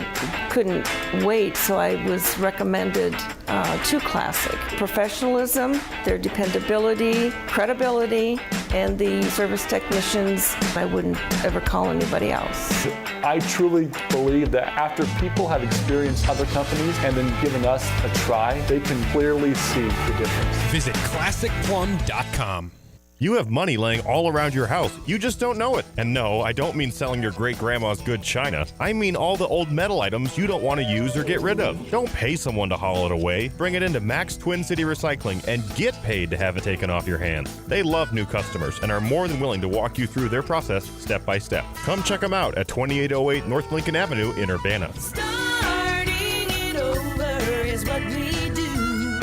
couldn't wait, so I was recommended to Classic. Professionalism, their dependability, credibility, and the service technicians. I wouldn't ever call anybody else. I truly believe that after people have experienced other companies and then given us a try, they can clearly see the difference. Visit ClassicPlum.com. You have money laying all around your house. You just don't know it. And no, I don't mean selling your great-grandma's good china. I mean all the old metal items you don't want to use or get rid of. Don't pay someone to haul it away. Bring it into Max Twin City Recycling and get paid to have it taken off your hands. They love new customers and are more than willing to walk you through their process step by step. Come check them out at 2808 North Lincoln Avenue in Urbana. Starting it over is what we do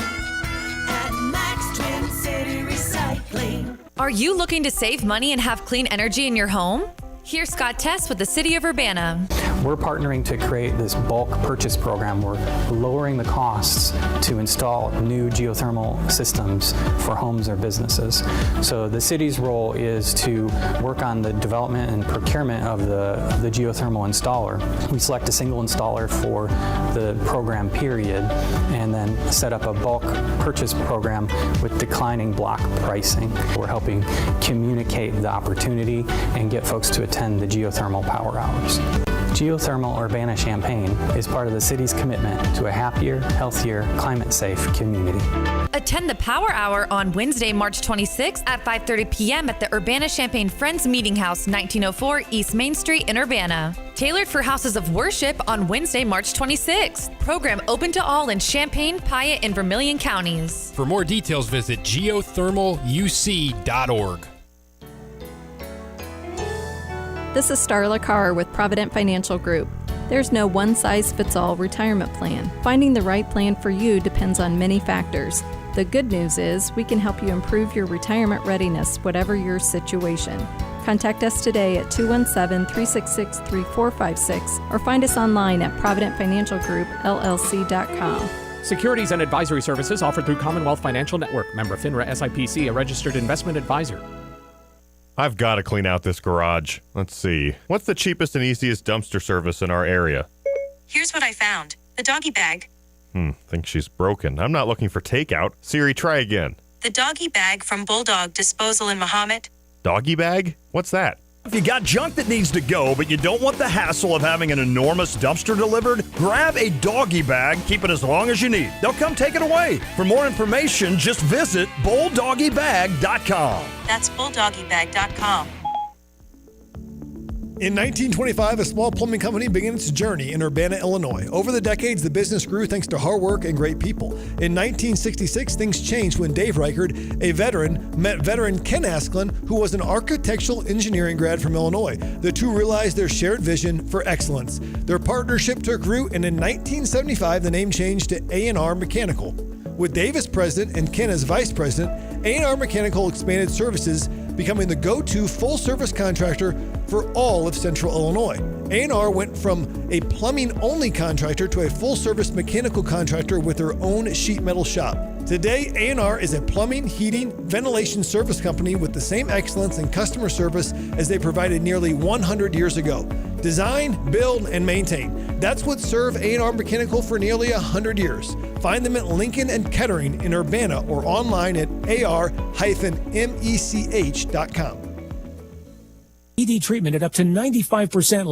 at Max Twin City Recycling. Are you looking to save money and have clean energy in your home? Here's Scott Tess with the City of Urbana. We're partnering to create this bulk purchase program. We're lowering the costs to install new geothermal systems for homes or businesses. So the city's role is to work on the development and procurement of the geothermal installer. We select a single installer for the program period and then set up a bulk purchase program with declining block pricing. We're helping communicate the opportunity and get folks to attend the geothermal power hours. Geothermal Urbana-Champaign is part of the city's commitment to a happier, healthier, climate-safe community. Attend the Power Hour on Wednesday, March 26th at 5:30 p.m. at the Urbana-Champaign Friends Meeting House, 1904 East Main Street in Urbana. Tailored for houses of worship on Wednesday, March 26th. Program open to all in Champaign, Piatt, and Vermilion counties. For more details, visit geothermaluc.org. This is Starla Carr with Provident Financial Group. There's no one-size-fits-all retirement plan. Finding the right plan for you depends on many factors. The good news is we can help you improve your retirement readiness, whatever your situation. Contact us today at 217-366-3456 or find us online at providentfinancialgroupllc.com. Securities and advisory services offered through Commonwealth Financial Network. Member FINRA SIPC, a registered investment advisor. I've got to clean out this garage. Let's see. What's the cheapest and easiest dumpster service in our area? Here's what I found. The doggy bag. Think she's broken. I'm not looking for takeout. Siri, try again. The doggy bag from Bulldog Disposal in Mahomet. Doggy bag? What's that? If you got junk that needs to go, but you don't want the hassle of having an enormous dumpster delivered, grab a doggy bag, keep it as long as you need. They'll come take it away. For more information, just visit bulldoggybag.com. That's bulldoggybag.com. In 1925, a small plumbing company began its journey in Urbana, Illinois. Over the decades, the business grew thanks to hard work and great people. In 1966, things changed when Dave Reichard, a veteran, met veteran Ken Asklin, who was an architectural engineering grad from Illinois. The two realized their shared vision for excellence. Their partnership took root, and in 1975, the name changed to A&R Mechanical. With Dave as president and Ken as vice president, A&R Mechanical expanded services, becoming the go-to full-service contractor for all of Central Illinois. A&R went from a plumbing-only contractor to a full-service mechanical contractor with their own sheet metal shop. Today, A&R is a plumbing, heating, ventilation service company with the same excellence in customer service as they provided nearly 100 years ago. Design, build, and maintain. That's what served A&R Mechanical for nearly 100 years. Find them at Lincoln and Kettering in Urbana or online at ar-mech.com. ED treatment at up to 95% less.